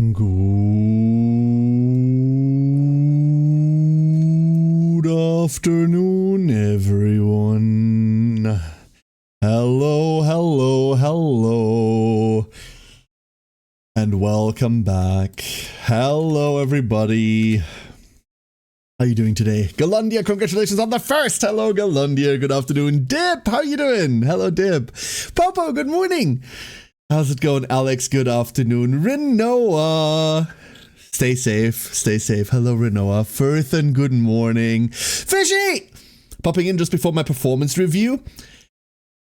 Good afternoon, everyone. Hello, hello, hello. And welcome back. Hello, everybody. How are you doing today? Galundia, congratulations on the first. Hello, Galundia. Good afternoon. Dip, how are you doing? Hello, Dip. Popo, good morning. How's it going, Alex? Good afternoon. Renoa. Stay safe. Stay safe. Hello, Renoa. Firthen, good morning. Fishy! Popping in just before my performance review.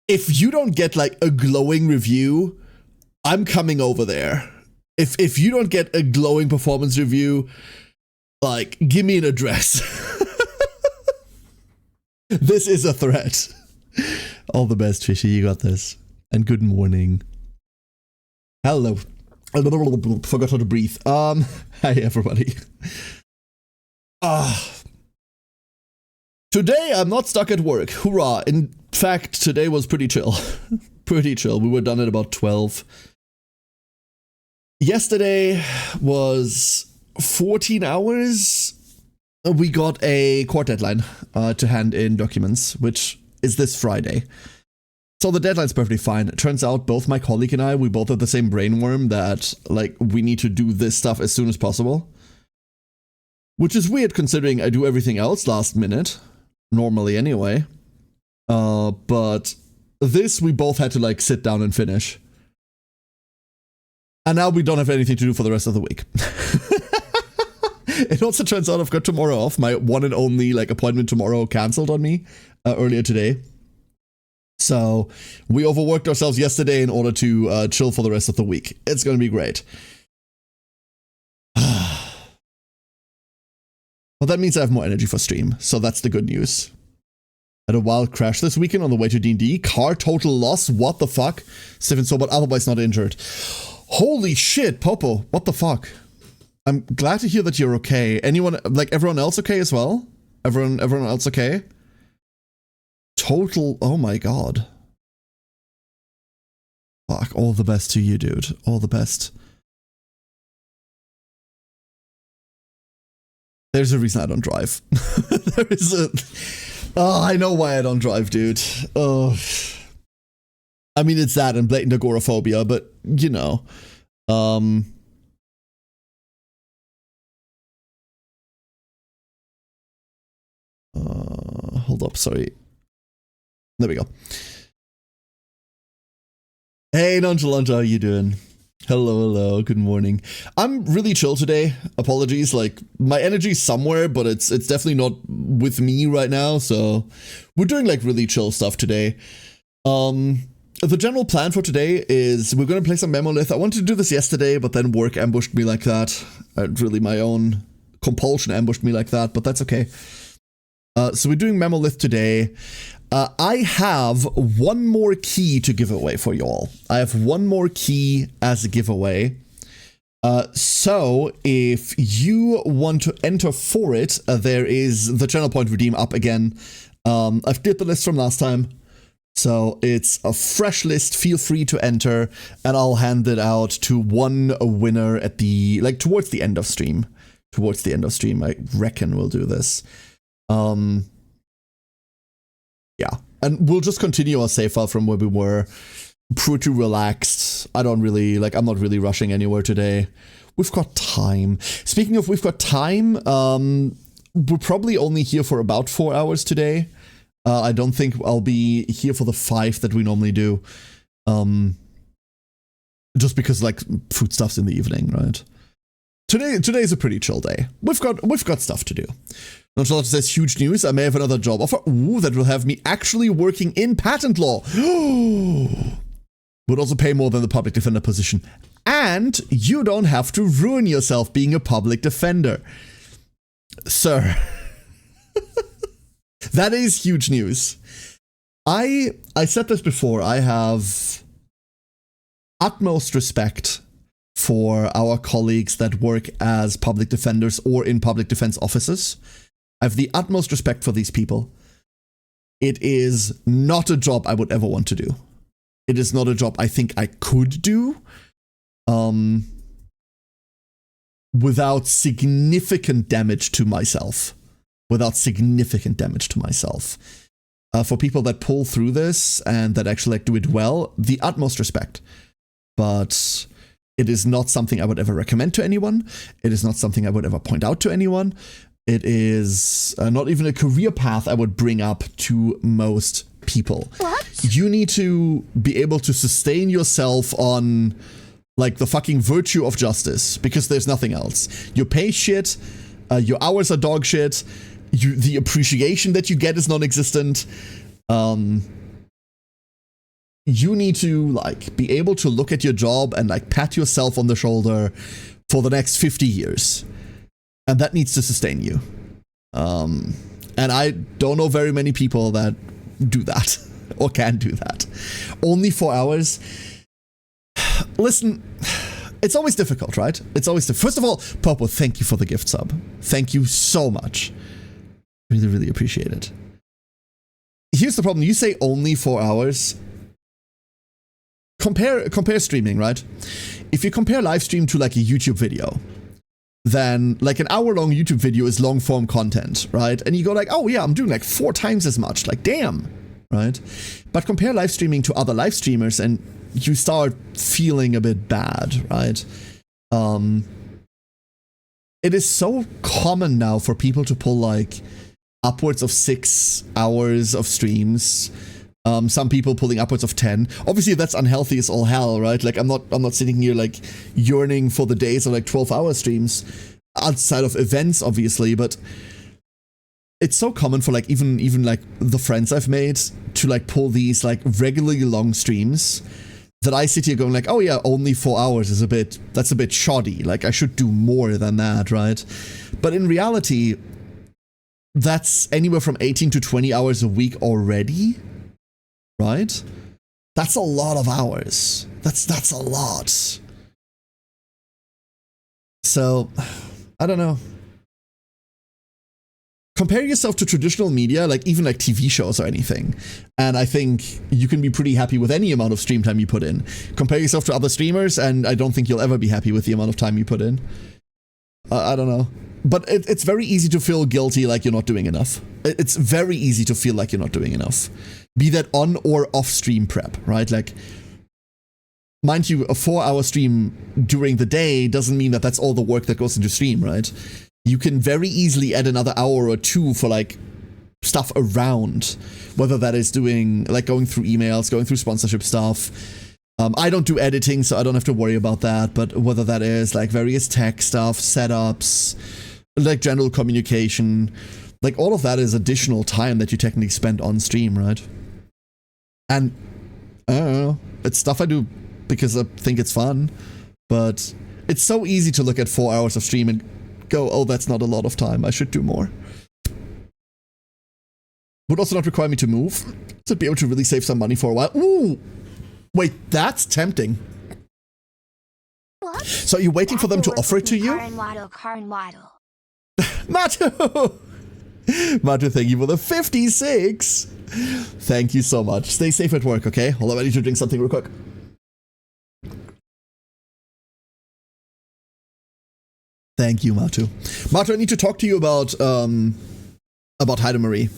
If you don't get like a glowing review, I'm coming over there. If you don't get a glowing performance review, like, give me an address. This is a threat. All the best, Fishy. You got this. And good morning. Hello. Forgot how to breathe. Hi, everybody. Today, I'm not stuck at work. Hoorah. In fact, today was pretty chill. Pretty chill. We were done at about 12. Yesterday was 14 hours. We got a court deadline to hand in documents, which is this Friday. So the deadline's perfectly fine. It turns out both my colleague and I, we both have the same brainworm that, like, we need to do this stuff as soon as possible. Which is weird considering I do everything else last minute. Normally anyway. But this we both had to, like, sit down and finish. And now we don't have anything to do for the rest of the week. It also turns out I've got tomorrow off. My one and only, like, appointment tomorrow cancelled on me earlier today. So we overworked ourselves yesterday in order to chill for the rest of the week. It's going to be great. Well, that means I have more energy for stream. So that's the good news. Had a wild crash this weekend on the way to D&D. Car total loss. What the fuck? Stephen so, but otherwise not injured. Holy shit, Popo. What the fuck? I'm glad to hear that you're okay. Anyone, like everyone else okay as well? Everyone else okay? Total, oh my god. Fuck, all the best to you, dude. All the best. There's a reason I don't drive. There is a... Oh, I know why I don't drive, dude. Oh. I mean, it's that and blatant agoraphobia, but, you know. Hold up, sorry. There we go. Hey, Nonchalant, how you doing? Hello, hello, good morning. I'm really chill today. Apologies, like, my energy's somewhere, but it's definitely not with me right now, so we're doing, like, really chill stuff today. The general plan for today is we're gonna play some Memolith. I wanted to do this yesterday, but then work ambushed me like that. Really, my own compulsion ambushed me like that, but that's okay. So we're doing Memolith today. I have one more key to give away for y'all. I have one more key as a giveaway. So if you want to enter for it, there is the channel point redeem up again. I've cleared the list from last time. So it's a fresh list. Feel free to enter, and I'll hand it out to one winner at the, like, towards the end of stream. Towards the end of stream, I reckon we'll do this. Yeah, and we'll just continue our save file from where we were. Pretty relaxed. I don't really, like, I'm not really rushing anywhere today. We've got time. Speaking of we've got time, we're probably only here for about 4 hours today. I don't think I'll be here for the 5 that we normally do. Just because, like, food stuff's in the evening, right? Today's a pretty chill day. We've got stuff to do. Nonchalant says, huge news, I may have another job offer. Ooh, that will have me actually working in patent law. Would also pay more than the public defender position. And you don't have to ruin yourself being a public defender. Sir. That is huge news. I said this before, I have utmost respect for our colleagues that work as public defenders or in public defense offices. I have the utmost respect for these people. It is not a job I would ever want to do. It is not a job I think I could do. without significant damage to myself. For people that pull through this and that actually like do it well, the utmost respect. But it is not something I would ever recommend to anyone. It is not something I would ever point out to anyone. It is not even a career path I would bring up to most people. What? You need to be able to sustain yourself on like the fucking virtue of justice, because there's nothing else. Your pay shit, your hours are dog shit, the appreciation that you get is non-existent. You need to like be able to look at your job and like pat yourself on the shoulder for the next 50 years. And that needs to sustain you. And I don't know very many people that do that or can do that. Only 4 hours. Listen, it's always difficult, right? It's always first of all, Popo, thank you for the gift sub. Thank you so much. Really, really appreciate it. Here's the problem. You say only 4 hours. Compare streaming, right? If you compare live stream to like a YouTube video, then like an hour-long YouTube video is long-form content, right? And you go like, oh yeah, I'm doing like 4 times as much. Like, damn, right? But compare live streaming to other live streamers and you start feeling a bit bad, right? It is so common now for people to pull like upwards of 6 hours of streams. Some people pulling upwards of 10. Obviously, that's unhealthy as all hell, right? Like, I'm not sitting here like yearning for the days of like 12-hour streams outside of events, obviously, but it's so common for like even like the friends I've made to like pull these like regularly long streams that I sit here going like, oh yeah, only 4 hours is that's a bit shoddy. Like, I should do more than that, right? But in reality, that's anywhere from 18 to 20 hours a week already. Right? That's a lot of hours. That's a lot. So, I don't know. Compare yourself to traditional media, like even like TV shows or anything, and I think you can be pretty happy with any amount of stream time you put in. Compare yourself to other streamers, and I don't think you'll ever be happy with the amount of time you put in. I don't know. But it's very easy to feel guilty like you're not doing enough. It's very easy to feel like you're not doing enough. Be that on or off stream prep, right? Like, mind you, a 4-hour stream during the day doesn't mean that that's all the work that goes into stream, right? You can very easily add another hour or two for like stuff around, whether that is doing like going through emails, going through sponsorship stuff. I don't do editing, so I don't have to worry about that, but whether that is like various tech stuff, setups, like general communication, like all of that is additional time that you technically spend on stream, right? And I don't know, it's stuff I do because I think it's fun, but it's so easy to look at 4 hours of stream and go, oh, that's not a lot of time, I should do more. Would also not require me to move, so I'd be able to really save some money for a while. Ooh! Wait, that's tempting. What? So you're waiting for them to offer it to you? Matu! Matu, thank you for the 56! Thank you so much. Stay safe at work, okay? Hold on, I need to drink something real quick. Thank you, Matu. Matu, I need to talk to you about Haida Marie.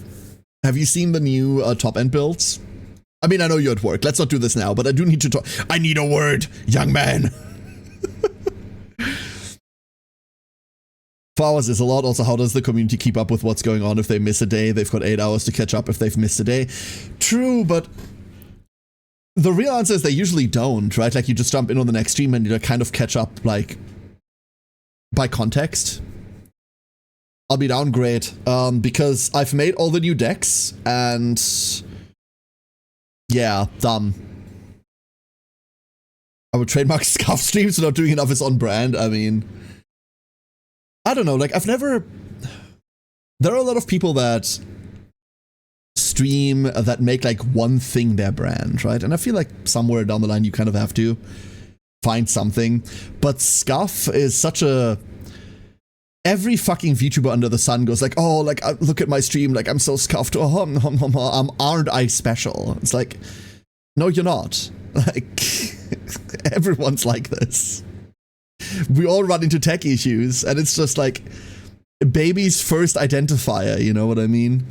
Have you seen the new top-end builds? I mean, I know you're at work. Let's not do this now, but I do need to talk. I need a word, young man. 4 hours is a lot. Also, how does the community keep up with what's going on if they miss a day? They've got 8 hours to catch up if they've missed a day. True, but the real answer is they usually don't, right? Like, you just jump in on the next stream and you kind of catch up, like, by context. I'll be down, great. Because I've made all the new decks, and yeah, dumb. I would trademark scarf streams, so not doing enough is on brand. I mean, I don't know, like, there are a lot of people that stream that make like one thing their brand, right? And I feel like somewhere down the line you kind of have to find something. But scuff is such a... Every fucking VTuber under the sun goes like, oh, like, look at my stream, like, I'm so scuffed, oh, aren't I special? It's like, no, you're not. Like, everyone's like this. We all run into tech issues, and it's just like baby's first identifier, you know what I mean?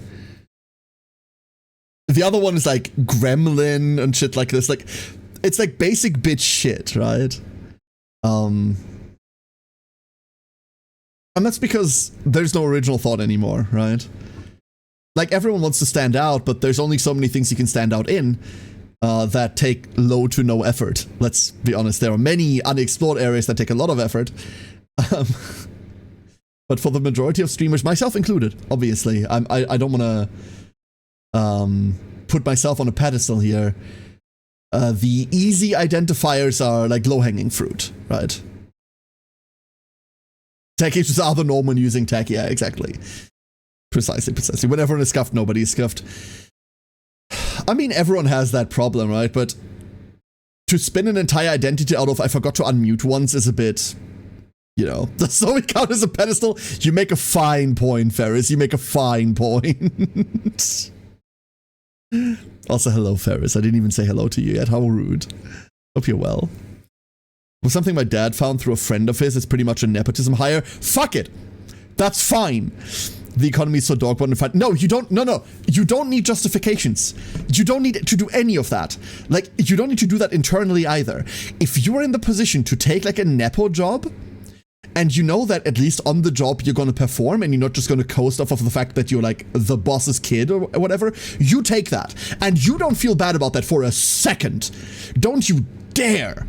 The other one is like gremlin and shit like this. Like, it's like basic bitch shit, right? And that's because there's no original thought anymore, right? Like, everyone wants to stand out, but there's only so many things you can stand out in that take low to no effort. Let's be honest, there are many unexplored areas that take a lot of effort. But for the majority of streamers, myself included, obviously, I don't want to put myself on a pedestal here. The easy identifiers are like low-hanging fruit, right? Tech issues are the norm when using tech. Yeah, exactly. Precisely. When everyone is scuffed, nobody is scuffed. I mean, everyone has that problem, right? But to spin an entire identity out of I forgot to unmute once is a bit, you know, does so count as a pedestal? You make a fine point, Ferris. You make a fine point. Also, hello, Ferris. I didn't even say hello to you yet. How rude. Hope you're well. Was something my dad found through a friend of his. It's pretty much a nepotism hire. Fuck it. That's fine. The economy is so dog and fine. No, you don't. No. You don't need justifications. You don't need to do any of that. Like, you don't need to do that internally either. If you're in the position to take like a nepo job, and you know that at least on the job you're going to perform and you're not just going to coast off of the fact that you're like the boss's kid or whatever, you take that. And you don't feel bad about that for a second. Don't you dare.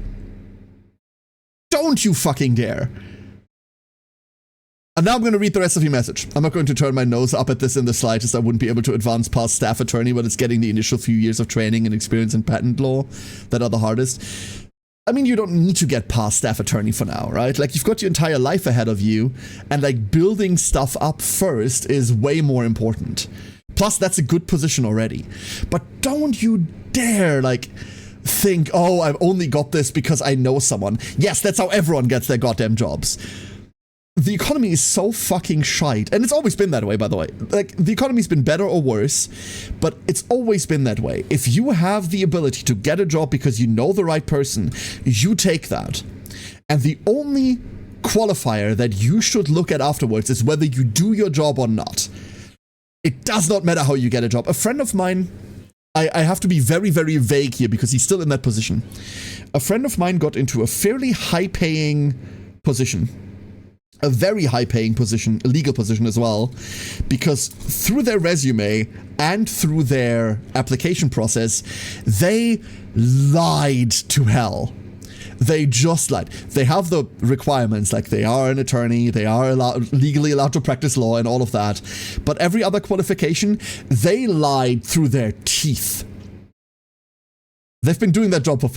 Don't you fucking dare. And now I'm going to read the rest of your message. I'm not going to turn my nose up at this in the slightest. I wouldn't be able to advance past staff attorney, but it's getting the initial few years of training and experience in patent law that are the hardest. I mean, you don't need to get past staff attorney for now, right? Like, you've got your entire life ahead of you, and like building stuff up first is way more important. Plus, that's a good position already. But don't you dare, like, think, oh, I've only got this because I know someone. Yes, that's how everyone gets their goddamn jobs. The economy is so fucking shite. And it's always been that way, by the way. Like, the economy's been better or worse, but it's always been that way. If you have the ability to get a job because you know the right person, you take that. And the only qualifier that you should look at afterwards is whether you do your job or not. It does not matter how you get a job. A friend of mine, I have to be very, very vague here because he's still in that position. A friend of mine got into a fairly high-paying position. A very high-paying position, a legal position as well, because through their resume and through their application process, they lied to hell. They just lied. They have the requirements, like they are an attorney, they are legally allowed to practice law and all of that, but every other qualification, they lied through their teeth. They've been doing that job for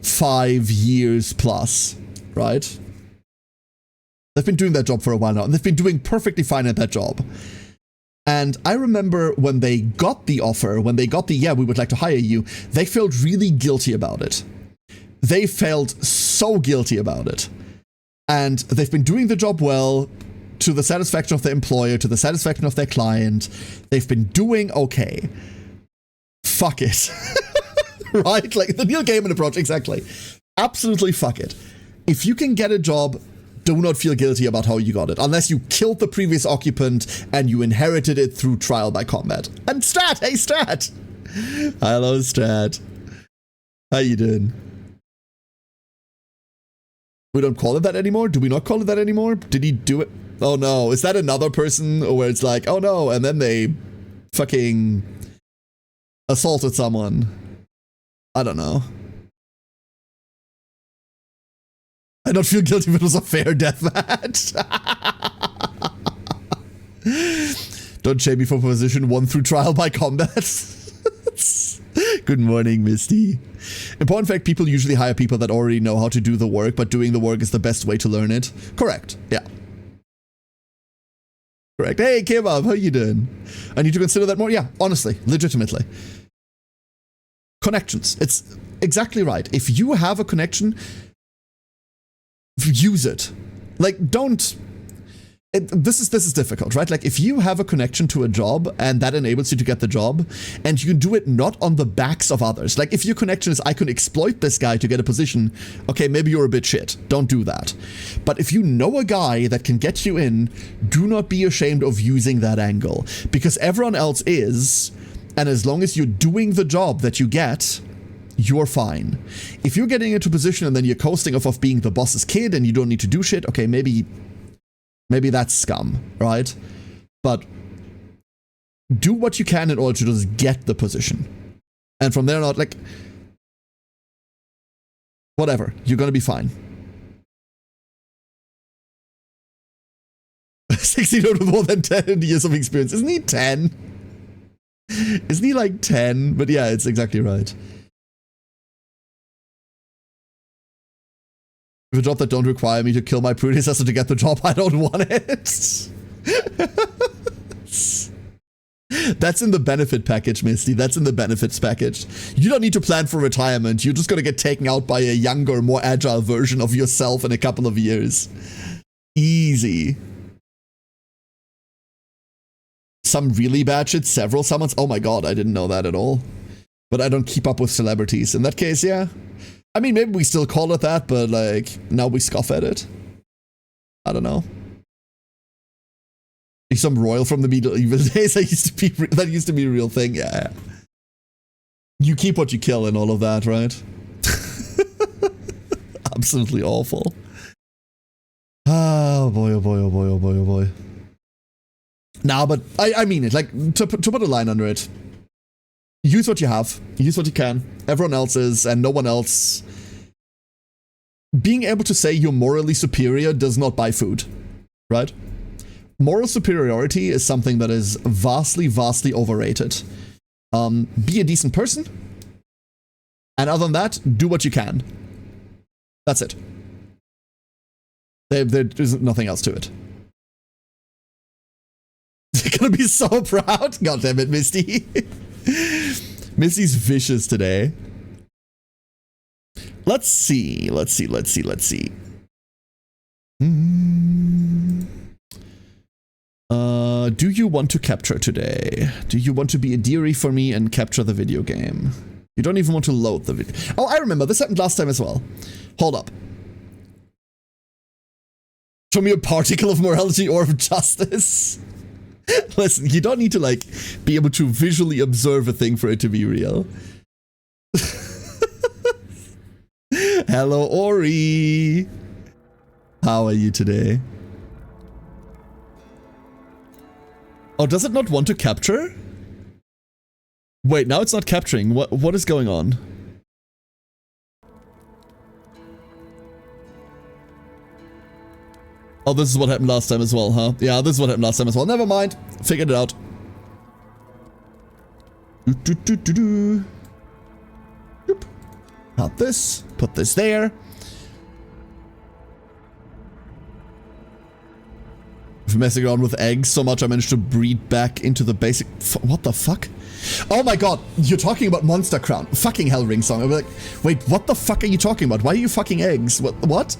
5 years plus, right? They've been doing that job for a while now, and they've been doing perfectly fine at that job. And I remember when they got the offer, when they got the, yeah, we would like to hire you, they felt really guilty about it. They felt so guilty about it. And they've been doing the job well, to the satisfaction of their employer, to the satisfaction of their client. They've been doing okay. Fuck it. Right? Like the Neil Gaiman approach, exactly. Absolutely fuck it. If you can get a job, do not feel guilty about how you got it, unless you killed the previous occupant and you inherited it through trial by combat. And Strat, hey Strat! Hello Strat. How you doing? We don't call it that anymore? Do we not call it that anymore? Did he do it? Oh no, is that another person where it's like, oh no, and then they fucking assaulted someone? I don't know. I don't feel guilty if it was a fair death match. Don't shame me for position 1 through trial by combat. Good morning, Misty. Important fact, people usually hire people that already know how to do the work, but doing the work is the best way to learn it. Correct, yeah. Correct. Hey, Kebab, how you doing? I need to consider that more? Yeah, honestly, legitimately. Connections. It's exactly right. If you have a connection, use it. Like, don't this is difficult, right? Like if you have a connection to a job and that enables you to get the job, and you can do it not on the backs of others. Like if your connection is I can exploit this guy to get a position, okay, maybe you're a bit shit. Don't do that. But if you know a guy that can get you in, do not be ashamed of using that angle, because everyone else is, and as long as you're doing the job that you get, you're fine. If you're getting into a position and then you're coasting off of being the boss's kid and you don't need to do shit, okay, maybe that's scum, right? But do what you can in order to just get the position. And from there on, like, whatever, you're gonna be fine. 16 with more than 10 years of experience. Isn't he 10? Isn't he like 10? But yeah, it's exactly right. A job that don't require me to kill my predecessor to get the job, I don't want it. That's in the benefit package, Misty. That's in the benefits package. You don't need to plan for retirement. You're just gonna get taken out by a younger, more agile version of yourself in a couple of years. Easy. Some really bad shit, several summons. Oh my god, I didn't know that at all. But I don't keep up with celebrities. In that case, yeah. I mean, maybe we still call it that, but like, now we scoff at it. I don't know. Some royal from the medieval days, that used to be a real thing, yeah. You keep what you kill and all of that, right? Absolutely awful. Oh boy, oh boy, oh boy, oh boy, oh boy. Nah, but I mean it, like, to put a line under it. Use what you have. Use what you can. Everyone else is, and no one else. Being able to say you're morally superior does not buy food, right? Moral superiority is something that is vastly, vastly overrated. Be a decent person. And other than that, do what you can. That's it. There isn't nothing else to it. You're gonna be so proud. God damn it, Misty. Misty's vicious today. Let's see. Do you want to capture today? Do you want to be a dearie for me and capture the video game? You don't even want to load the video. Oh, I remember. This happened last time as well. Hold up. Show me a particle of morality or of justice. Listen, you don't need to, like, be able to visually observe a thing for it to be real. Hello, Ori. How are you today? Oh, does it not want to capture? Wait, now it's not capturing. What is going on? Oh, this is what happened last time as well, huh? Yeah, this is what happened last time as well. Never mind. Figured it out. Not this. Put this there. If messing around with eggs so much, I managed to breed back into the basic... What the fuck? Oh my god, you're talking about Monster Crown. Fucking Hellring song. I'm like, wait, what the fuck are you talking about? Why are you fucking eggs? What?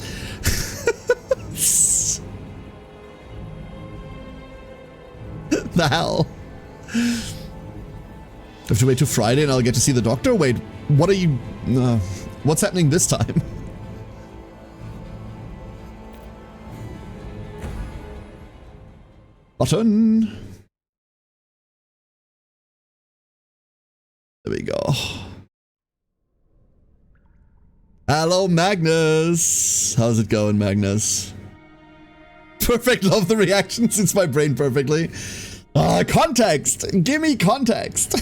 The hell? I have to wait till Friday and I'll get to see the doctor? Wait, what are you... what's happening this time? Button. There we go. Hello, Magnus. How's it going, Magnus? Perfect. Love the reaction. Suits my brain perfectly. Context. Give me context.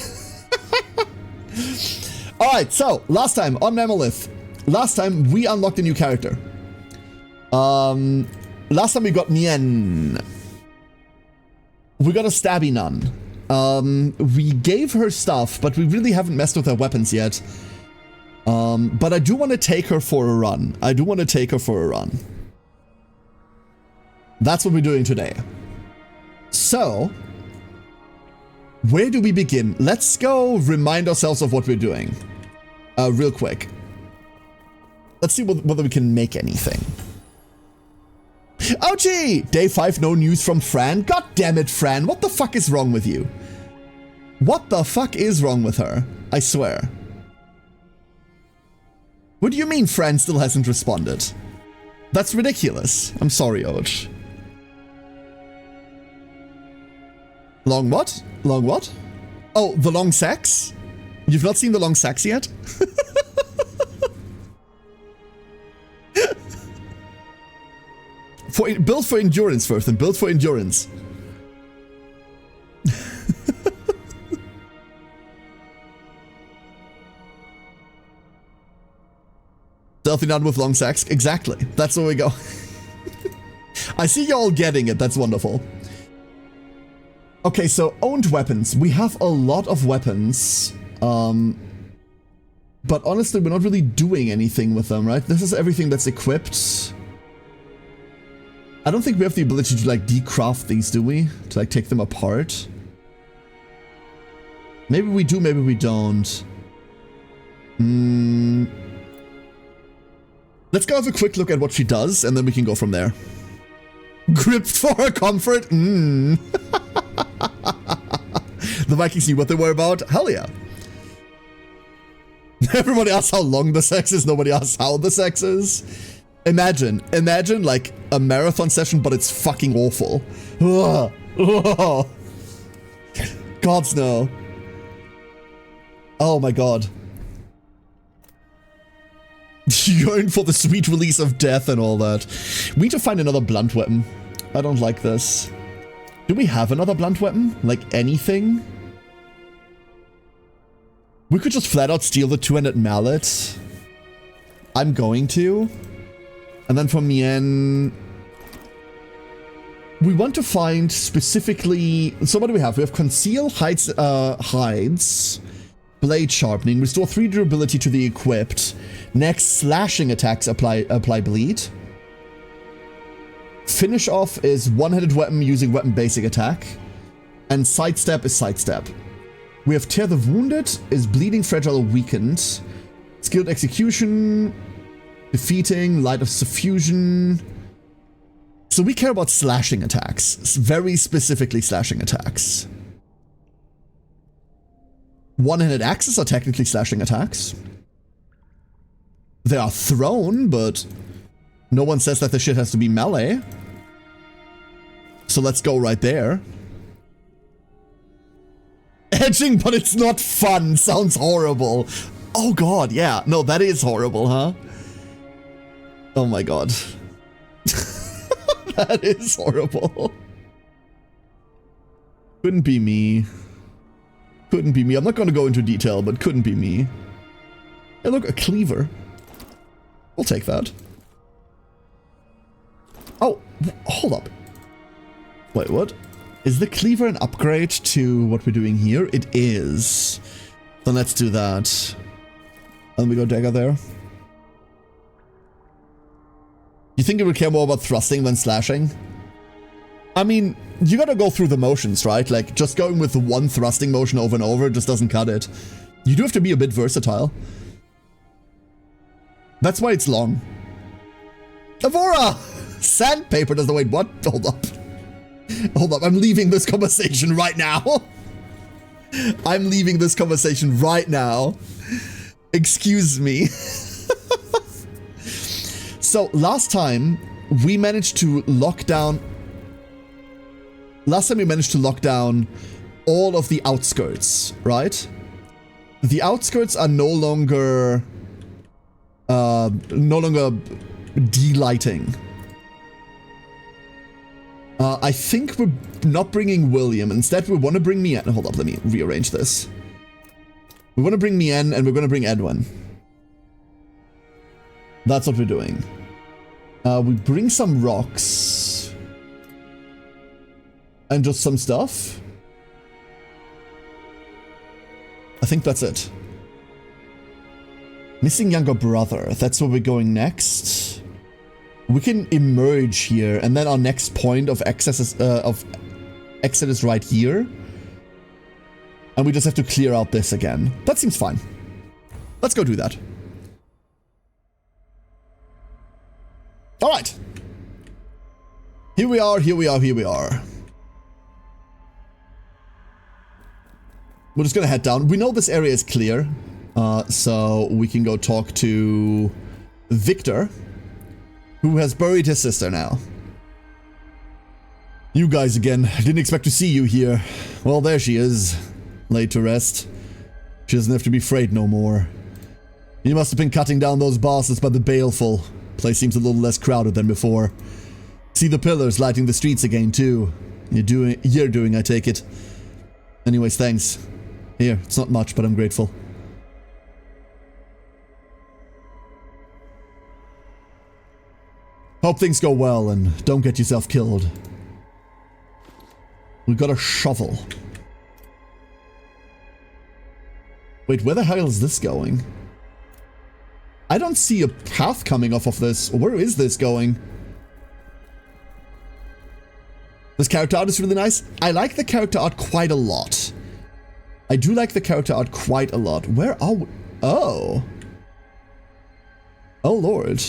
Alright, so last time on Memolith. Last time we unlocked a new character. Last time we got Nien. We got a stabby nun. We gave her stuff, but we really haven't messed with her weapons yet. But I do want to take her for a run. That's what we're doing today. So, where do we begin? Let's go remind ourselves of what we're doing. Real quick. Let's see whether we can make anything. Ouchie! Day 5, no news from Fran. God damn it, Fran. What the fuck is wrong with you? What the fuck is wrong with her? I swear. What do you mean Fran still hasn't responded? That's ridiculous. I'm sorry, Ouch. Long what? Long what? Oh, the long sex? You've not seen the long sex yet? Build for endurance first, and build for endurance. Stealthy none with long sex. Exactly. That's where we go. I see you all getting it. That's wonderful. Okay, so owned weapons. We have a lot of weapons. But honestly, we're not really doing anything with them, right? This is everything that's equipped. I don't think we have the ability to, like, decraft these, do we? To, like, take them apart? Maybe we do, maybe we don't. Let's go have a quick look at what she does, and then we can go from there. Gripped for her comfort? The Vikings knew what they were about? Hell yeah. Everybody asks how long the sex is, nobody asks how the sex is. Imagine like a marathon session, but it's fucking awful. Ugh. Ugh. Gods no. Oh my god. Yearn for the sweet release of death and all that. We need to find another blunt weapon. I don't like this. Do we have another blunt weapon? Like anything? We could just flat out steal the two-handed mallet. I'm going to. And then from Mien, we want to find specifically. So what do we have? We have conceal, hides, blade sharpening, restore 3 durability to the equipped. Next, slashing attacks apply bleed. Finish off is one-handed weapon using weapon basic attack, and sidestep is sidestep. We have tear the wounded is bleeding, fragile, or weakened. Skilled execution. Defeating, light of suffusion. So we care about slashing attacks. Very specifically slashing attacks. One-handed axes are technically slashing attacks. They are thrown, but no one says that the shit has to be melee. So let's go right there. Edging, but it's not fun. Sounds horrible. Oh god, yeah. No, that is horrible, huh? Oh my god. That is horrible. Couldn't be me. Couldn't be me. I'm not going to go into detail, but couldn't be me. Hey, look, a cleaver. We'll take that. Oh, hold up. Wait, what? Is the cleaver an upgrade to what we're doing here? It is. Then let's do that. And we go dagger there. You think it would care more about thrusting than slashing? I mean, you gotta go through the motions, right? Like, just going with one thrusting motion over and over just doesn't cut it. You do have to be a bit versatile. That's why it's long. Avora! Sandpaper doesn't wait, what? Hold up. Hold up, I'm leaving this conversation right now. I'm leaving this conversation right now. Excuse me. So, last time we managed to lock down... all of the outskirts, right? The outskirts are no longer delighting. I think we're not bringing William. Instead, we want to bring Mien. Hold up, let me rearrange this. We want to bring Mien, and we're going to bring Edwin. That's what we're doing. We bring some rocks. And just some stuff. I think that's it. Missing younger brother. That's where we're going next. We can emerge here, and then our next point of exit is right here. And we just have to clear out this again. That seems fine. Let's go do that. Alright. Here we are, here we are, here we are. We're just gonna head down. We know this area is clear, so we can go talk to Victor, who has buried his sister now. You guys again. I didn't expect to see you here. Well, there she is, laid to rest. She doesn't have to be afraid no more. You must have been cutting down those bastards by the Baleful. Place seems a little less crowded than before. See the pillars lighting the streets again, too. You're doing, I take it. Anyways, thanks. Here, it's not much, but I'm grateful. Hope things go well and don't get yourself killed. We got a shovel. Wait, where the hell is this going? I don't see a path coming off of this. Where is this going? This character art is really nice. I like the character art quite a lot. I do like the character art quite a lot. Where are we? Oh. Oh, Lord.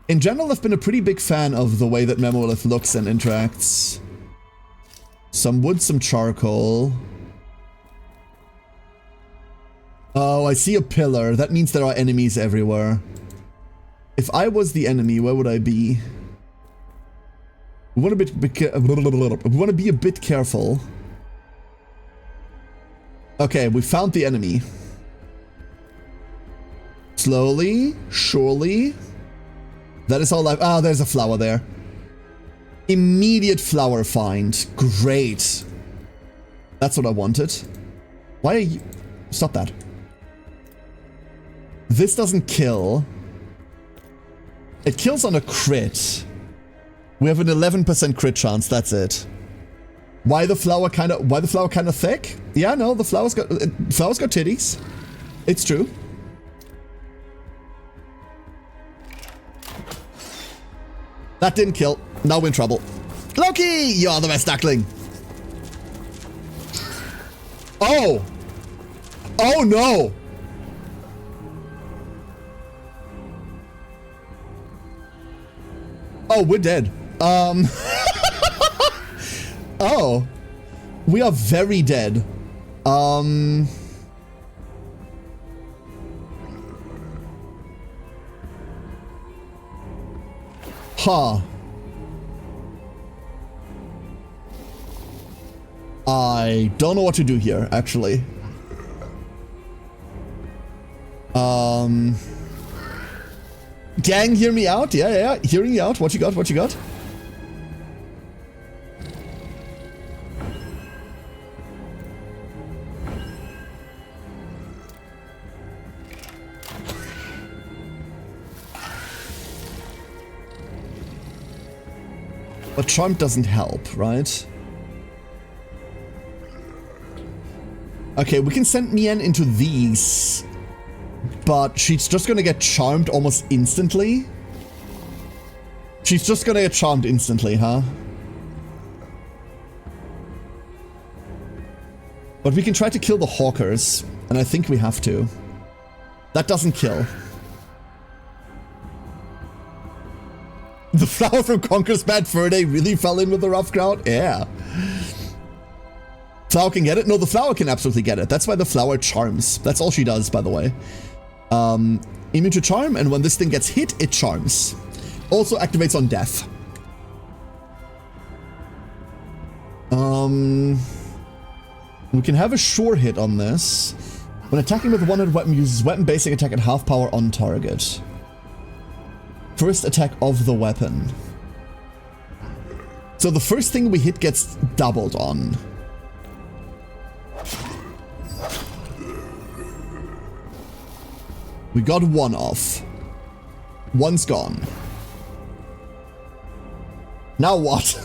In general, I've been a pretty big fan of the way that Memolith looks and interacts. Some wood, some charcoal. Oh, I see a pillar. That means there are enemies everywhere. If I was the enemy, where would I be? We want to be a bit careful. Okay, we found the enemy. Slowly, surely. That is all I've... Ah, there's a flower there. Immediate flower find. Great. That's what I wanted. Why are you... Stop that. This doesn't kill. It kills on a crit. We have an 11% crit chance, that's it. Why the flower kind of thick? Yeah, no, the flower's got titties. It's true. That didn't kill. Now we're in trouble. Loki, you're the best duckling. Oh. Oh no. Oh, we're dead. Oh. We are very dead. Huh. I don't know what to do here, actually. Gang, hear me out? Yeah. Hearing you out. What you got? What you got? But charm doesn't help, right? Okay, we can send Mien into these. But she's just gonna get charmed almost instantly. She's just gonna get charmed instantly, huh? But we can try to kill the hawkers, and I think we have to. That doesn't kill. The flower from Conquer's Bad Fur Day really fell in with the rough crowd? Yeah. Flower can get it? No, the flower can absolutely get it. That's why the flower charms. That's all she does, by the way. Immune to charm, and when this thing gets hit, it charms. Also activates on death. We can have a sure hit on this. When attacking with a one-handed weapon, uses weapon basic attack at half power on target. First attack of the weapon. So the first thing we hit gets doubled on. We got one off. One's gone. Now what?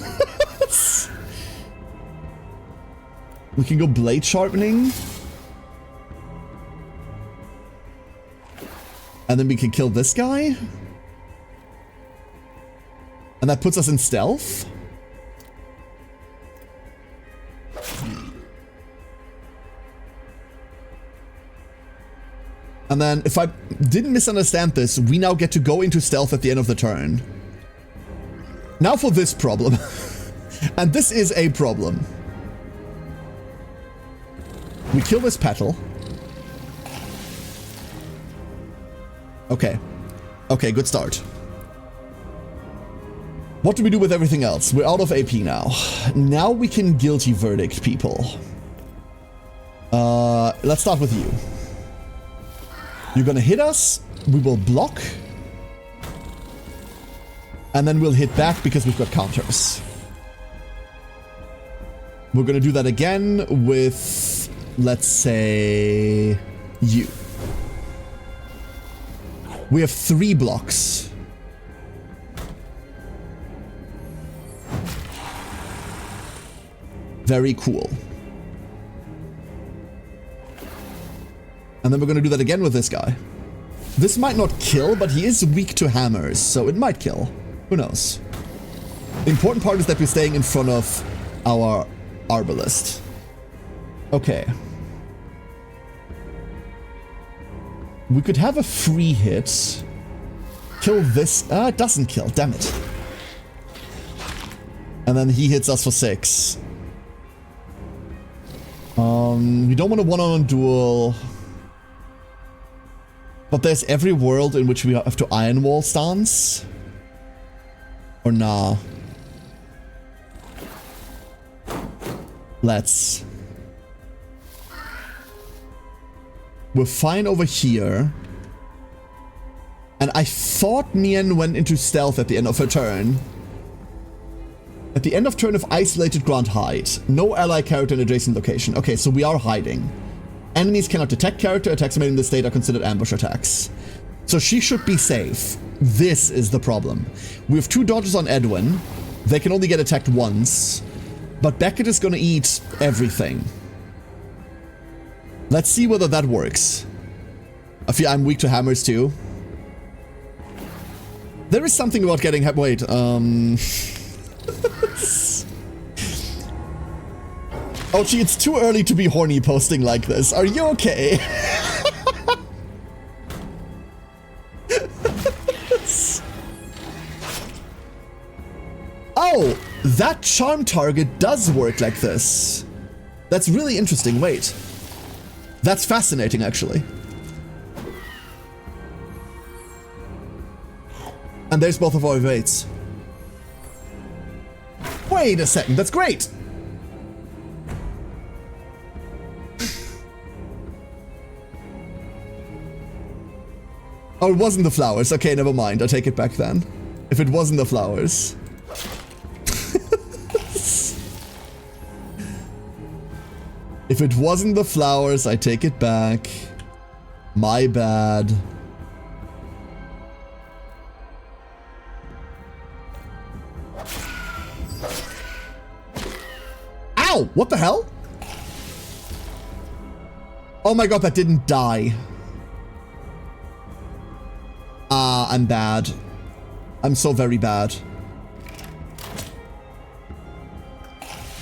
We can go blade sharpening. And then we can kill this guy. And that puts us in stealth. And then, if I didn't misunderstand this, we now get to go into stealth at the end of the turn. Now for this problem. And this is a problem. We kill this petal. Okay. Okay, good start. What do we do with everything else? We're out of AP now. Now we can guilty verdict people. Let's start with you. You're gonna hit us. We will block. And then we'll hit back because we've got counters. We're gonna do that again with, let's say, you. We have 3 blocks. Very cool. And then we're gonna do that again with this guy. This might not kill, but he is weak to hammers, so it might kill. Who knows? The important part is that we're staying in front of our Arbalist. Okay. We could have a free hit. Kill this. It doesn't kill, damn it. And then he hits us for 6. We don't want a one-on-one duel. But there's every world in which we have to Iron Wall stance. Or nah. Let's. We're fine over here. And I thought Mien went into stealth at the end of her turn. At the end of turn of isolated grant hide. No ally character in adjacent location. Okay, so we are hiding. Enemies cannot detect character. Attacks made in this state are considered ambush attacks. So she should be safe. This is the problem. We have 2 dodges on Edwin. They can only get attacked once. But Beckett is gonna eat everything. Let's see whether that works. I feel I'm weak to hammers too. There is something about getting wait, Oh gee, it's too early to be horny posting like this. Are you okay? Oh, that charm target does work like this. That's really interesting. Wait. That's fascinating, actually. And there's both of our evades. Wait a second, that's great! Oh, it wasn't the flowers. Okay, never mind. I'll take it back then. If it wasn't the flowers. If it wasn't the flowers, I take it back. My bad. Ow! What the hell? Oh my god, that didn't die. I'm bad. I'm so very bad.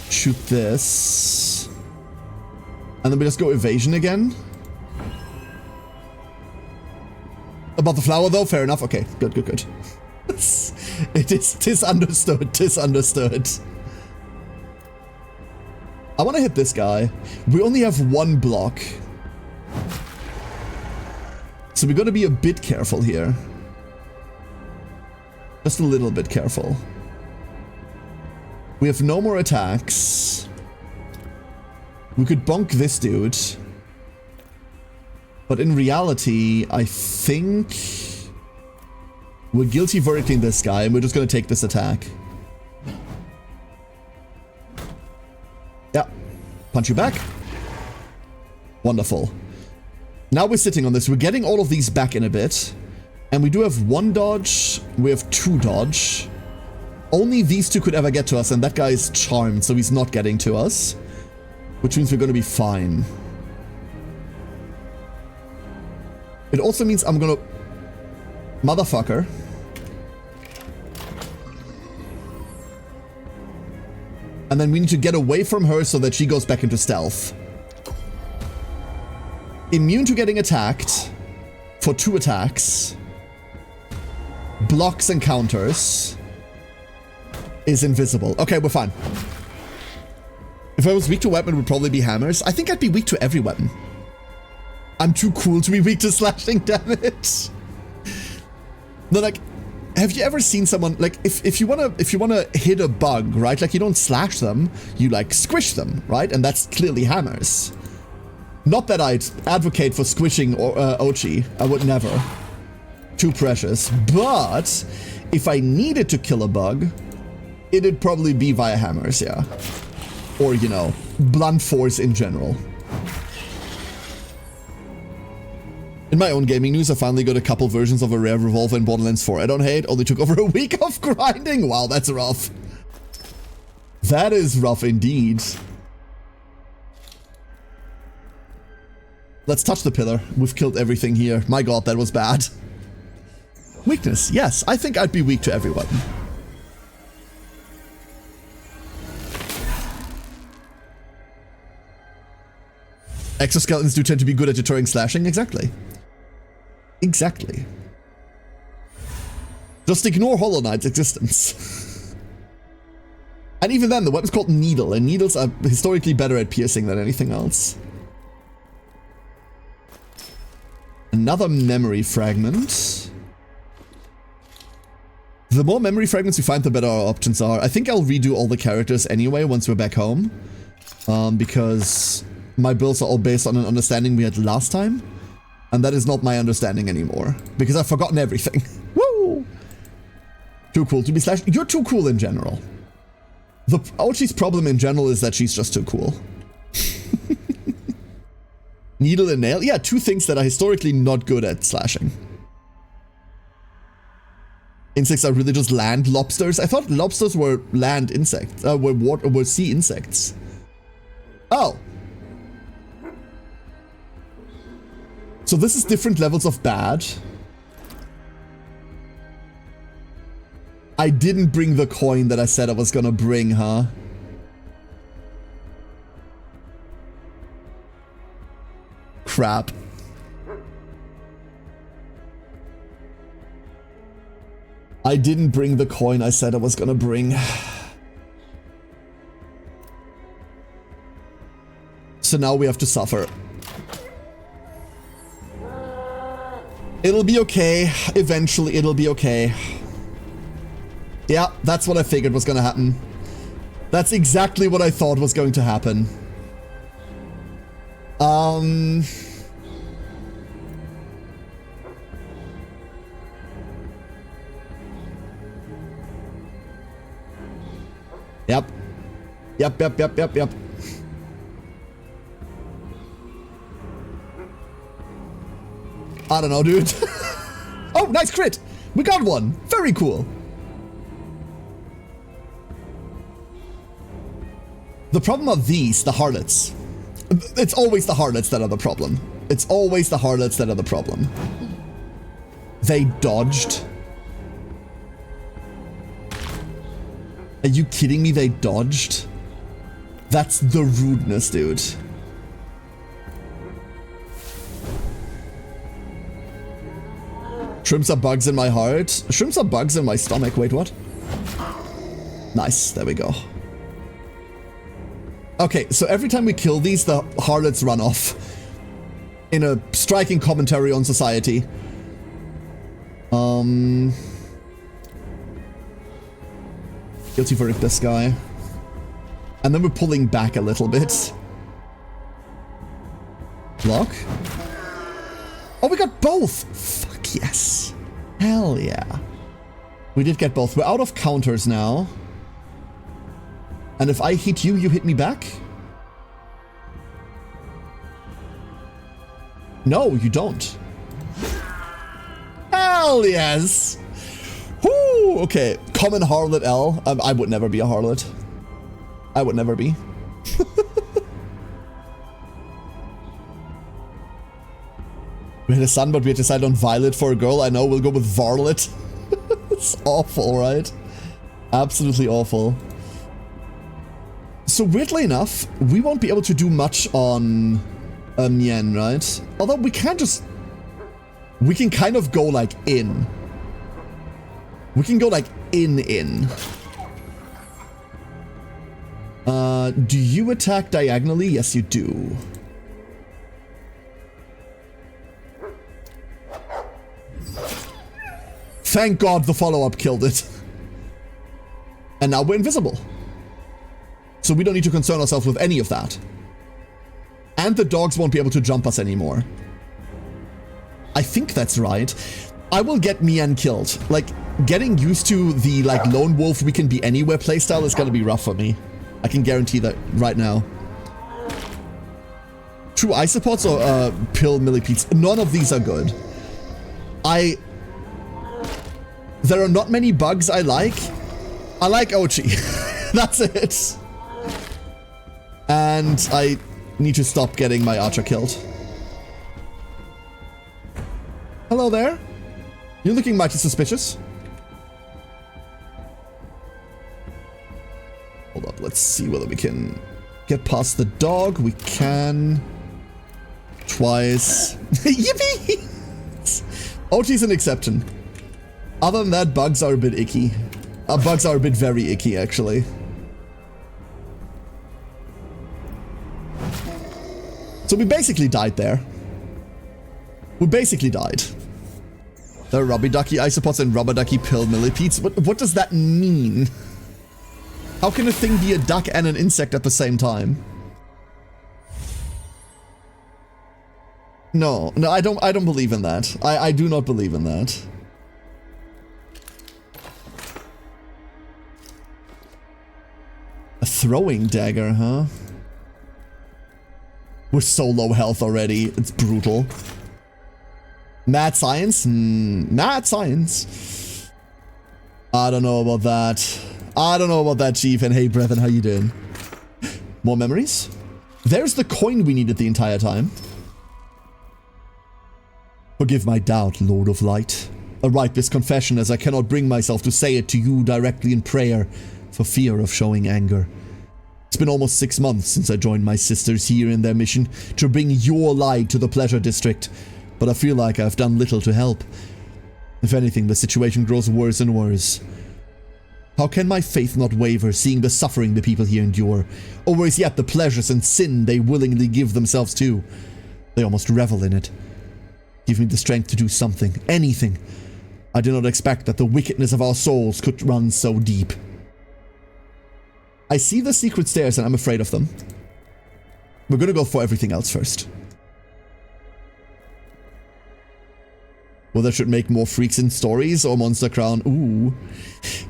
Shoot this. And then we just go evasion again. About the flower though? Fair enough. Okay, good, good, good. Tis understood. Tis understood. I want to hit this guy. We only have 1 block. So we got to be a bit careful here. Just a little bit careful. We have no more attacks. We could bonk this dude. But in reality, I think we're guilty verdicting this guy and we're just going to take this attack. Yeah. Punch you back. Wonderful. Now we're sitting on this. We're getting all of these back in a bit. And we do have 1 dodge. We have 2 dodge. Only these 2 could ever get to us, and that guy is charmed, so he's not getting to us. Which means we're going to be fine. It also means I'm going to... Motherfucker. And then we need to get away from her so that she goes back into stealth. Immune to getting attacked for 2 attacks. Blocks and counters. is invisible. Okay, we're fine. If I was weak to weapon, it would probably be hammers. I think I'd be weak to every weapon. I'm too cool to be weak to slashing damage. No, like, have you ever seen someone, like, if you wanna hit a bug, right? Like, you don't slash them, you, like, squish them, right? And that's clearly hammers. Not that I'd advocate for squishing Ochi. I would never. Too precious. But if I needed to kill a bug, it'd probably be via hammers, yeah. Or, you know, blunt force in general. In my own gaming news, I finally got a couple versions of a rare revolver in Borderlands 4. I don't hate, only took over a week of grinding. Wow, that's rough. That is rough indeed. Let's touch the pillar. We've killed everything here. My god, that was bad. Weakness, yes. I think I'd be weak to every weapon. Exoskeletons do tend to be good at deterring slashing. Exactly. Exactly. Just ignore Hollow Knight's existence. And even then, the weapon's called Needle, and needles are historically better at piercing than anything else. Another memory fragment. The more memory fragments we find, the better our options are. I think I'll redo all the characters anyway once we're back home. Because my builds are all based on an understanding we had last time. And that is not my understanding anymore. Because I've forgotten everything. Woo! Too cool to be slashed. You're too cool in general. Ochi's problem in general is that she's just too cool. Needle and nail? Yeah, two things that are historically not good at slashing. Insects are really just land lobsters. I thought lobsters were land insects. Were sea insects. Oh. So this is different levels of bad. I didn't bring the coin that I said I was gonna bring, huh? Crap. I didn't bring the coin I said I was gonna bring. So now we have to suffer. It'll be okay. Eventually, it'll be okay. Yeah, that's what I figured was gonna happen. That's exactly what I thought was going to happen. Yep. Yep. I don't know, dude. Oh, nice crit! We got one! Very cool! The problem are these, the harlots. It's always the harlots that are the problem. It's always the harlots that are the problem. They dodged. Are you kidding me? They dodged? That's the rudeness, dude. Shrimps are bugs in my heart. Shrimps are bugs in my stomach. Wait, what? Nice. There we go. Okay, so every time we kill these, the harlots run off. In a striking commentary on society. Guilty for this guy. And then we're pulling back a little bit. Block. Oh, we got both! Fuck yes. Hell yeah. We did get both. We're out of counters now. And if I hit you, you hit me back? No, you don't. Hell yes! Whoo! Okay, common harlot L. I would never be a harlot. I would never be. We had a son, but we had decided on Violet for a girl. I know, we'll go with Varlet. It's awful, right? Absolutely awful. So weirdly enough, we won't be able to do much on Mien, right? Although we can just... We can kind of go like in. We can go like in. Do you attack diagonally? Yes, you do. Thank God the follow-up killed it. And now we're invisible. So we don't need to concern ourselves with any of that. And the dogs won't be able to jump us anymore. I think that's right. I will get Mian killed. Like, getting used to the, like, lone wolf we can be anywhere playstyle is gonna be rough for me. I can guarantee that right now. True isopods or pill millipedes? None of these are good. There are not many bugs I like. I like Ochi. That's it. And I need to stop getting my archer killed. Hello there. You're looking mighty suspicious. Hold up, let's see whether we can get past the dog. We can. Twice. Yippee! Ochi's an exception. Other than that, bugs are a bit icky. Bugs are a bit very icky, actually. So we basically died there. We basically died. There are rubber ducky isopods and rubber ducky pill millipedes. What does that mean? How can a thing be a duck and an insect at the same time? No, I don't believe in that. I do not believe in that. A throwing dagger, huh? We're so low health already. It's brutal. Mad science? Mad science. I don't know about that. I don't know about that, Chief. And hey, brethren, how you doing? More memories? There's the coin we needed the entire time. Forgive my doubt, Lord of Light. I write this confession as I cannot bring myself to say it to you directly in prayer for fear of showing anger. It's been almost 6 months since I joined my sisters here in their mission to bring your light to the Pleasure District, but I feel like I've done little to help. If anything, the situation grows worse and worse. How can my faith not waver, seeing the suffering the people here endure, or worse yet, the pleasures and sin they willingly give themselves to? They almost revel in it. Give me the strength to do something, anything. I did not expect that the wickedness of our souls could run so deep. I see the secret stairs and I'm afraid of them. We're gonna go for everything else first. Well, that should make more freaks in stories or Monster Crown. Ooh.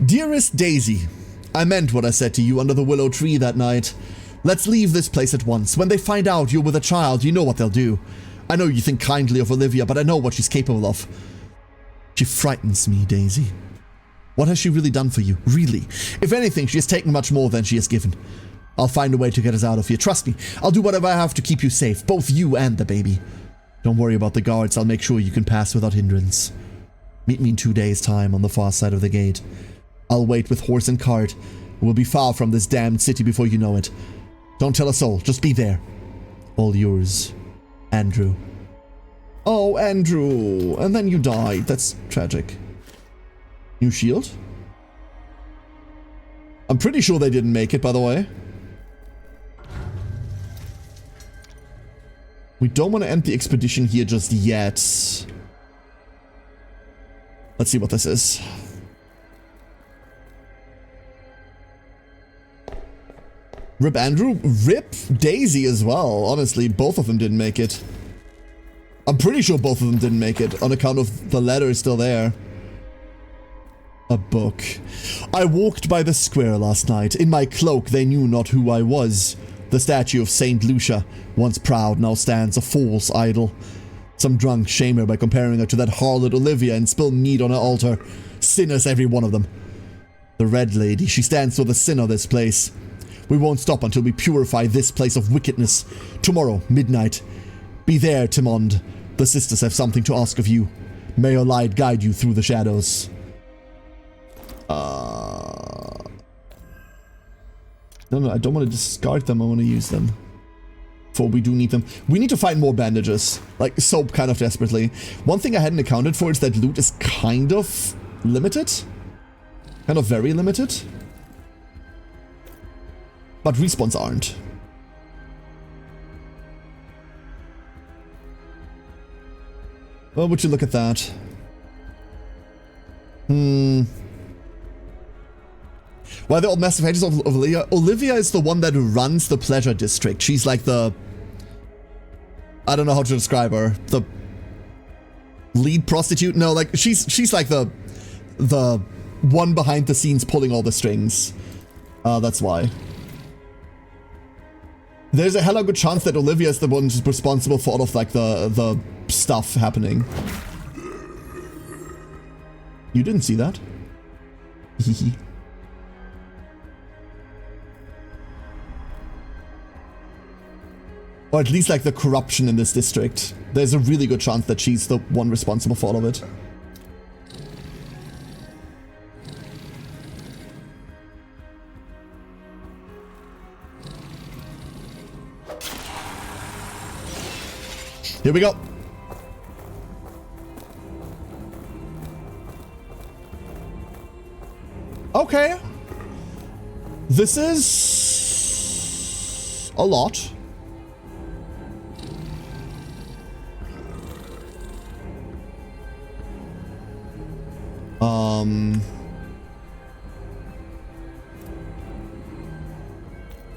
Dearest Daisy, I meant what I said to you under the willow tree that night. Let's leave this place at once. When they find out you're with a child, you know what they'll do. I know you think kindly of Olivia, but I know what she's capable of. She frightens me, Daisy. What has she really done for you? Really? If anything, she has taken much more than she has given. I'll find a way to get us out of here. Trust me, I'll do whatever I have to keep you safe, both you and the baby. Don't worry about the guards. I'll make sure you can pass without hindrance. Meet me in 2 days' time on the far side of the gate. I'll wait with horse and cart. We'll be far from this damned city before you know it. Don't tell a soul. Just be there. All yours, Andrew. Oh, Andrew. And then you died. That's tragic. New shield? I'm pretty sure they didn't make it, by the way. We don't want to end the expedition here just yet. Let's see what this is. Rip Andrew, rip Daisy as well. Honestly, both of them didn't make it. I'm pretty sure both of them didn't make it on account of the letter is still there. A book. I walked by the square last night. In my cloak, they knew not who I was. The statue of Saint Lucia, once proud, now stands a false idol. Some drunk shame her by comparing her to that harlot Olivia and spill mead on her altar. Sinners, every one of them. The Red Lady, she stands for the sin of this place. We won't stop until we purify this place of wickedness. Tomorrow, midnight. Be there, Timond. The sisters have something to ask of you. May your light guide you through the shadows. No, I don't want to discard them. I want to use them. For we do need them. We need to find more bandages. Like, so kind of desperately. One thing I hadn't accounted for is that loot is kind of limited. Kind of very limited. but respawns aren't. Well, would you look at that? Why the old massive haters of Olivia? Olivia is the one that runs the pleasure district. She's like the... I don't know how to describe her. The lead prostitute? No, like she's like the one behind the scenes pulling all the strings. That's why. There's a hella good chance that Olivia is the one who's responsible for all of like the stuff happening. You didn't see that? Hehe. Or at least like the corruption in this district. There's a really good chance that she's the one responsible for all of it. Here we go. Okay. This is a lot.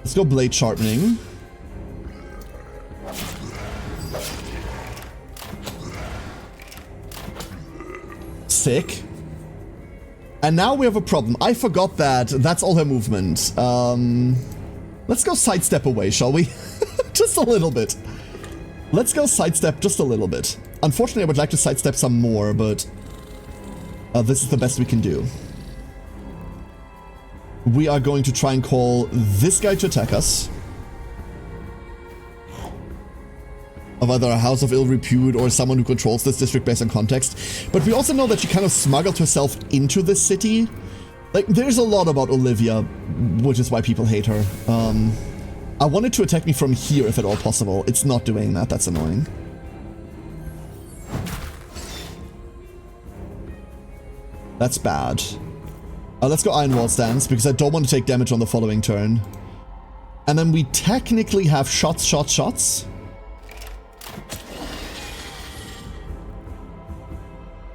Let's go blade sharpening. Sick. And now we have a problem. I forgot that that's all her movement. Let's go sidestep away, shall we? Just a little bit. Let's go sidestep just a little bit. Unfortunately, I would like to sidestep some more, but this is the best we can do. We are going to try and call this guy to attack us. Of either a House of Ill Repute or someone who controls this district based on context. But we also know that she kind of smuggled herself into this city. Like, there's a lot about Olivia, which is why people hate her. I wanted to attack me from here if at all possible. It's not doing that. That's annoying. That's bad. Let's go Iron Wall stance, because I don't want to take damage on the following turn. And then we technically have shots.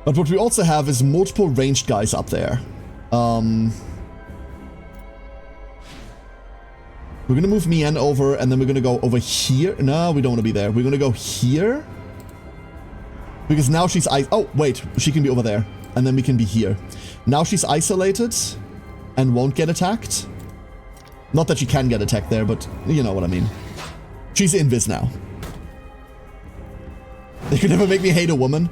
But what we also have is multiple ranged guys up there. We're gonna move Mien over, and then we're gonna go over here. No, we don't want to be there. We're gonna go here. Because now she's... Oh, wait. She can be over there. And then we can be here. Now she's isolated and won't get attacked. Not that she can get attacked there, but you know what I mean. She's invis now. They could never make me hate a woman.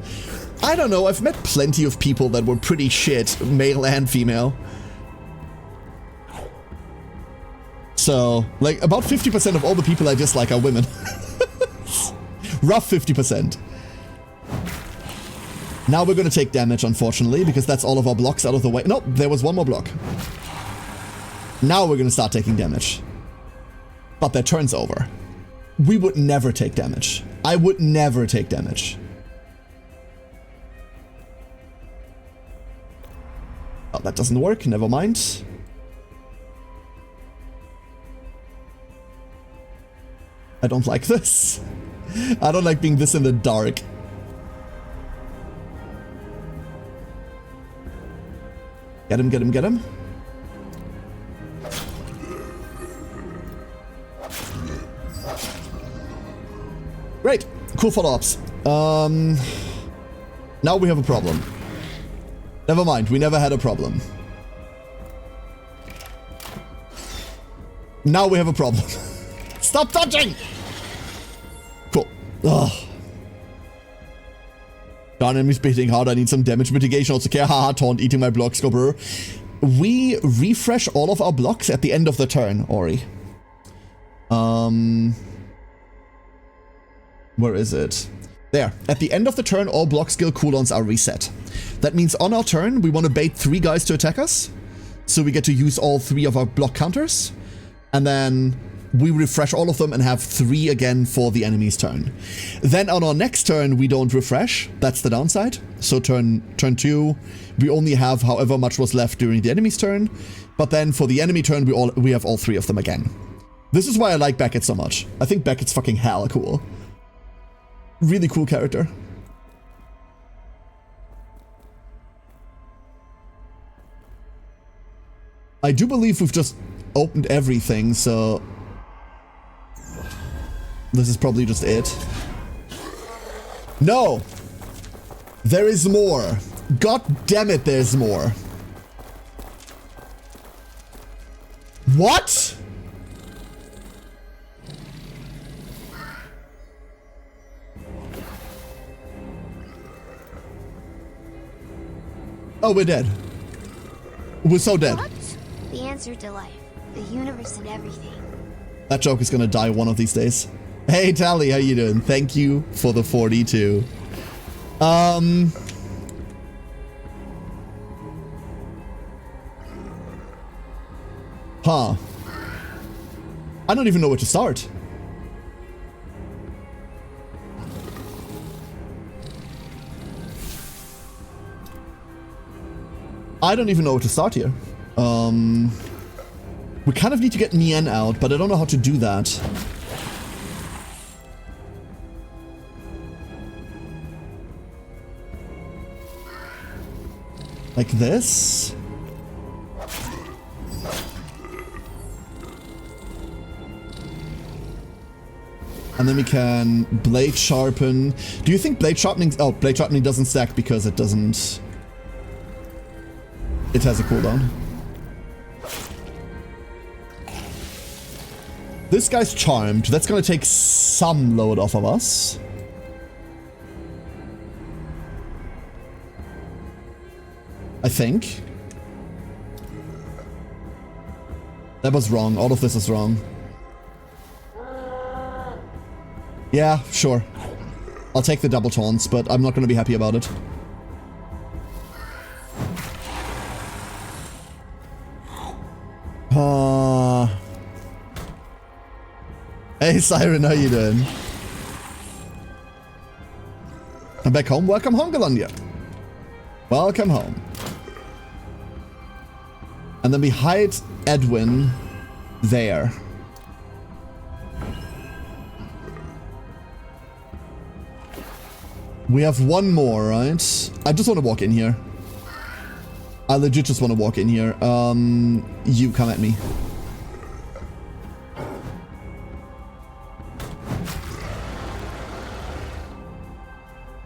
I don't know, I've met plenty of people that were pretty shit, male and female. So, like, about 50% of all the people I dislike are women. Rough 50%. Now we're gonna take damage, unfortunately, because that's all of our blocks out of the way. Nope, there was one more block. Now we're gonna start taking damage. But their turn's over. We would never take damage. I would never take damage. Oh, that doesn't work, never mind. I don't like this. I don't like being this in the dark. Get him, get him, get him. Great, cool follow-ups. Now we have a problem. Never mind, we never had a problem. Now we have a problem. Stop touching! Cool. Ugh. Darn, enemies hitting hard, I need some damage mitigation. Also care, haha, taunt, eating my blocks, go bro. We refresh all of our blocks at the end of the turn, Ori. Where is it? There. At the end of the turn, all block skill cooldowns are reset. That means on our turn, we want to bait 3 guys to attack us. So we get to use all 3 of our block counters. And then we refresh all of them and have 3 again for the enemy's turn. Then on our next turn, we don't refresh. That's the downside. So turn 2, we only have however much was left during the enemy's turn. But then for the enemy turn, we have all 3 of them again. This is why I like Beckett so much. I think Beckett's fucking hella cool. Really cool character. I do believe we've just opened everything, so... This is probably just it. No! There is more. God damn it, there's more. What? Oh, we're dead. We're so dead. What? The answer to life, the universe and everything. That joke is gonna die one of these days. Hey, Tally, how you doing? Thank you for the 42. Huh. I don't even know where to start. I don't even know where to start here. We kind of need to get Mien out, but I don't know how to do that. Like this? And then we can blade sharpen. Do you think blade sharpening... Oh, blade sharpening doesn't stack because it doesn't... It has a cooldown. This guy's charmed. That's gonna take some load off of us. I think. That was wrong. All of this is wrong. Yeah, sure. I'll take the double taunts, but I'm not gonna be happy about it. Hey Siren, how you doing? I'm back home. Welcome home, Galandia. Welcome home. And then we hide Edwin there. We have one more, right? I just want to walk in here. I legit just want to walk in here. You come at me.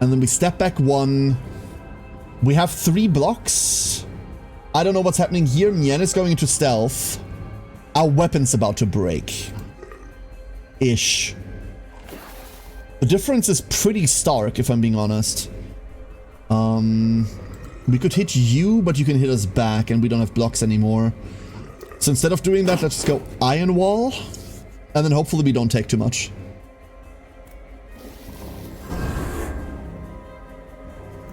And then we step back one. We have 3 blocks. I don't know what's happening here. Mien is going into stealth. Our weapon's about to break. Ish. The difference is pretty stark, if I'm being honest. We could hit you, but you can hit us back, and we don't have blocks anymore. So instead of doing that, let's just go Iron Wall. And then hopefully we don't take too much.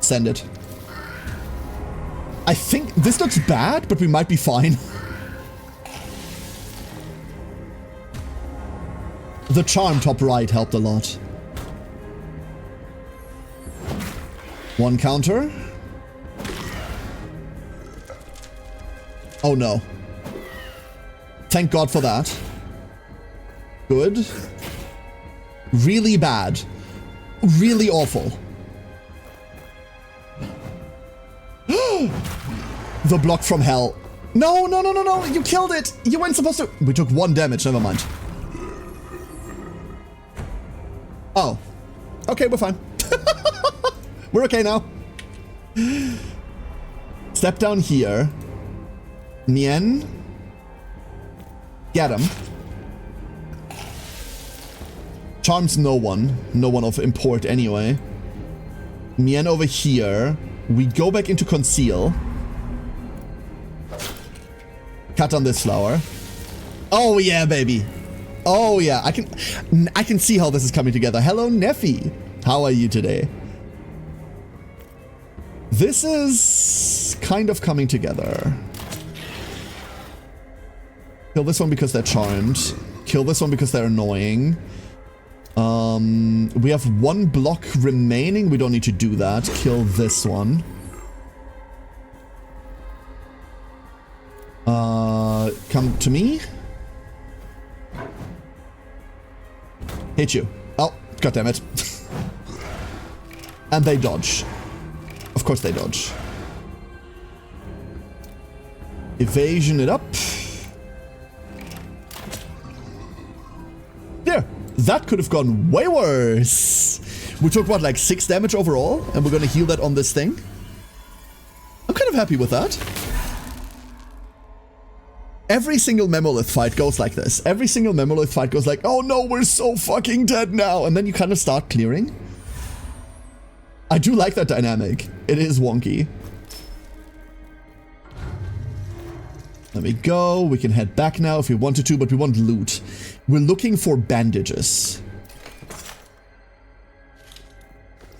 Send it. I think this looks bad, but we might be fine. The charm top right helped a lot. One counter. Oh no. Thank God for that. Good. Really bad. Really awful. The block from hell. No, no, no, no, no. You killed it. You weren't supposed to. We took 1 damage. Never mind. Oh. Okay, we're fine. We're okay now. Step down here. Mien. Get him. Charms no one. No one of import anyway. Mien over here. We go back into conceal. Cut on this flower. Oh yeah, baby. Oh yeah, I can see how this is coming together. Hello, Neffy. How are you today? This is kind of coming together. Kill this one because they're charmed. Kill this one because they're annoying. We have 1 block remaining. We don't need to do that. Kill this one. Come to me. Hit you. Oh, goddammit. And they dodge. Of course they dodge. Evasion it up. There. That could have gone way worse. We took, what, like 6 damage overall? And we're gonna heal that on this thing? I'm kind of happy with that. Every single Memolith fight goes like this. Every single Memolith fight goes like, oh no, we're so fucking dead now. And then you kind of start clearing. I do like that dynamic. It is wonky. There we go. We can head back now if we wanted to, but we want loot. We're looking for bandages.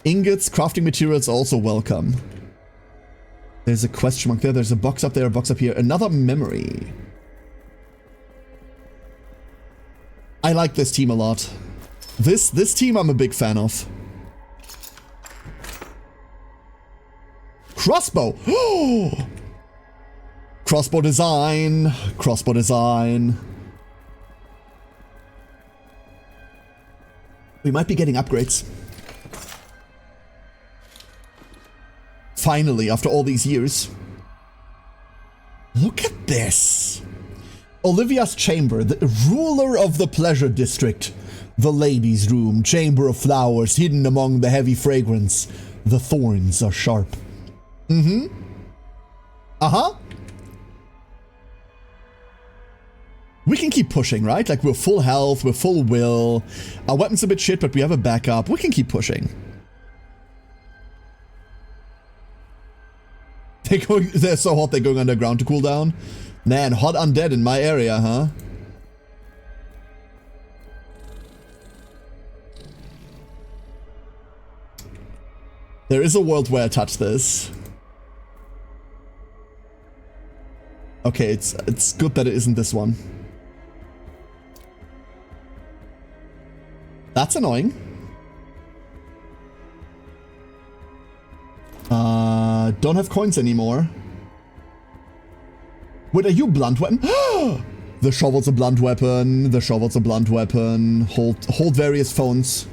Ingots, crafting materials also welcome. There's a question mark there. There's a box up there, a box up here. Another memory. I like this team a lot. This team I'm a big fan of. Crossbow! Crossbow design. Crossbow design. We might be getting upgrades. Finally, after all these years. Look at this. Olivia's chamber, the ruler of the pleasure district. The ladies' room, chamber of flowers hidden among the heavy fragrance. The thorns are sharp. Mm-hmm. Uh-huh. We can keep pushing, right? Like, we're full health, we're full will. Our weapon's a bit shit, but we have a backup. We can keep pushing. They're so hot they're going underground to cool down. Man, hot undead in my area, huh? There is a world where I touch this. Okay, it's good that it isn't this one. That's annoying. Don't have coins anymore. Wait, are you blunt weapon? The shovel's a blunt weapon. The shovel's a blunt weapon. Hold various phones.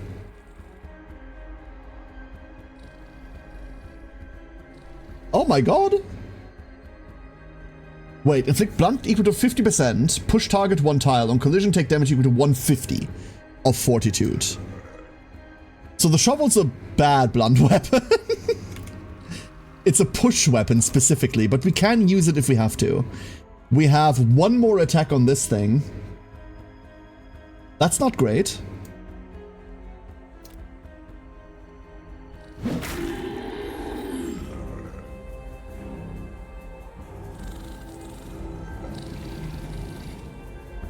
Oh my god. Wait, inflict blunt equal to 50%. Push target 1 tile. On collision, take damage equal to 150 of fortitude. So the shovel's a bad blunt weapon. It's a push weapon specifically, but we can use it if we have to. We have 1 more attack on this thing. That's not great.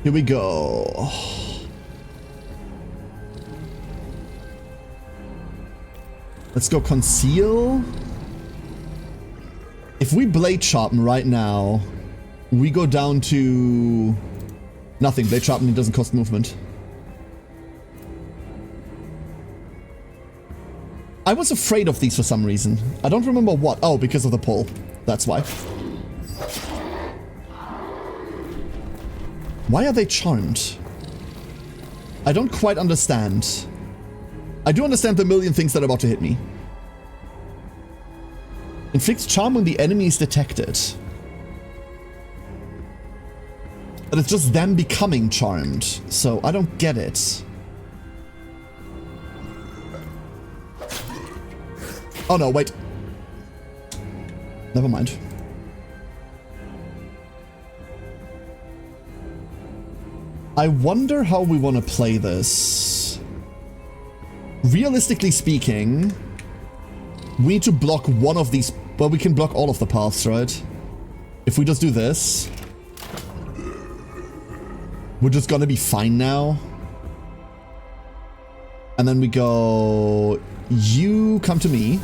Here we go. Let's go conceal. If we blade sharpen right now, we go down to nothing. Blade sharpening doesn't cost movement. I was afraid of these for some reason. I don't remember what. Oh, because of the pull. That's why. Why are they charmed? I don't quite understand. I do understand the million things that are about to hit me. Inflicts charm when the enemy is detected. But it's just them becoming charmed, so I don't get it. Oh no, wait. Never mind. I wonder how we want to play this. Realistically speaking, we need to block one of these. Well, we can block all of the paths, right? If we just do this, we're just gonna be fine now. And then we go, you come to me.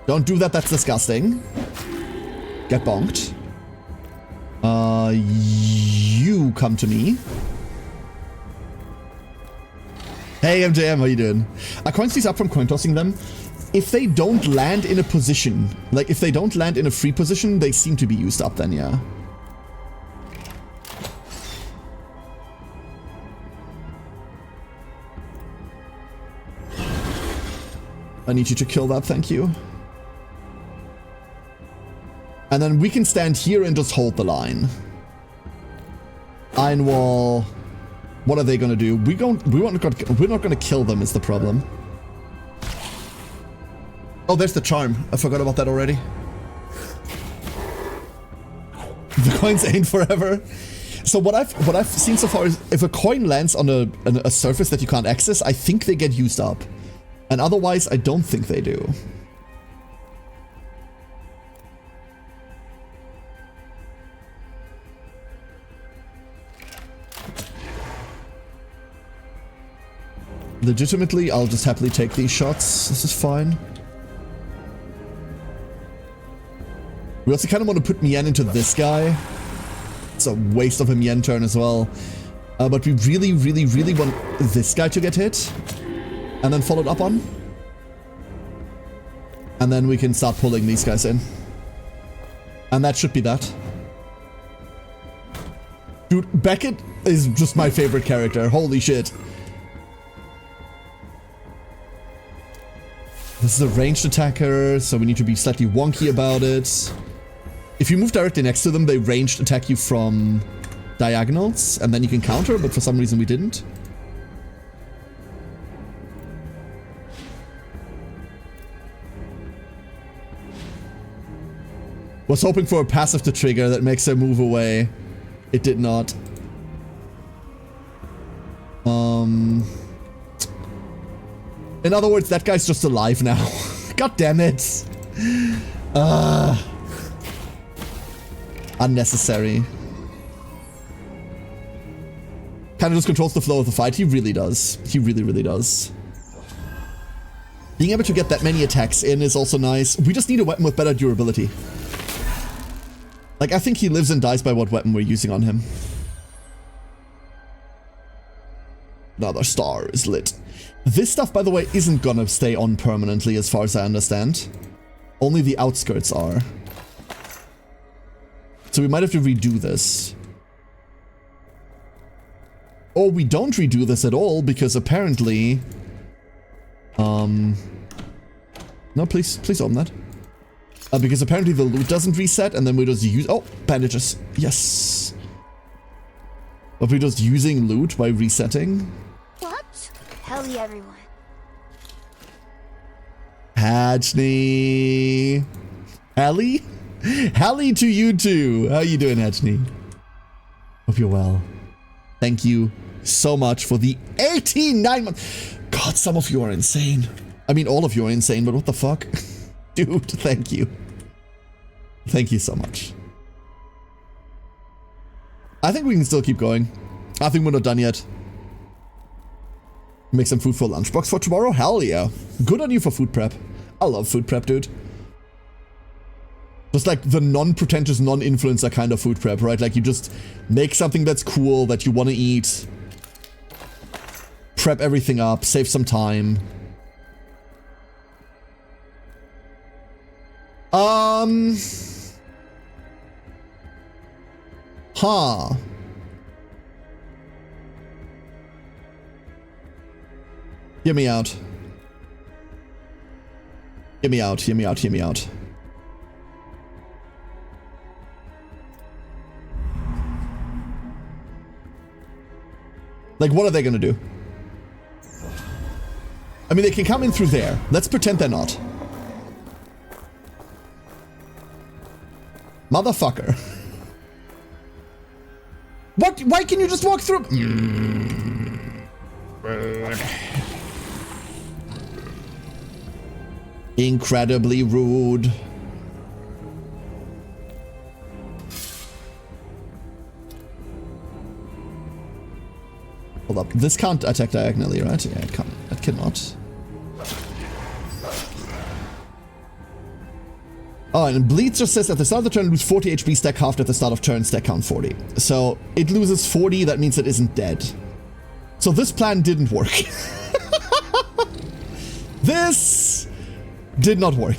Don't do that, that's disgusting. Get bonked. You come to me. Hey MJM, how you doing? Are coins these up from coin tossing them? If they don't land in a position, like if they don't land in a free position, they seem to be used up then, yeah. I need you to kill that, thank you. And then we can stand here and just hold the line. Iron Wall. What are they gonna do? We're not gonna kill them is the problem. Oh, there's the charm. I forgot about that already. The coins ain't forever. So what I've seen so far is if a coin lands on a surface that you can't access, I think they get used up. And otherwise, I don't think they do. Legitimately, I'll just happily take these shots. This is fine. We also kind of want to put Mien into this guy. It's a waste of a Mien turn as well. But we really, really, really want this guy to get hit. And then followed up on. And then we can start pulling these guys in. And that should be that. Dude, Beckett is just my favorite character. Holy shit. This is a ranged attacker, so we need to be slightly wonky about it. If you move directly next to them, they ranged attack you from diagonals, and then you can counter, but for some reason we didn't. Was hoping for a passive to trigger that makes her move away. It did not. In other words, that guy's just alive now. God damn it. Unnecessary. Kind of just controls the flow of the fight. He really does. He really, really does. Being able to get that many attacks in is also nice. We just need a weapon with better durability. Like, I think he lives and dies by what weapon we're using on him. Another star is lit. This stuff, by the way, isn't gonna stay on permanently as far as I understand. Only the outskirts are. So we might have to redo this. Or we don't redo this at all, because apparently... No, please open that. Because apparently the loot doesn't reset, and then we just use... Oh, bandages. Yes. But we're just using loot by resetting. What? Howdy, everyone. Hatchney. Hallie? Hallie to you too. How you doing, Hatchney? Hope you're well. Thank you so much for the 89 months. God, some of you are insane. I mean, all of you are insane, but what the fuck? Dude, thank you. Thank you so much. I think we can still keep going. I think we're not done yet. Make some food for lunchbox for tomorrow? Hell yeah. Good on you for food prep. I love food prep, dude. Just like the non-pretentious, non-influencer kind of food prep, right? Like you just make something that's cool that you want to eat. Prep everything up, save some time. Huh. Hear me out. Hear me out, hear me out, hear me out. Like, what are they gonna do? I mean, they can come in through there. Let's pretend they're not. Motherfucker. What? Why can you just walk through? Incredibly rude. Hold up. This can't attack diagonally, right? Yeah, it can't. It cannot. Oh, and Bleeds just says at the start of the turn, lose 40 HP, stack halved at the start of turn, stack count 40. So it loses 40, that means it isn't dead. So this plan didn't work. This did not work.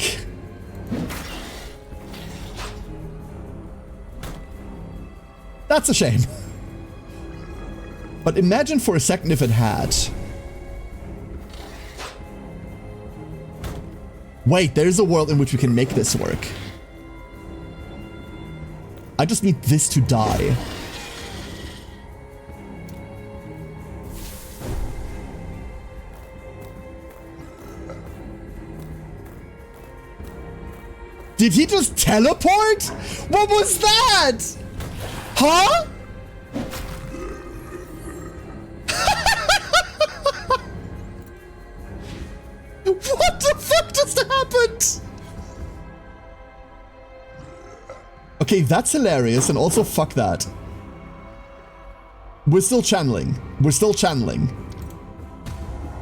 That's a shame. But imagine for a second if it had. Wait, there's a world in which we can make this work. I just need this to die. Did he just teleport? What was that? Huh? What the fuck just happened? Okay, that's hilarious, and also fuck that. We're still channeling. We're still channeling.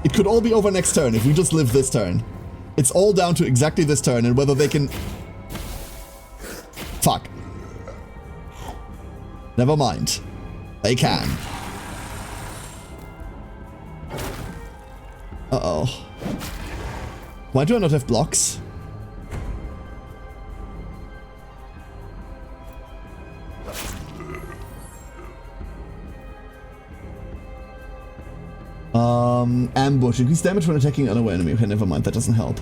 It could all be over next turn if we just live this turn. It's all down to exactly this turn and whether they can... Fuck. Never mind. They can. Uh-oh. Why do I not have blocks? Ambush. Increase damage when attacking another enemy. Okay, never mind. That doesn't help.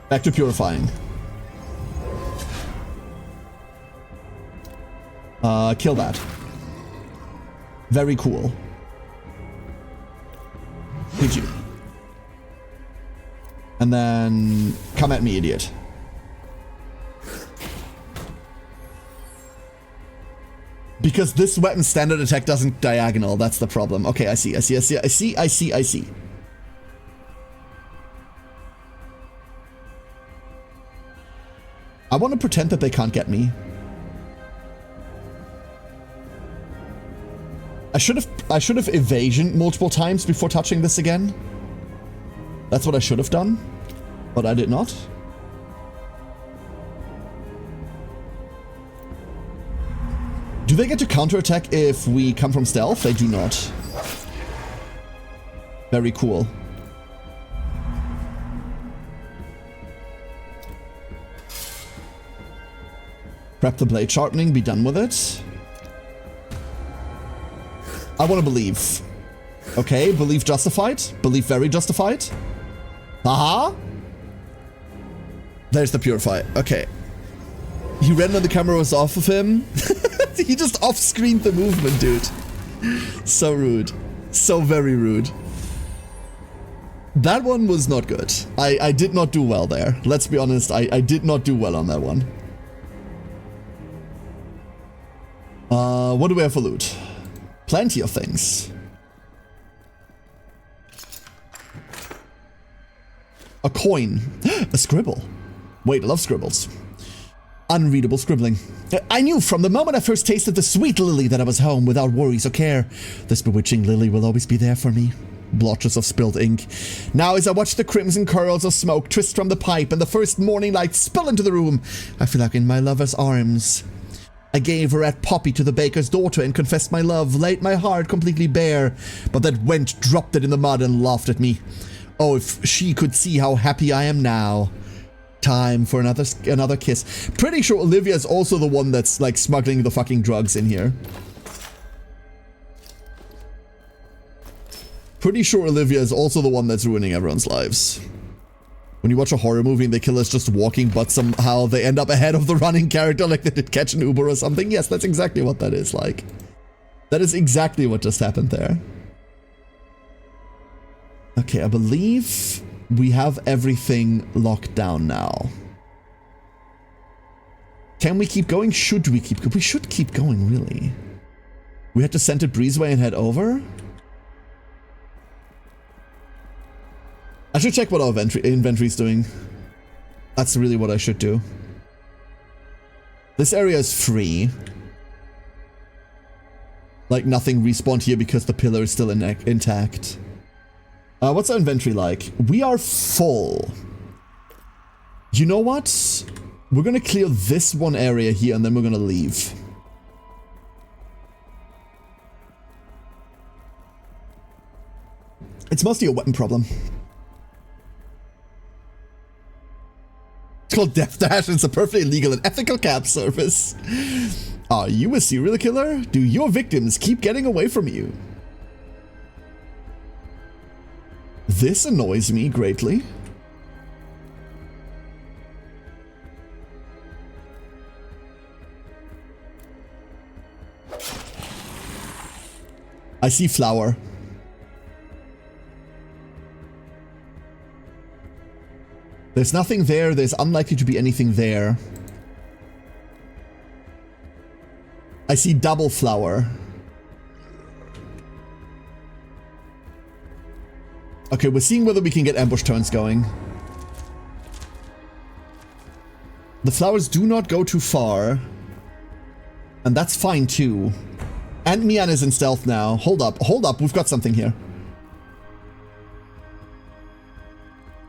Back to purifying. Kill that. Very cool. Hit you. And then come at me, idiot. Because this weapon's standard attack doesn't diagonal, that's the problem. Okay, I see. I want to pretend that they can't get me. I should have evasion multiple times before touching this again. That's what I should have done, but I did not. Do they get to counterattack if we come from stealth? They do not. Very cool. Prep the blade sharpening, be done with it. I want to believe. Okay, belief justified. Belief very justified. Haha. There's the purify. Okay. He ran when the camera was off of him. He just off-screened the movement, dude. So rude. So very rude. That one was not good. I did not do well there. Let's be honest, I did not do well on that one. What do we have for loot? Plenty of things. A coin. A scribble. Wait, I love scribbles. Unreadable scribbling. I knew from the moment I first tasted the sweet lily that I was home without worries or care. This bewitching lily will always be there for me. Blotches of spilled ink. Now as I watch the crimson curls of smoke twist from the pipe and the first morning light spill into the room, I feel like in my lover's arms. I gave her at Poppy to the baker's daughter and confessed my love, laid my heart completely bare, but that wench dropped it in the mud and laughed at me. Oh, if she could see how happy I am now. Time for another kiss. Pretty sure Olivia is also the one that's like smuggling the fucking drugs in here. Pretty sure Olivia is also the one that's ruining everyone's lives. When you watch a horror movie and they kill us just walking, but somehow they end up ahead of the running character like they did catch an Uber or something. Yes, that's exactly what that is like. That is exactly what just happened there. Okay, I believe we have everything locked down now. Can we keep going? Should we keep going? We should keep going, really. We had to Scented Breezeway and head over? I should check what our inventory's doing. That's really what I should do. This area is free. Like, nothing respawned here because the pillar is still intact. What's our inventory like? We are full. You know what? We're gonna clear this one area here and then we're gonna leave. It's mostly a weapon problem. It's called Death Dash and it's a perfectly legal and ethical cab service. Are you a serial killer? Do your victims keep getting away from you? This annoys me greatly. I see flower. There's nothing there. There's unlikely to be anything there. I see double flower. Okay, we're seeing whether we can get ambush turns going. The flowers do not go too far. And that's fine too. And Mian is in stealth now. Hold up, we've got something here.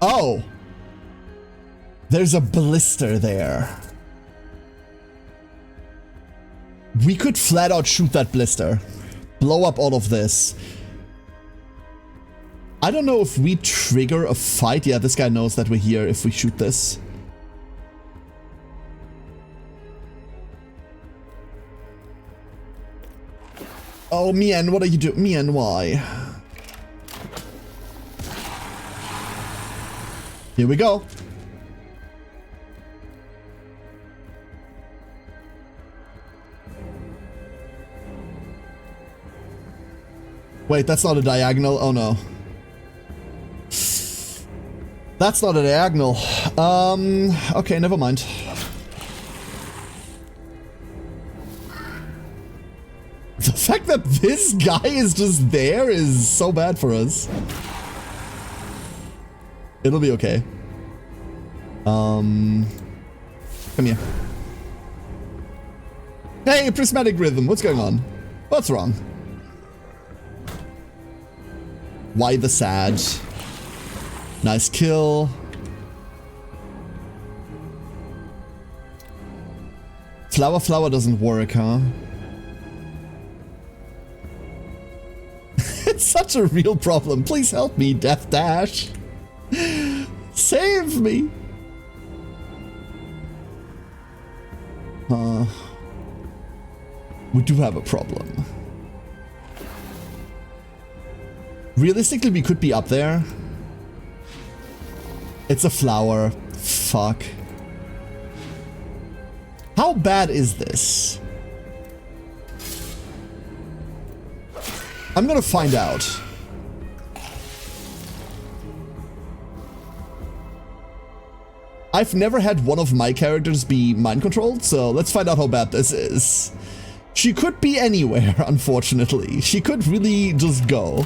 Oh! There's a blister there. We could flat out shoot that blister. Blow up all of this. I don't know if we trigger a fight. Yeah, this guy knows that we're here if we shoot this. Oh, Mian, what are you doing? Mian, why? Here we go. Wait, that's not a diagonal. Oh no. That's not a diagonal. Okay, never mind. The fact that this guy is just there is so bad for us. It'll be okay. Come here. Hey, prismatic rhythm, what's going on? What's wrong? Why the sad? Nice kill. Flower doesn't work, huh? It's such a real problem. Please help me, Death Dash. Save me. We do have a problem. Realistically, we could be up there. It's a flower. Fuck. How bad is this? I'm gonna find out. I've never had one of my characters be mind controlled, so let's find out how bad this is. She could be anywhere, unfortunately. She could really just go.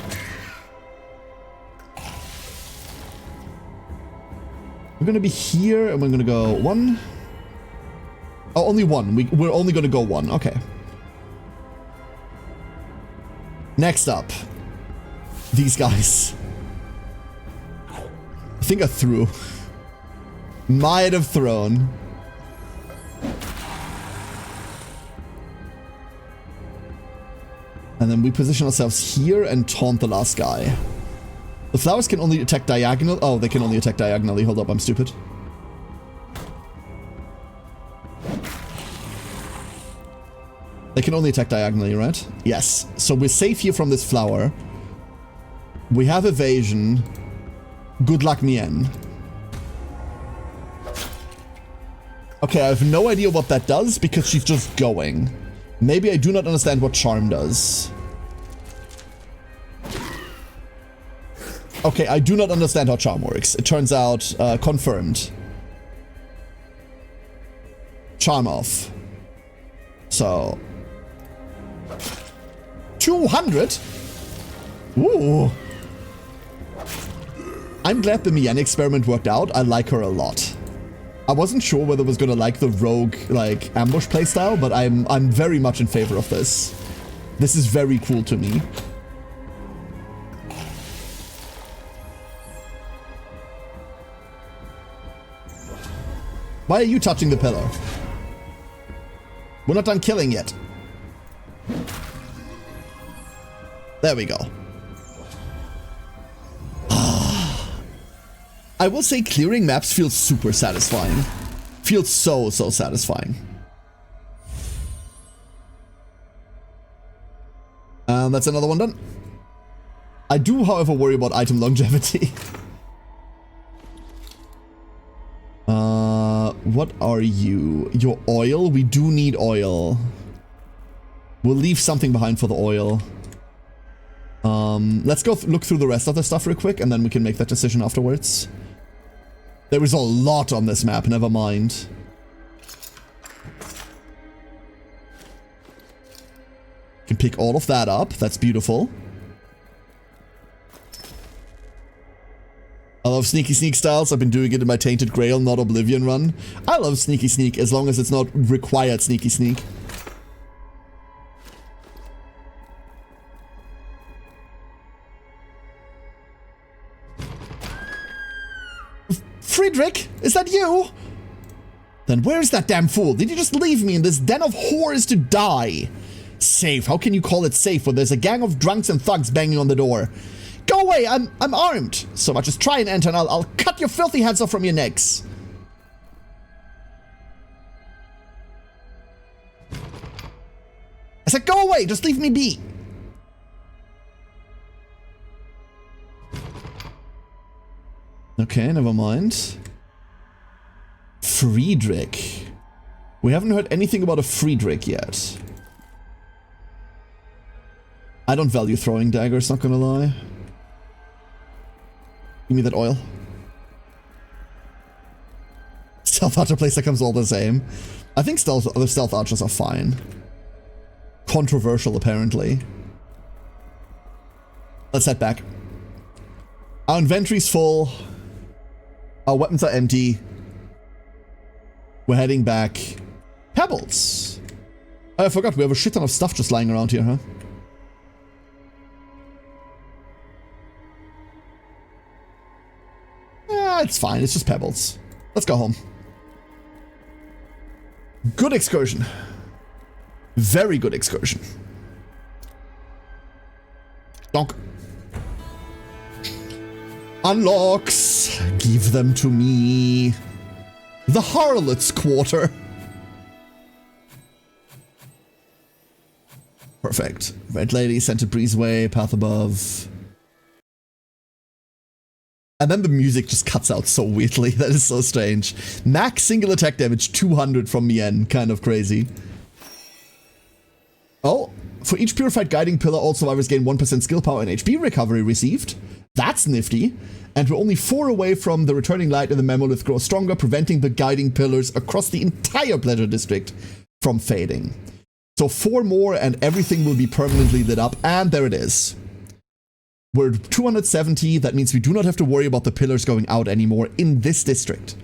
We're gonna be here, and we're gonna go one. Oh, only one. We're only gonna go one. Okay. Next up, these guys. I think I threw. Might have thrown. And then we position ourselves here and taunt the last guy. The flowers can only attack diagonal. Oh, they can only attack diagonally. Hold up, I'm stupid. They can only attack diagonally, right? Yes. So we're safe here from this flower. We have evasion. Good luck, Mien. Okay, I have no idea what that does because she's just going. Maybe I do not understand what charm does. Okay, I do not understand how charm works. It turns out, confirmed. Charm off. So... 200? Ooh. I'm glad the Mian experiment worked out. I like her a lot. I wasn't sure whether I was gonna like the rogue, like, ambush playstyle, but I'm very much in favor of this. This is very cool to me. Why are you touching the pillar? We're not done killing yet. There we go. I will say clearing maps feels super satisfying. Feels so satisfying. That's another one done. I do, however, worry about item longevity. What are you? Your oil? We do need oil. We'll leave something behind for the oil. Let's go look through the rest of the stuff real quick, and then we can make that decision afterwards. There is a lot on this map, never mind. Can pick all of that up. That's beautiful. I love Sneaky Sneak styles. I've been doing it in my Tainted Grail, not Oblivion run. I love Sneaky Sneak as long as it's not required Sneaky Sneak. Friedrich, is that you? Then where's that damn fool? Did you just leave me in this den of whores to die? Safe? How can you call it safe when there's a gang of drunks and thugs banging on the door? Go away, I'm armed. So much as try and enter and I'll cut your filthy heads off from your necks. I said go away, just leave me be. Okay, never mind. Friedrich. We haven't heard anything about a Friedrich yet. I don't value throwing daggers, not gonna lie. Give me that oil. Stealth archer playstyle comes all the same. I think other stealth archers are fine. Controversial, apparently. Let's head back. Our inventory's full. Our weapons are empty. We're heading back. Pebbles! I forgot, we have a shit ton of stuff just lying around here, huh? It's fine, it's just pebbles. Let's go home. Good excursion. Very good excursion. Donk. Unlocks. Give them to me. The Harlot's Quarter. Perfect. Red Lady, Scented Breezeway, Path Above. And then the music just cuts out so weirdly. That is so strange. Max single attack damage 200 from Mien. Kind of crazy. Oh, for each purified guiding pillar, all survivors gain 1% skill power and HP recovery received. That's nifty. And we're only 4 away from the returning light and the Memolith grows stronger, preventing the guiding pillars across the entire Pleasure District from fading. So 4 more and everything will be permanently lit up. And there it is. We're 270, that means we do not have to worry about the pillars going out anymore in this district.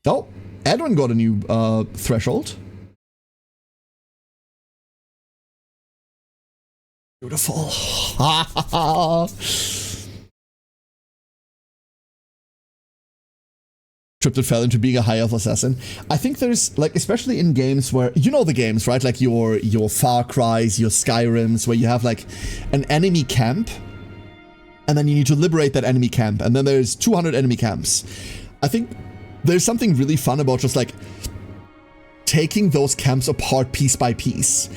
Oh, Edwin got a new threshold. Beautiful. Triplet fell into being a high elf assassin. I think there's, like, especially in games where, you know the games, right? Like your Far Cry's, your Skyrims, where you have, like, an enemy camp, and then you need to liberate that enemy camp, and then there's 200 enemy camps. I think there's something really fun about just, like, taking those camps apart piece by piece.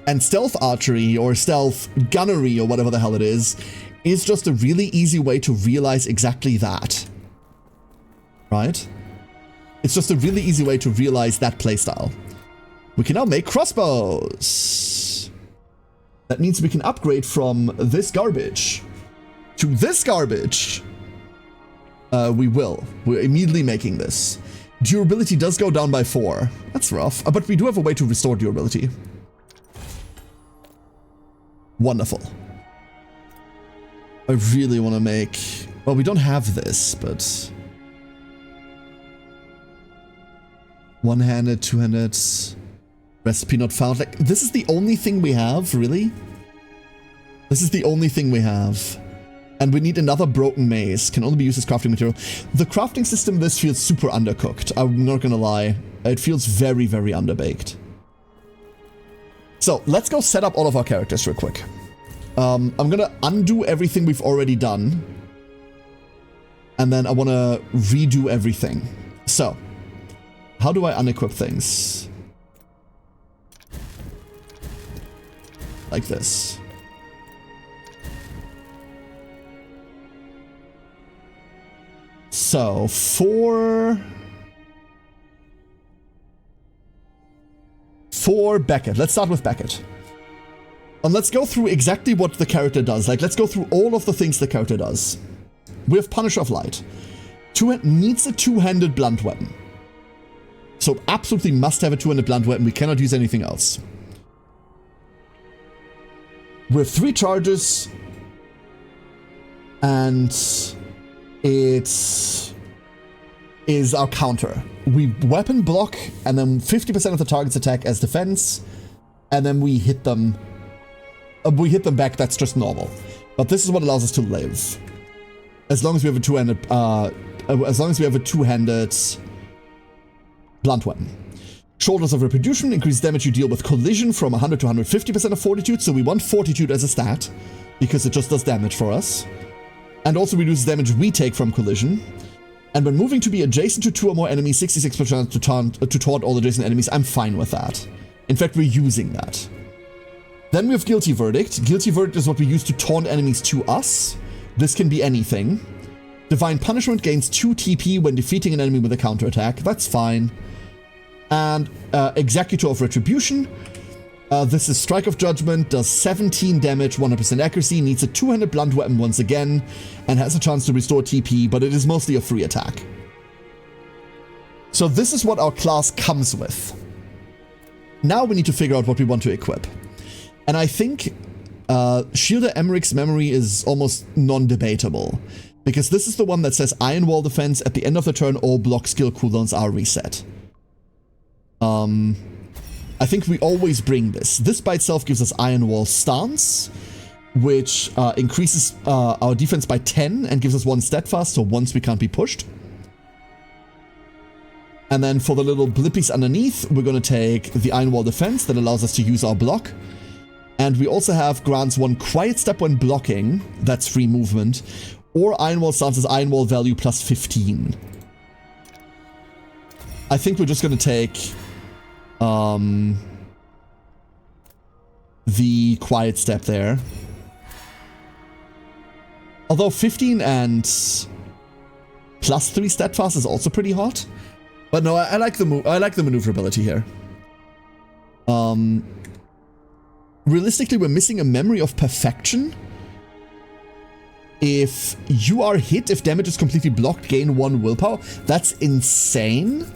And stealth archery, or stealth gunnery, or whatever the hell it is just a really easy way to realize exactly that. Right? It's just a really easy way to realize that playstyle. We can now make crossbows. That means we can upgrade from this garbage to this garbage. We will. We're immediately making this. Durability does go down by 4. That's rough. But we do have a way to restore durability. Wonderful. I really want to make... Well, we don't have this, but... One-handed, two-handed, recipe not found. Like, this is the only thing we have, really? This is the only thing we have. And we need another broken maze. Can only be used as crafting material. The crafting system of this feels super undercooked. I'm not gonna lie. It feels very, very underbaked. So, let's go set up all of our characters real quick. I'm gonna undo everything we've already done. And then I wanna redo everything. So... how do I unequip things? Like this. So, for Beckett, let's start with Beckett. And let's go through exactly what the character does. Like, let's go through all of the things the character does. We have Punisher of Light. Needs a two-handed blunt weapon. So absolutely must have a two-handed blunt weapon. We cannot use anything else. We have 3 charges. And it is our counter. We weapon block, and then 50% of the target's attack as defense. And then we hit them. We hit them back, that's just normal. But this is what allows us to live. As long as we have a two-handed blunt weapon. Shoulders of Retribution, increased damage you deal with collision from 100 to 150% of fortitude, so we want fortitude as a stat, because it just does damage for us. And also reduces damage we take from collision. And when moving to be adjacent to 2 or more enemies, 66% to taunt all adjacent enemies, I'm fine with that. In fact, we're using that. Then we have Guilty Verdict. Guilty Verdict is what we use to taunt enemies to us. This can be anything. Divine Punishment gains 2 TP when defeating an enemy with a counterattack. That's fine. And Executor of Retribution. This is Strike of Judgment, does 17 damage, 100% accuracy, needs a two-handed blunt weapon once again, and has a chance to restore TP, but it is mostly a free attack. So this is what our class comes with. Now we need to figure out what we want to equip. And I think Shielder Emmerich's memory is almost non-debatable, because this is the one that says Iron Wall Defense, at the end of the turn all block skill cooldowns are reset. I think we always bring this. This by itself gives us Iron Wall Stance, which increases our defense by 10 and gives us 1 steadfast, so once we can't be pushed. And then for the little blippies underneath, we're going to take the Iron Wall Defense that allows us to use our block. And we also have grants 1 Quiet Step when blocking, that's free movement, or Iron Wall Stance is Iron Wall value plus 15. I think we're just going to take the Quiet Step there. Although 15 and plus 3 steadfast is also pretty hot. But no, I like the maneuverability here. Realistically, we're missing a Memory of Perfection. If you are hit, if damage is completely blocked, gain 1 willpower. That's insane.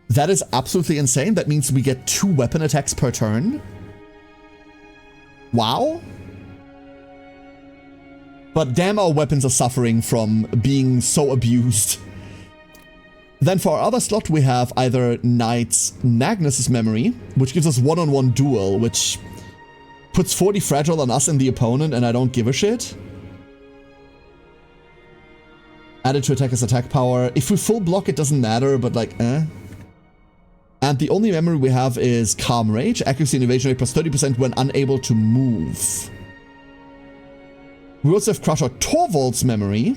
That is absolutely insane. That means we get 2 weapon attacks per turn. Wow. But damn, our weapons are suffering from being so abused. Then for our other slot, we have either Knight's Nagnus' Memory, which gives us one-on-one duel, which puts 40 fragile on us and the opponent, and I don't give a shit. Added to attacker's attack power. If we full block, it doesn't matter, but like, eh. And the only memory we have is Calm Rage, accuracy and evasion rate plus 30% when unable to move. We also have Crusher Torvald's Memory,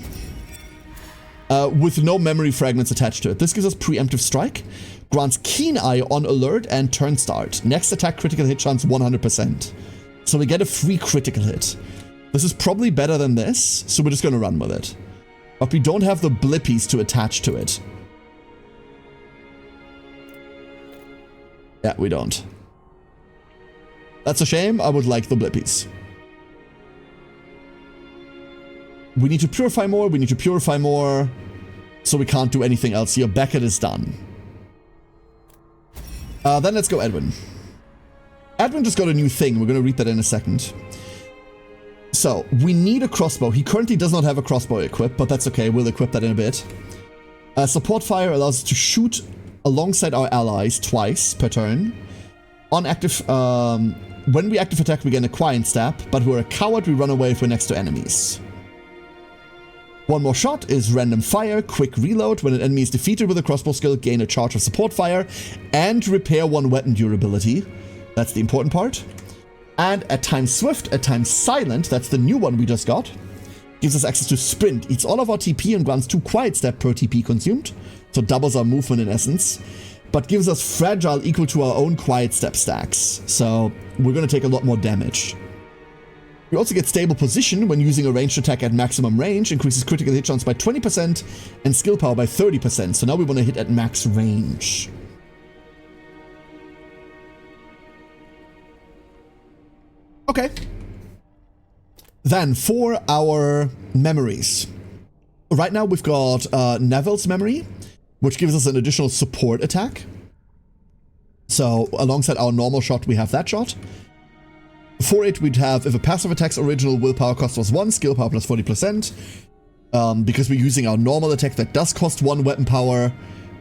with no memory fragments attached to it. This gives us Preemptive Strike, grants Keen Eye on alert and turn start. Next attack critical hit chance 100%. So we get a free critical hit. This is probably better than this, so we're just going to run with it. But we don't have the blippies to attach to it. Yeah, we don't. That's a shame. I would like the blippies. We need to purify more, we need to purify more. So we can't do anything else here. Beckett is done. Then let's go Edwin. Edwin just got a new thing. We're going to read that in a second. So, we need a crossbow. He currently does not have a crossbow equipped, but that's okay. We'll equip that in a bit. Support fire allows us to shoot alongside our allies twice per turn. On active, when we active attack, we gain a Quiet Step, but we're a coward, we run away if we're next to enemies. One more shot is Random Fire, Quick Reload. When an enemy is defeated with a crossbow skill, gain a charge of support fire and repair 1 weapon durability. That's the important part. And at times Swift, at times Silent, that's the new one we just got, gives us access to Sprint, eats all of our TP and grants 2 Quiet Step per TP consumed, so doubles our movement in essence, but gives us Fragile equal to our own Quiet Step stacks, so we're going to take a lot more damage. We also get stable position when using a ranged attack at maximum range, increases critical hit chance by 20% and skill power by 30%. So now we want to hit at max range. Okay. Then for our memories. Right now we've got Neville's memory, which gives us an additional support attack. So alongside our normal shot, we have that shot. For it, we'd have, if a passive attack's original willpower cost was 1, skill power plus 40%. Because we're using our normal attack that does cost 1 weapon power,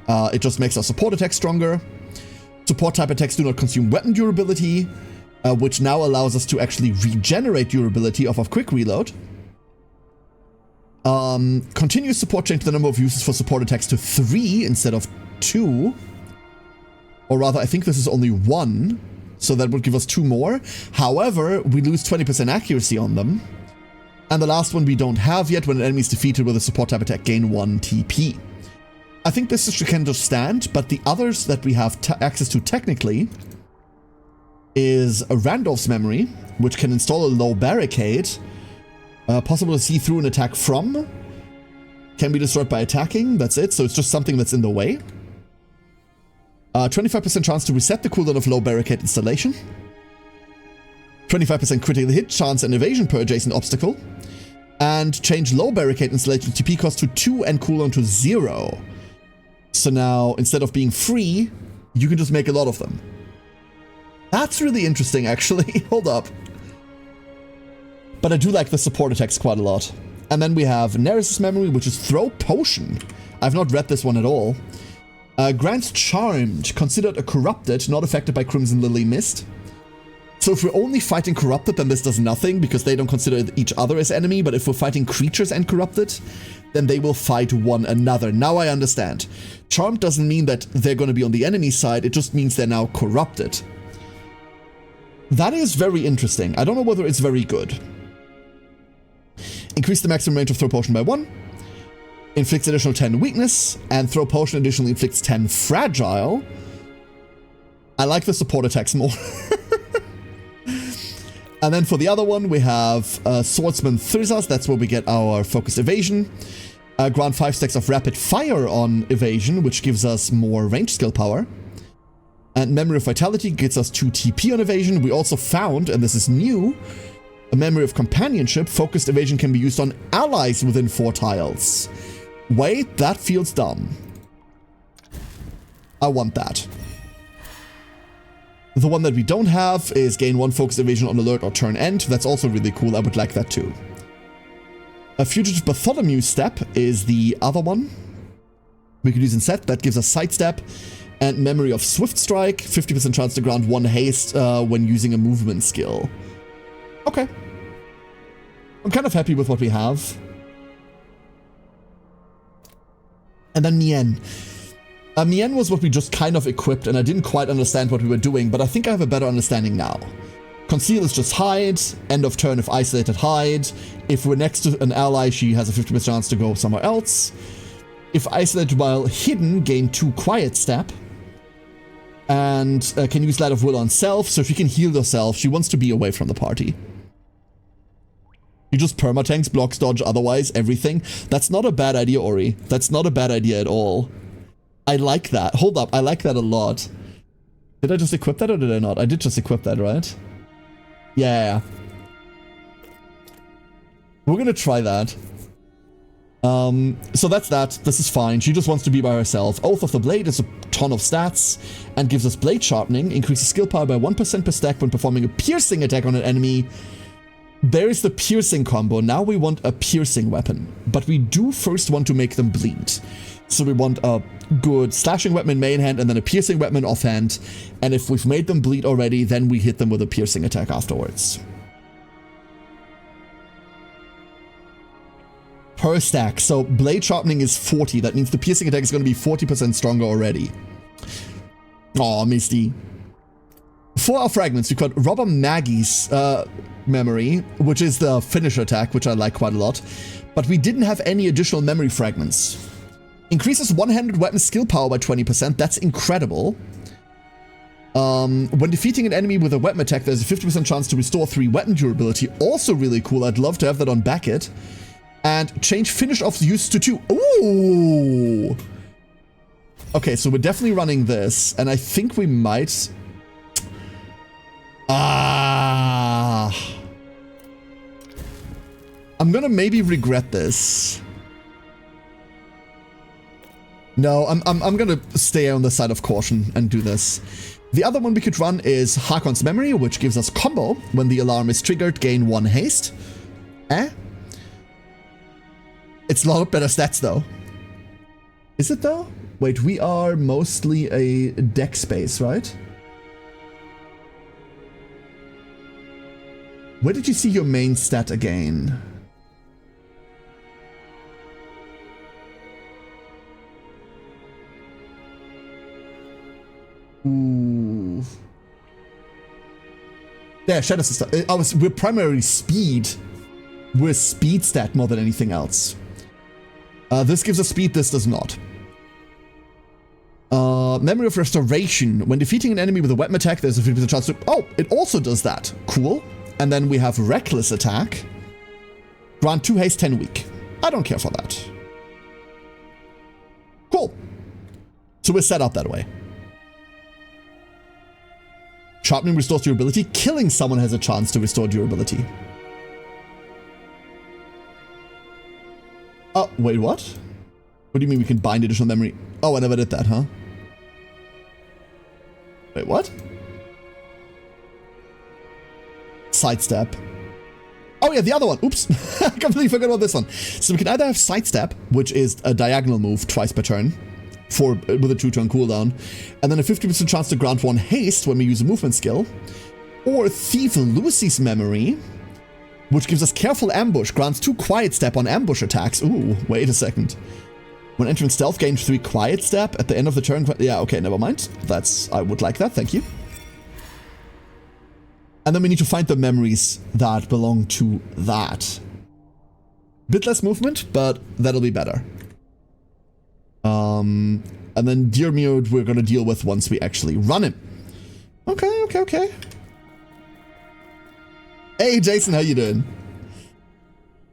it just makes our support attack stronger. Support type attacks do not consume weapon durability, which now allows us to actually regenerate durability off of quick reload. Continuous support change the number of uses for support attacks to 3 instead of 2. Or rather, I think this is only 1. So that would give us 2 more. However, we lose 20% accuracy on them. And the last one we don't have yet. When an enemy is defeated with a support type attack, gain 1 TP. I think this can just stand, but the others that we have access to technically is a Randolph's memory, which can install a low barricade. Possible to see through an attack from. Can be destroyed by attacking. That's it. So it's just something that's in the way. 25% chance to reset the cooldown of low barricade installation. 25% critical hit chance and evasion per adjacent obstacle. And change low barricade installation TP cost to 2 and cooldown to 0. So now, instead of being free, you can just make a lot of them. That's really interesting, actually. Hold up. But I do like the support attacks quite a lot. And then we have Neris' memory, which is Throw Potion. I've not read this one at all. Grants Charmed, considered a corrupted, not affected by Crimson Lily Mist. So if we're only fighting corrupted, then this does nothing, because they don't consider each other as enemy, but if we're fighting creatures and corrupted, then they will fight one another. Now I understand. Charmed doesn't mean that they're going to be on the enemy side, it just means they're now corrupted. That is very interesting. I don't know whether it's very good. Increase the maximum range of Throw Potion by 1. Inflicts additional 10 weakness, and Throw Potion additionally inflicts 10 fragile. I like the support attacks more. And then for the other one, we have Swordsman Thrizas. That's where we get our focused evasion. Grant 5 stacks of rapid fire on evasion, which gives us more range skill power. And Memory of Vitality gets us 2 TP on evasion. We also found, and this is new, a Memory of Companionship. Focused evasion can be used on allies within 4 tiles. Wait, that feels dumb. I want that. The one that we don't have is gain 1 focused evasion on alert or turn end. That's also really cool. I would like that too. A Fugitive Bartholomew Step is the other one we could use in set. That gives us Sidestep and Memory of Swift Strike. 50% chance to grant 1 haste when using a movement skill. Okay. I'm kind of happy with what we have. And then Mien. Mien was what we just kind of equipped, and I didn't quite understand what we were doing, but I think I have a better understanding now. Conceal is just hide, end of turn if isolated hide. If we're next to an ally, she has a 50% chance to go somewhere else. If isolated while hidden, gain 2 quiet step. And can use Light of Will on self, so if you can heal yourself, she wants to be away from the party. You just permatanks, blocks, dodge, otherwise, everything. That's not a bad idea, Ori. That's not a bad idea at all. I like that. Hold up, I like that a lot. Did I just equip that or did I not? I did just equip that, right? Yeah. We're gonna try that. So that's that. This is fine. She just wants to be by herself. Oath of the Blade is a ton of stats and gives us Blade Sharpening. Increases skill power by 1% per stack when performing a piercing attack on an enemy. There is the piercing combo. Now we want a piercing weapon. But we do first want to make them bleed. So we want a good slashing weapon in main hand and then a piercing weapon in offhand. And if we've made them bleed already, then we hit them with a piercing attack afterwards. Per stack. So Blade Sharpening is 40. That means the piercing attack is going to be 40% stronger already. Aw, Misty. For our fragments, we've got Robber Maggie's memory, which is the finisher attack, which I like quite a lot. But we didn't have any additional memory fragments. Increases one-handed weapon skill power by 20%. That's incredible. When defeating an enemy with a weapon attack, there's a 50% chance to restore 3 weapon durability. Also really cool. I'd love to have that on Beckett. And change finish off use to 2. Ooh! Okay, so we're definitely running this. And I think we might... I'm gonna maybe regret this. No, I'm gonna stay on the side of caution and do this. The other one we could run is Hakon's Memory, which gives us combo. When the alarm is triggered, gain 1 haste. It's a lot of better stats, though. Is it, though? Wait, we are mostly a deck space, right? Where did you see your main stat again? Ooh. There, Shadow Sister. We're primarily speed. We're speed stat more than anything else. This gives us speed, this does not. Memory of Restoration. When defeating an enemy with a weapon attack, there's a 50% chance to... Oh, it also does that. Cool. And then we have Reckless Attack. Grant 2 haste, 10 weak. I don't care for that. Cool. So we're set up that way. Sharpening restores durability. Killing someone has a chance to restore durability. Oh, wait, what? What do you mean we can bind additional memory? Oh, I never did that, huh? Wait, what? Sidestep. Oh yeah, the other one. Oops. I completely forgot about this one. So we can either have Sidestep, which is a diagonal move twice per turn, with a 2-turn cooldown, and then a 50% chance to grant 1 haste when we use a movement skill, or Thief Lucy's Memory, which gives us Careful Ambush, grants 2 Quiet Step on ambush attacks. Ooh, wait a second. When entering stealth, gain 3 Quiet Step at the end of the turn. Yeah, okay, never mind. I would like that, thank you. And then we need to find the memories that belong to that. Bit less movement, but that'll be better. And then Deermute we're gonna deal with once we actually run him. Okay. Hey Jason, how you doing?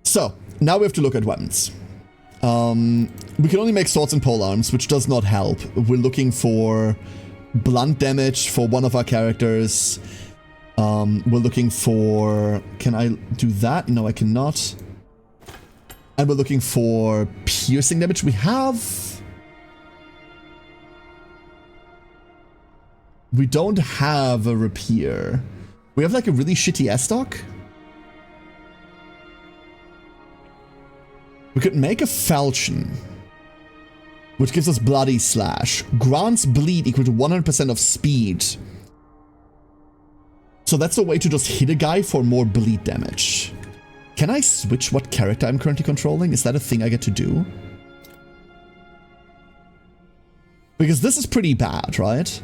So, now we have to look at weapons. We can only make swords and polearms, which does not help. We're looking for blunt damage for one of our characters. We're looking for... Can I do that? No, I cannot. And we're looking for piercing damage. We don't have a rapier. We have like a really shitty S-stock. We could make a falchion, which gives us Bloody Slash. Grants bleed equal to 100% of speed. So that's a way to just hit a guy for more bleed damage. Can I switch what character I'm currently controlling? Is that a thing I get to do? Because this is pretty bad, right?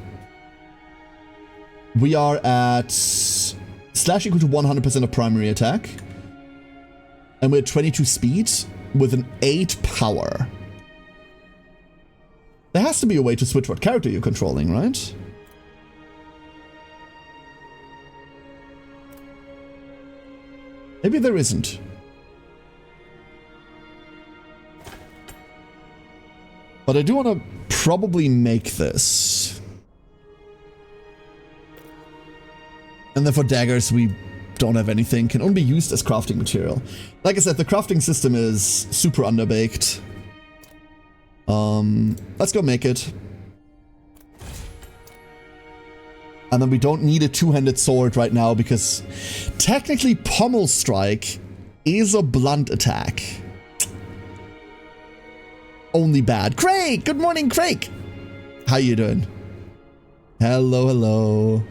We are at slash equal to 100% of primary attack. And we're at 22 speed with an 8 power. There has to be a way to switch what character you're controlling, right? Maybe there isn't. But I do want to probably make this. And then for daggers, we don't have anything. Can only be used as crafting material. Like I said, the crafting system is super underbaked. Let's go make it. And then we don't need a two-handed sword right now because technically Pommel Strike is a blunt attack. Only bad. Craig! Good morning, Craig! How you doing? Hello, hello.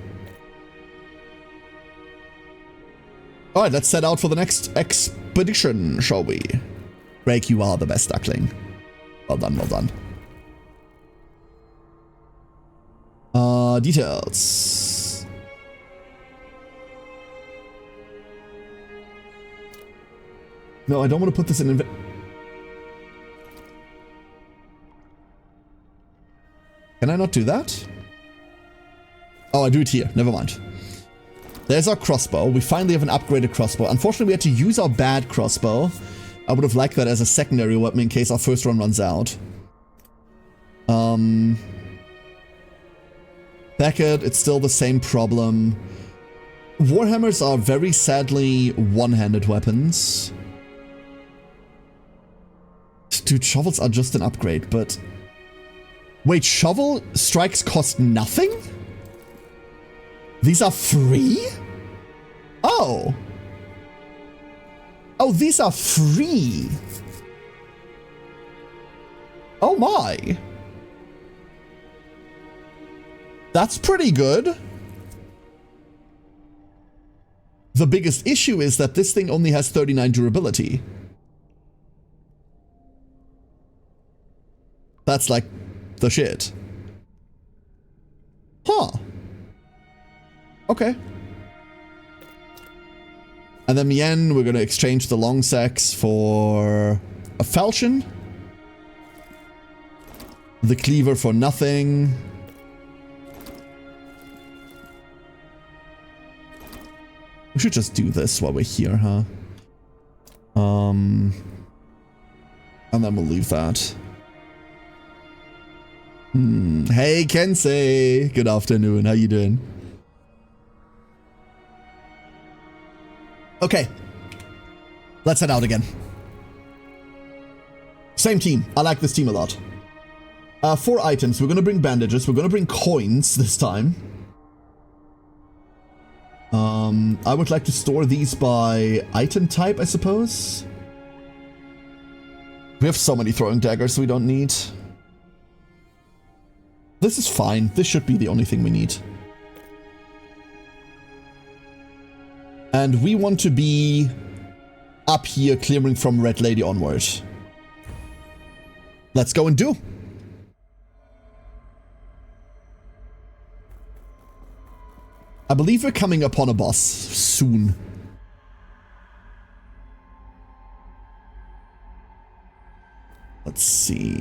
Alright, let's set out for the next expedition, shall we? Craig, you are the best duckling. Well done, well done. Details. No, I don't want to put this in Can I not do that? Oh, I do it here. Never mind. There's our crossbow. We finally have an upgraded crossbow. Unfortunately, we had to use our bad crossbow. I would have liked that as a secondary weapon in case our first run runs out. Beckett, it's still the same problem. Warhammers are very sadly one-handed weapons. Dude, shovels are just an upgrade, but... Wait, shovel strikes cost nothing? These are free? Oh. Oh, these are free. Oh my. That's pretty good. The biggest issue is that this thing only has 39 durability. That's like the shit. Huh. Okay. And then Mien, we're gonna exchange the long sacks for a falchion. The cleaver for nothing. We should just do this while we're here, huh? And then we'll leave that. Hey, Kensei! Good afternoon, how you doing? Okay. Let's head out again. Same team. I like this team a lot. 4 items. We're gonna bring bandages. We're gonna bring coins this time. I would like to store these by item type, I suppose. We have so many throwing daggers we don't need. This is fine. This should be the only thing we need. And we want to be up here clearing from Red Lady onward. Let's go and do. I believe we're coming upon a boss soon. Let's see.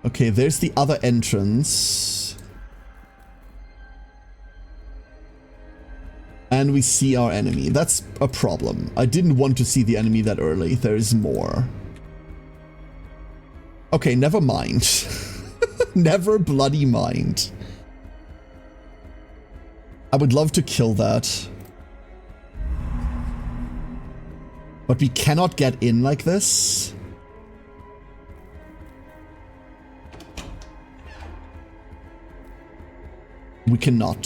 Okay, there's the other entrance. And we see our enemy. That's a problem. I didn't want to see the enemy that early. There is more. Okay, never mind. Never bloody mind. I would love to kill that. But we cannot get in like this. We cannot.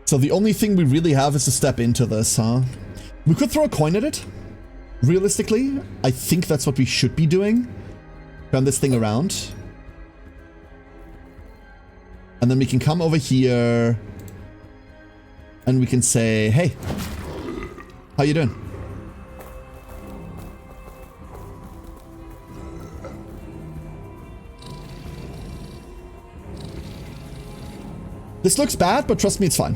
So the only thing we really have is to step into this, huh? We could throw a coin at it. Realistically, I think that's what we should be doing. Turn this thing around. And then we can come over here. And we can say, hey, how you doing? This looks bad, but trust me, it's fine.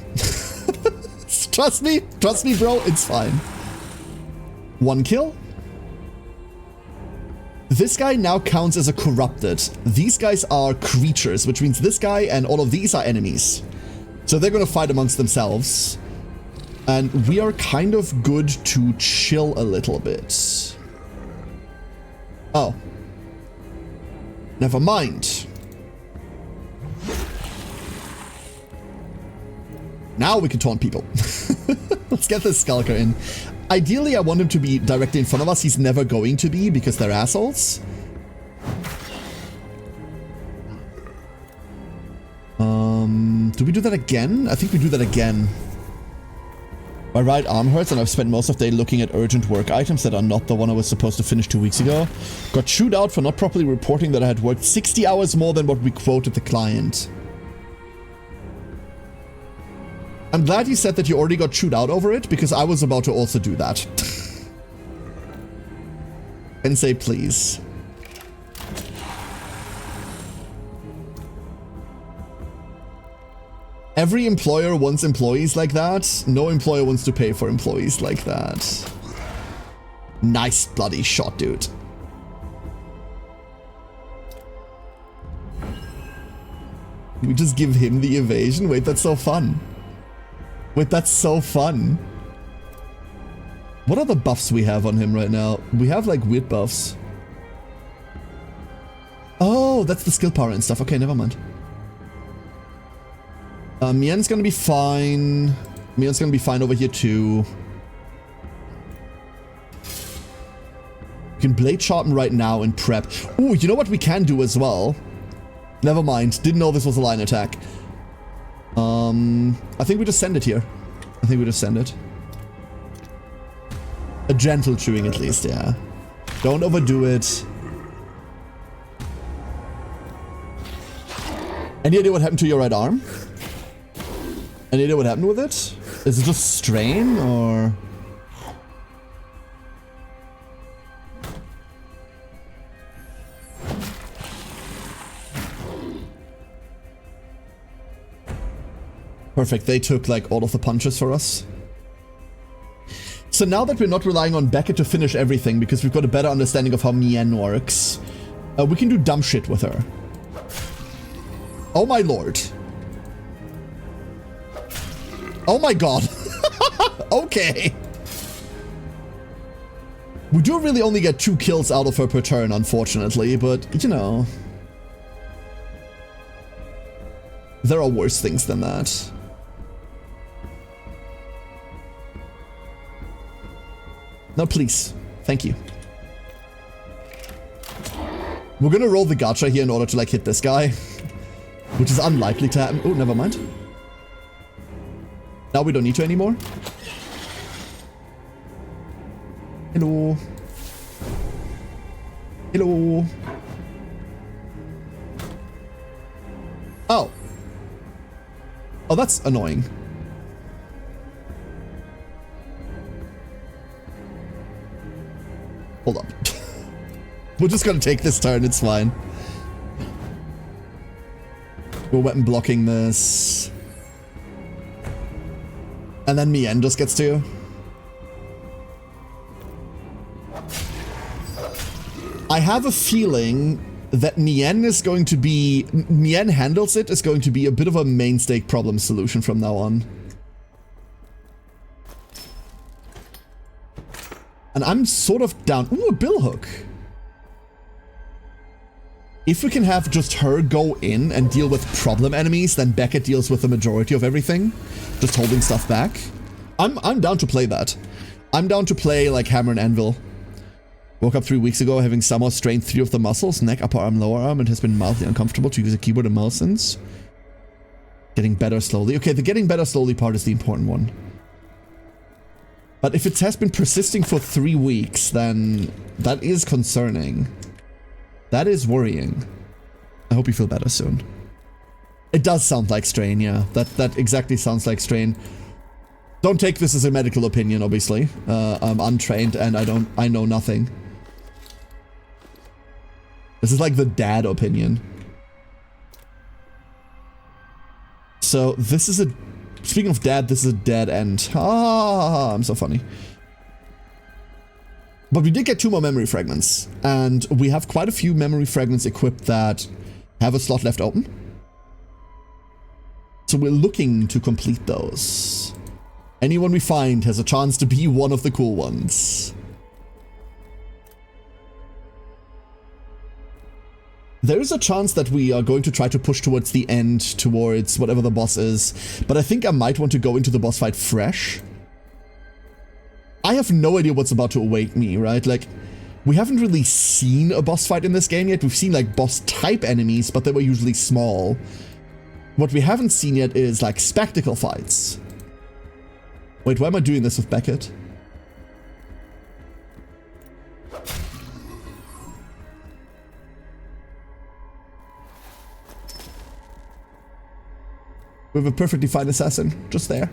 Trust me, bro, it's fine. 1 kill. This guy now counts as a corrupted. These guys are creatures, which means this guy and all of these are enemies. So they're gonna fight amongst themselves. And we are kind of good to chill a little bit. Oh. Never mind. Now we can taunt people. Let's get this Skulker in. Ideally, I want him to be directly in front of us. He's never going to be because they're assholes. Do we do that again? I think we do that again. My right arm hurts and I've spent most of the day looking at urgent work items that are not the one I was supposed to finish 2 weeks ago. Got chewed out for not properly reporting that I had worked 60 hours more than what we quoted the client. I'm glad you said that you already got chewed out over it, because I was about to also do that. And say please. Every employer wants employees like that. No employer wants to pay for employees like that. Nice bloody shot, dude. We just give him the evasion? Wait, that's so fun. Wait, that's so fun. What are the buffs we have on him right now? We have like weird buffs. Oh, that's the skill power and stuff. Okay, never mind. Mien's gonna be fine. Mien's gonna be fine over here too. We can blade sharpen right now and prep. Ooh, you know what we can do as well? Never mind. Didn't know this was a line attack. I think we just send it here. I think we just send it. A gentle chewing at least, yeah. Don't overdo it. Any idea what happened to your right arm? Any idea what happened with it? Is it just strain or... Perfect, they took like all of the punches for us. So now that we're not relying on Beckett to finish everything because we've got a better understanding of how Mien works, we can do dumb shit with her. Oh my lord. Oh my god. Okay. We do really only get 2 kills out of her per turn, unfortunately, but, you know. There are worse things than that. No, please. Thank you. We're gonna roll the gacha here in order to, like, hit this guy. Which is unlikely to happen. Oh, never mind. Now we don't need to anymore. Hello. Hello. Oh. Oh, that's annoying. Hold up. We're just gonna take this turn, it's fine. We're weapon blocking this. And then Mien just gets to. I have a feeling that Mien is going to be... Mien handles it is going to be a bit of a main stake problem solution from now on. And I'm sort of down... Ooh, a billhook. If we can have just her go in and deal with problem enemies, then Beckett deals with the majority of everything. Just holding stuff back. I'm down to play that. I'm down to play like Hammer and Anvil. Woke up 3 weeks ago having somehow strained 3 of the muscles, neck, upper arm, lower arm, and has been mildly uncomfortable to use a keyboard and mouse since. Getting better slowly. Okay, the getting better slowly part is the important one. But if it has been persisting for 3 weeks, then that is concerning. That is worrying. I hope you feel better soon. It does sound like strain, yeah. That exactly sounds like strain. Don't take this as a medical opinion, obviously. I'm untrained and I know nothing. This is like the dad opinion. So this is a... Speaking of dad, this is a dead end. Ah, I'm so funny. But we did get 2 more memory fragments, and we have quite a few memory fragments equipped that have a slot left open. So we're looking to complete those. Anyone we find has a chance to be one of the cool ones. There is a chance that we are going to try to push towards the end, towards whatever the boss is, but I think I might want to go into the boss fight fresh. I have no idea what's about to await me, right? Like, we haven't really seen a boss fight in this game yet. We've seen, like, boss-type enemies, but they were usually small. What we haven't seen yet is, like, spectacle fights. Wait, why am I doing this with Beckett? We have a perfectly fine assassin, just there.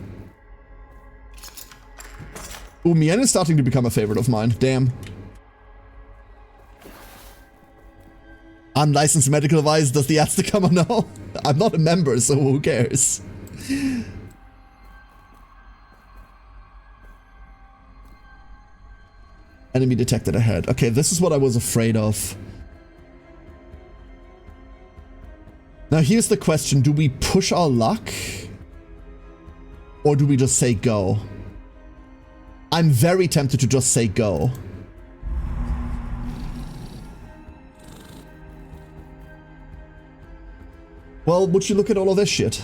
Ooh, Mien is starting to become a favorite of mine. Damn. Unlicensed medical advice, does the Aztecama know? I'm not a member, so who cares? Enemy detected ahead. Okay, this is what I was afraid of. Now here's the question. Do we push our luck? Or do we just say go? I'm very tempted to just say go. Well, would you look at all of this shit?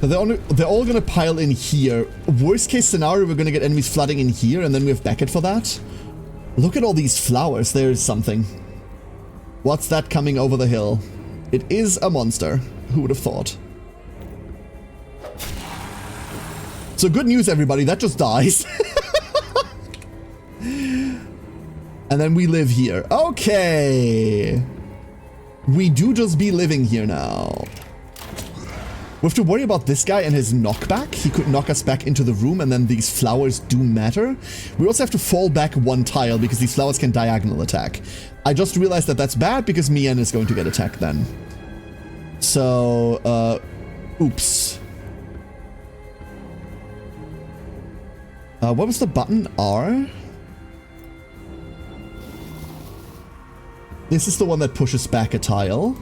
They're all gonna pile in here. Worst case scenario, we're gonna get enemies flooding in here, and then we have Beckett for that. Look at all these flowers. There is something. What's that coming over the hill? It is a monster. Who would have thought? So good news, everybody. That just dies. And then we live here. Okay. We do just be living here now. We have to worry about this guy and his knockback. He could knock us back into the room, and then these flowers do matter. We also have to fall back one tile because these flowers can diagonal attack. I just realized that that's bad because Mien is going to get attacked then. So, oops. What was the button? R? This is the one that pushes back a tile.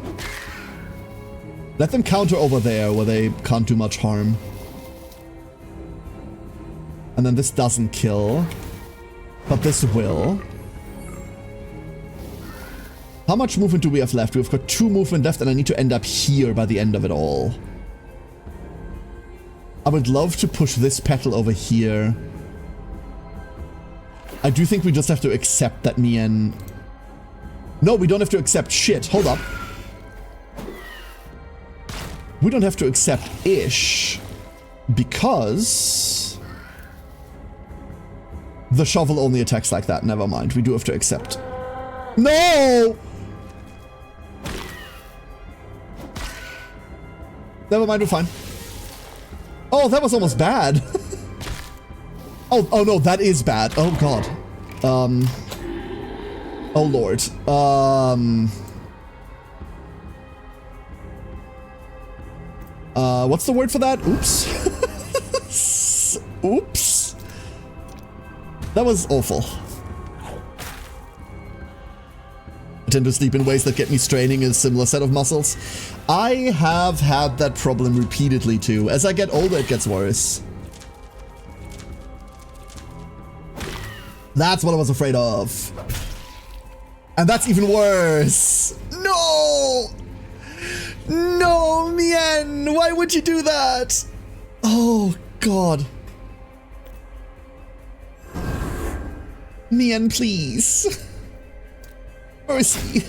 Let them counter over there where they can't do much harm. And then this doesn't kill. But this will. How much movement do we have left? We've got 2 movement left and I need to end up here by the end of it all. I would love to push this petal over here. I do think we just have to accept that Mien... No, we don't have to accept shit. Hold up. We don't have to accept ish. Because... the shovel only attacks like that. Never mind. We do have to accept. No! Never mind, we're fine. Oh, that was almost bad. Oh no, that is bad. Oh god. Oh lord. What's the word for that? Oops. Oops. That was awful. I tend to sleep in ways that get me straining a similar set of muscles. I have had that problem repeatedly too. As I get older, it gets worse. That's what I was afraid of. And that's even worse. No! No, Mien! Why would you do that? Oh, God. Mien, please. Mercy.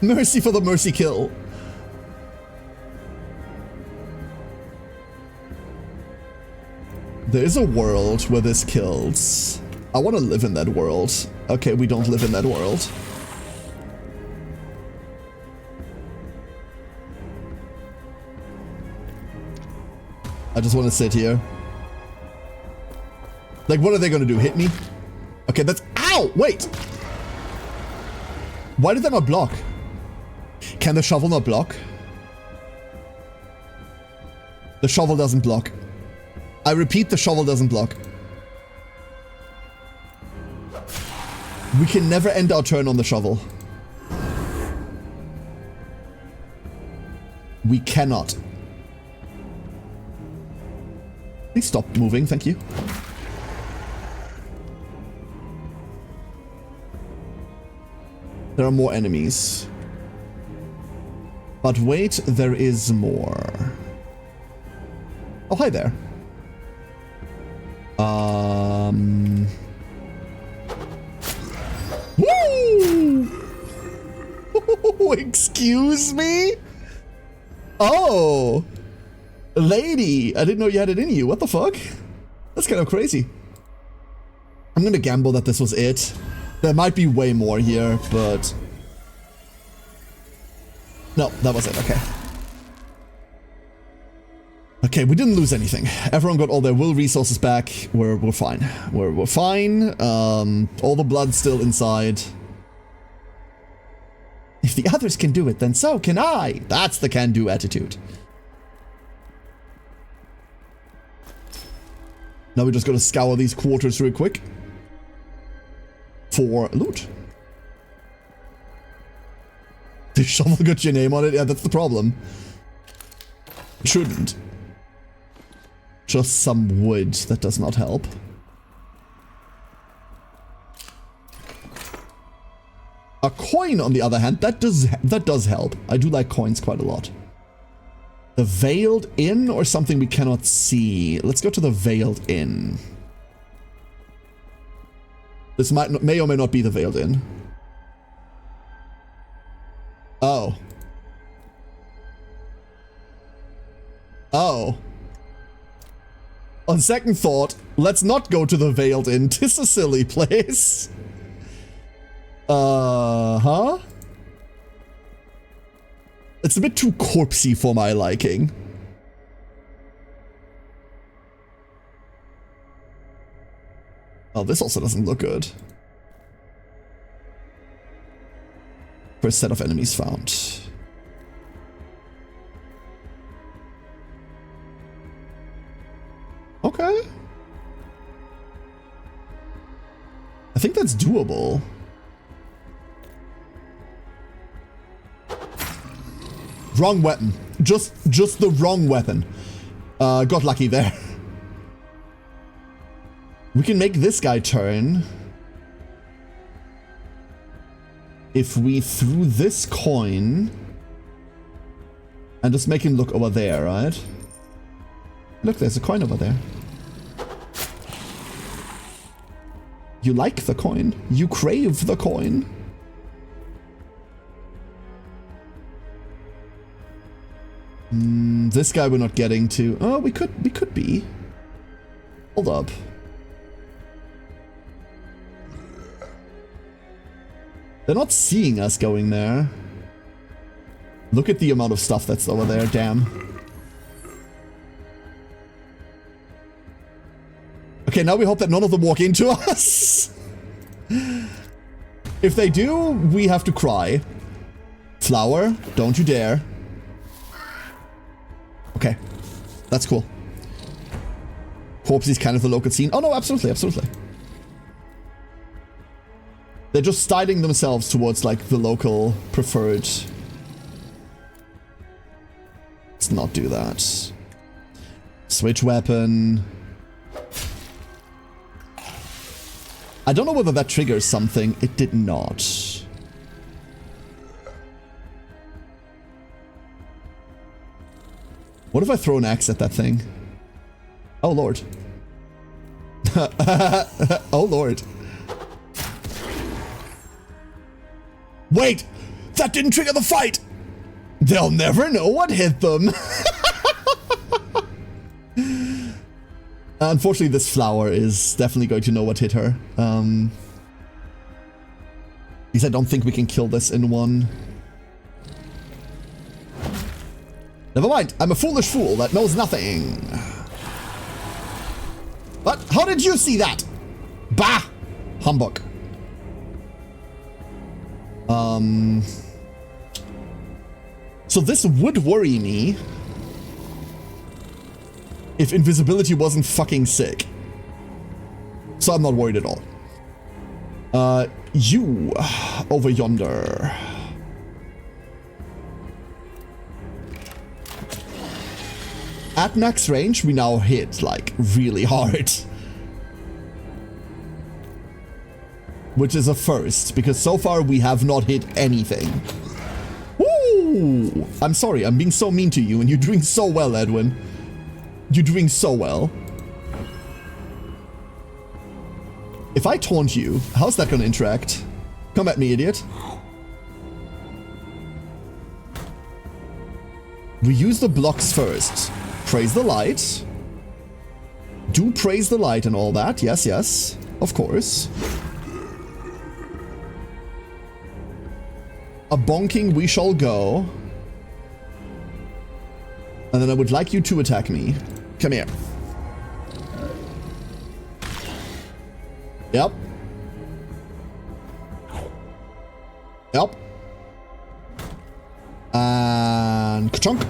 Mercy for the mercy kill. There is a world where this kills. I want to live in that world. Okay, we don't live in that world. I just want to sit here. Like, what are they going to do? Hit me? Okay, that's... Ow! Wait! Why did that not block? Can the shovel not block? The shovel doesn't block. I repeat, the shovel doesn't block. We can never end our turn on the shovel. We cannot. Please stop moving, thank you. There are more enemies. But wait, there is more. Oh, hi there. Woo! Excuse me? Oh! Lady! I didn't know you had it in you. What the fuck? That's kind of crazy. I'm gonna gamble that this was it. There might be way more here, but... No, that was it. Okay. Okay, we didn't lose anything. Everyone got all their will resources back. We're fine. We're fine. All the blood's still inside. If the others can do it, then so can I. That's the can-do attitude. Now we just gotta scour these quarters real quick. For loot. The shovel got your name on it? Yeah, that's the problem. Shouldn't. Just some wood. That does not help. A coin, on the other hand, that does help. I do like coins quite a lot. The Veiled Inn or something we cannot see. Let's go to the Veiled Inn. This may or may not be the Veiled Inn. Oh. Oh. On second thought, let's not go to the Veiled Inn. Tis a silly place. Huh? It's a bit too corpsey for my liking. Oh, this also doesn't look good. First set of enemies found. Okay. I think that's doable. Wrong weapon. Just the wrong weapon. Got lucky there. We can make this guy turn. If we threw this coin and just make him look over there, right? Look, there's a coin over there. You like the coin. You crave the coin. This guy we're not getting to. Oh, we could be. Hold up. They're not seeing us going there. Look at the amount of stuff that's over there, damn. Okay, now we hope that none of them walk into us. If they do, we have to cry. Flower, don't you dare. Okay, that's cool. Corpse is kind of the local scene. Oh no, absolutely, absolutely. They're just styling themselves towards like the local preferred. Let's not do that. Switch weapon. I don't know whether that triggers something. It did not. What if I throw an axe at that thing? Oh lord. Oh lord. Wait! That didn't trigger the fight! They'll never know what hit them. Unfortunately, this flower is definitely going to know what hit her. At least I don't think we can kill this in one. Never mind, I'm a foolish fool that knows nothing. But how did you see that? Bah! Humbug. So this would worry me if invisibility wasn't fucking sick. So I'm not worried at all. You over yonder. At max range, we now hit like really hard. Which is a first, because so far we have not hit anything. Woo! I'm sorry, I'm being so mean to you, and you're doing so well, Edwin. You're doing so well. If I taunt you, how's that gonna interact? Come at me, idiot. We use the blocks first. Praise the light. Do praise the light and all that. Yes, yes. Of course. A bonking we shall go. And then I would like you to attack me. Come here. Yep. Yep. And ka-chunk.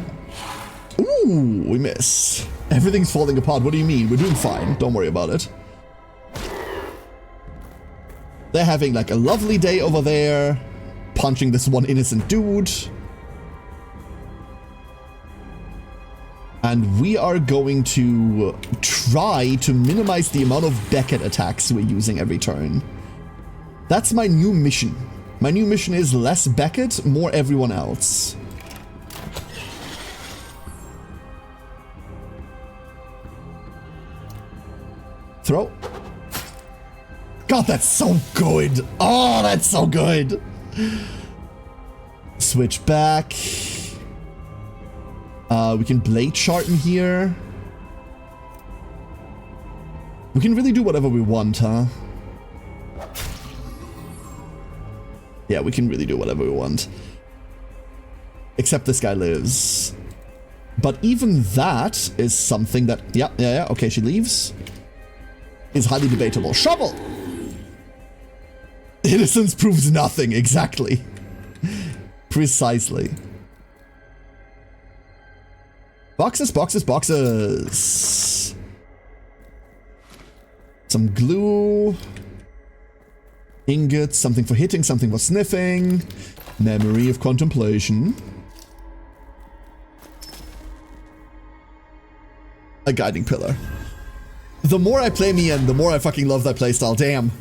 Ooh, we miss. Everything's falling apart. What do you mean? We're doing fine. Don't worry about it. They're having like a lovely day over there, punching this one innocent dude. And we are going to try to minimize the amount of Beckett attacks we're using every turn. That's my new mission. My new mission is less Beckett, more everyone else. Throw. God, that's so good. Oh, that's so good. Switch back. We can blade sharpen here. We can really do whatever we want, huh? Yeah, we can really do whatever we want. Except this guy lives. But even that is something that... Yeah, okay, she leaves. Is highly debatable. Shovel! Innocence proves nothing, exactly. Precisely. Boxes, boxes, boxes. Some glue. Ingots, something for hitting, something for sniffing. Memory of contemplation. A guiding pillar. The more I play Mien, the more I fucking love that playstyle. Damn.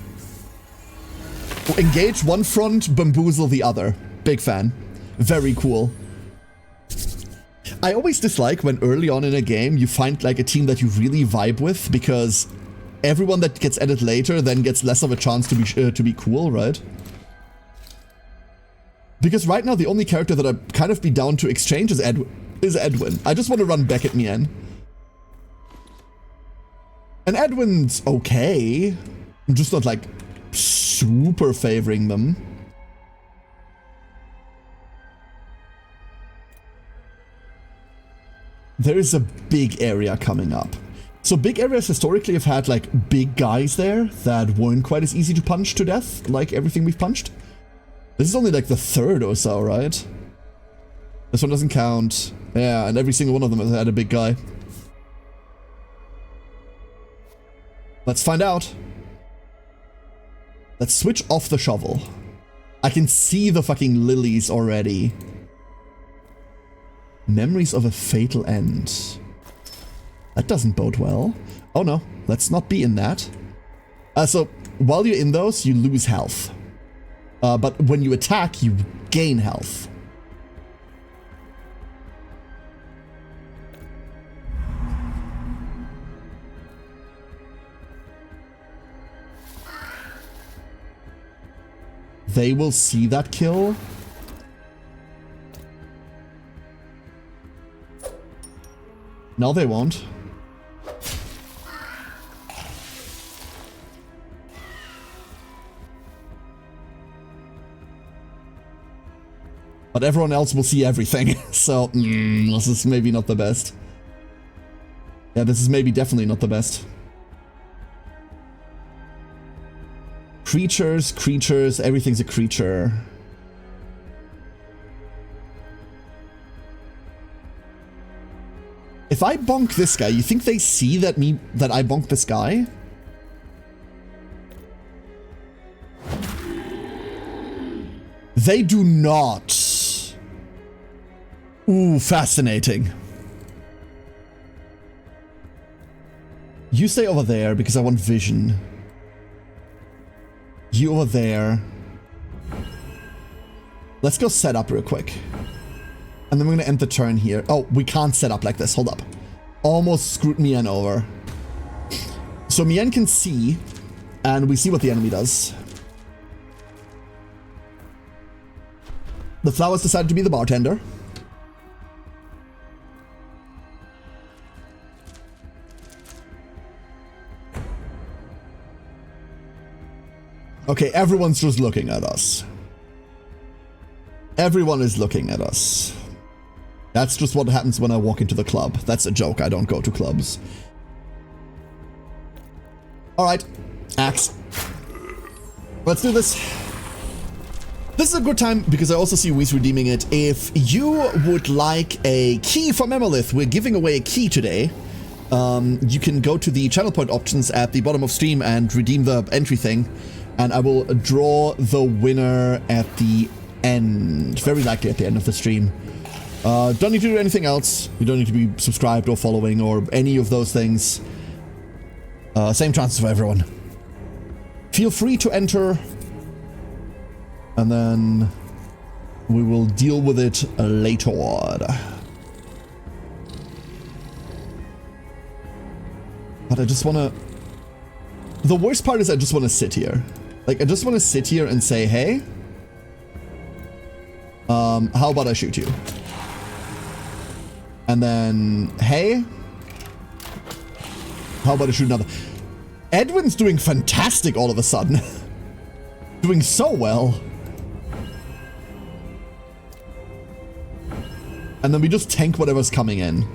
Engage one front, bamboozle the other. Big fan. Very cool. I always dislike when early on in a game you find like a team that you really vibe with, because everyone that gets added later then gets less of a chance to be cool, right? Because right now the only character that I'd kind of be down to exchange is Edwin. I just want to run back at Mien. And Edwin's okay. I'm just not like super favoring them. There is a big area coming up. So big areas historically have had like big guys there that weren't quite as easy to punch to death, like everything we've punched. This is only like the third or so, right? This one doesn't count. Yeah, and every single one of them has had a big guy. Let's find out. Let's switch off the shovel. I can see the fucking lilies already. Memories of a fatal end. That doesn't bode well. Oh no, let's not be in that. So, while you're in those, you lose health. But when you attack, you gain health. They will see that kill. No, they won't. But everyone else will see everything, so this is maybe not the best. Yeah, this is maybe definitely not the best. Creatures, creatures, everything's a creature. If I bonk this guy, you think they see that I bonk this guy? They do not. Ooh, fascinating. You stay over there because I want vision. You over there. Let's go set up real quick. And then we're gonna end the turn here. Oh, we can't set up like this. Hold up. Almost screwed Mien over. So Mien can see, and we see what the enemy does. The flowers decided to be the bartender. Okay, everyone's just looking at us. Everyone is looking at us. That's just what happens when I walk into the club. That's a joke, I don't go to clubs. Alright, axe. Let's do this. This is a good time because I also see Weez redeeming it. If you would like a key for Memolith, we're giving away a key today. You can go to the channel point options at the bottom of stream and redeem the entry thing. And I will draw the winner at the end. Very likely at the end of the stream. Don't need to do anything else. You don't need to be subscribed or following or any of those things. Same chances for everyone. Feel free to enter. And then we will deal with it later on. But I just want to... The worst part is I just want to sit here. Like, I just want to sit here and say, hey, how about I shoot you? And then, hey, how about I shoot another? Edwin's doing fantastic all of a sudden. Doing so well. And then we just tank whatever's coming in.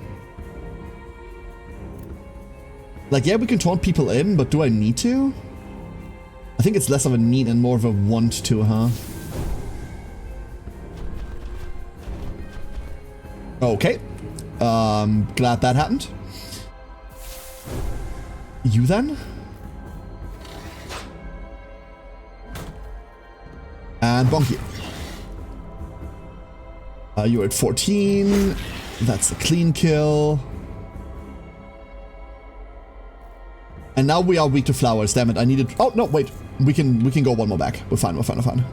Like, yeah, we can taunt people in, but do I need to? I think it's less of a need and more of a want to, huh? Okay. Glad that happened. You then? And bonk you. You're at 14. That's a clean kill. And now we are weak to flowers. Damn it! I needed. Oh no! Wait. We can go one more back. We're fine. We're fine. We're fine.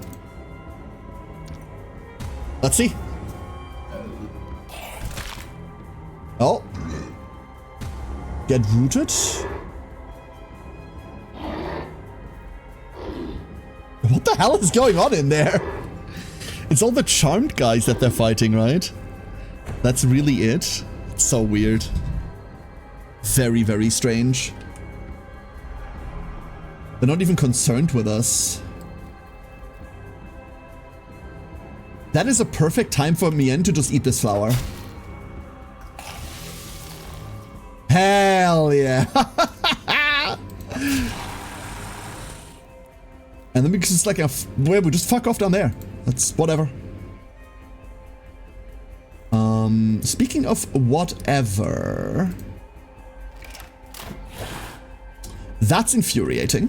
Let's see. Oh. Get rooted. What the hell is going on in there? It's all the charmed guys that they're fighting, right? That's really it. It's so weird. Very, very strange. They're not even concerned with us. That is a perfect time for Mien to just eat this flower. Hell yeah. And then we just like we just fuck off down there. That's whatever. Speaking of whatever, that's infuriating.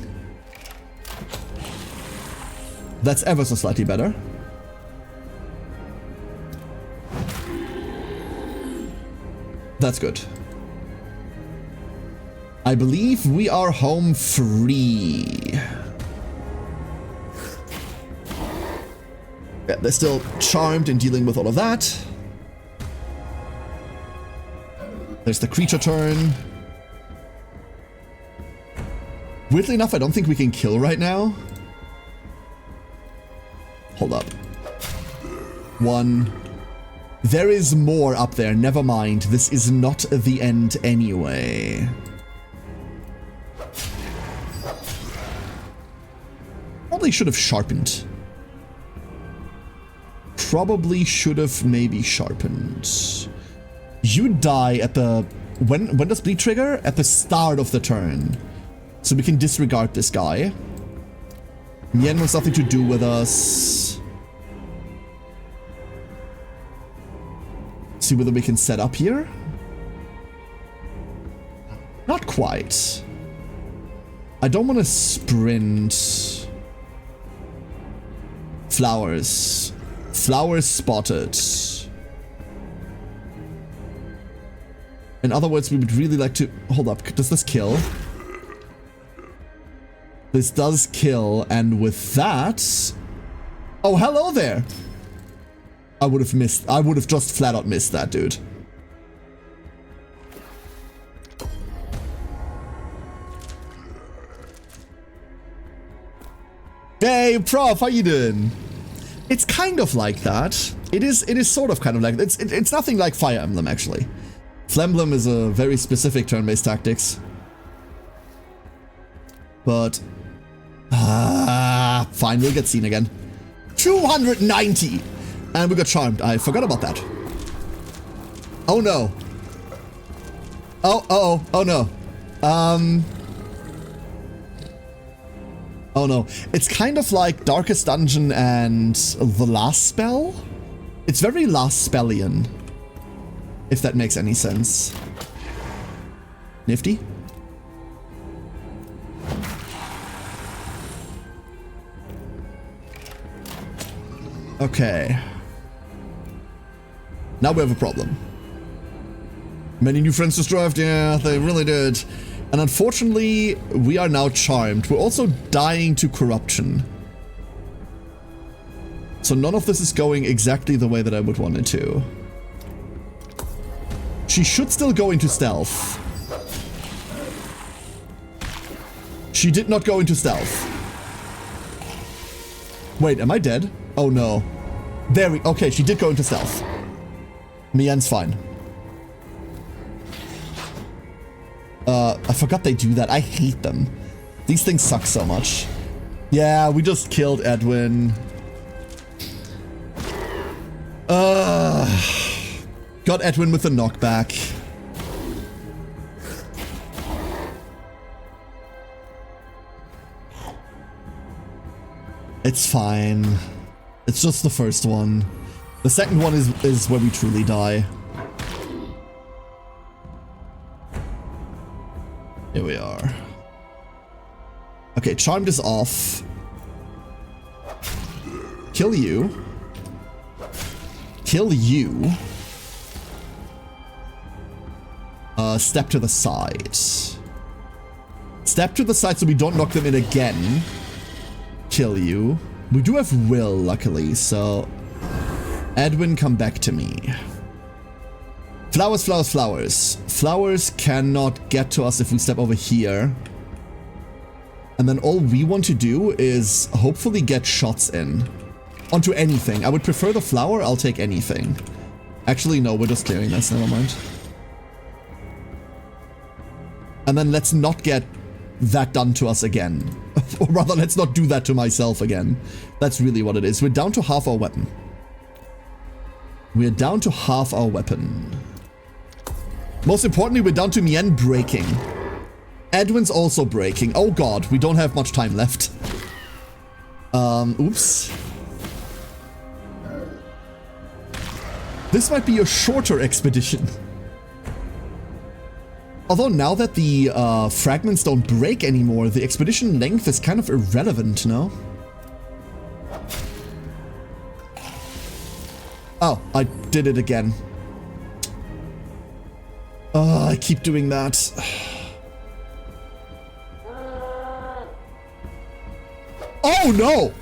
That's ever so slightly better. That's good. I believe we are home free. Yeah, they're still charmed and dealing with all of that. There's the creature turn. Weirdly enough, I don't think we can kill right now. Hold up. One. There is more up there. Never mind. This is not the end anyway. Probably should have sharpened. Probably should have maybe sharpened. You die at the... When does bleed trigger? At the start of the turn. So we can disregard this guy. Mien wants nothing to do with us. See whether we can set up here. Not quite. I don't want to sprint. Flowers. Flowers spotted. In other words, we would really like to... Hold up. Does this kill? This does kill, and with that... Oh, hello there! I would have missed... I would have just flat out missed that, dude. Hey, Prof, how you doing? It's kind of like that. It is sort of kind of like... It's nothing like Fire Emblem, actually. Flemblem is a very specific turn-based tactics. But... fine, we'll get seen again. 290! And we got charmed. I forgot about that. Oh no. Oh no. Oh no, it's kind of like Darkest Dungeon and the last spell. It's very last spellian, if that makes any sense. Nifty. Okay. Now we have a problem. Many new friends just arrived. Yeah, they really did. And unfortunately, we are now charmed. We're also dying to corruption. So none of this is going exactly the way that I would want it to. She should still go into stealth. She did not go into stealth. Wait, am I dead? Oh no. There we... Okay, she did go into stealth. Mian's fine. I forgot they do that. I hate them. These things suck so much. Yeah, we just killed Edwin. Got Edwin with a knockback. It's fine. It's just the first one. The second one is where we truly die. Here we are. Okay, Charmed is off. Kill you. Kill you. Step to the side. Step to the side so we don't knock them in again. Kill you. We do have will, luckily, so... Edwin, come back to me. Flowers, flowers, flowers. Flowers cannot get to us if we step over here. And then all we want to do is hopefully get shots in. Onto anything. I would prefer the flower, I'll take anything. Actually, no, we're just clearing this, never mind. And then let's not get that done to us again. Or rather, let's not do that to myself again. That's really what it is. We're down to half our weapon. We're down to half our weapon. Most importantly, we're down to Mien breaking. Edwin's also breaking. Oh god, we don't have much time left. Oops. This might be a shorter expedition. Although now that the fragments don't break anymore, the expedition length is kind of irrelevant, no? Oh, I did it again. I keep doing that. Oh no!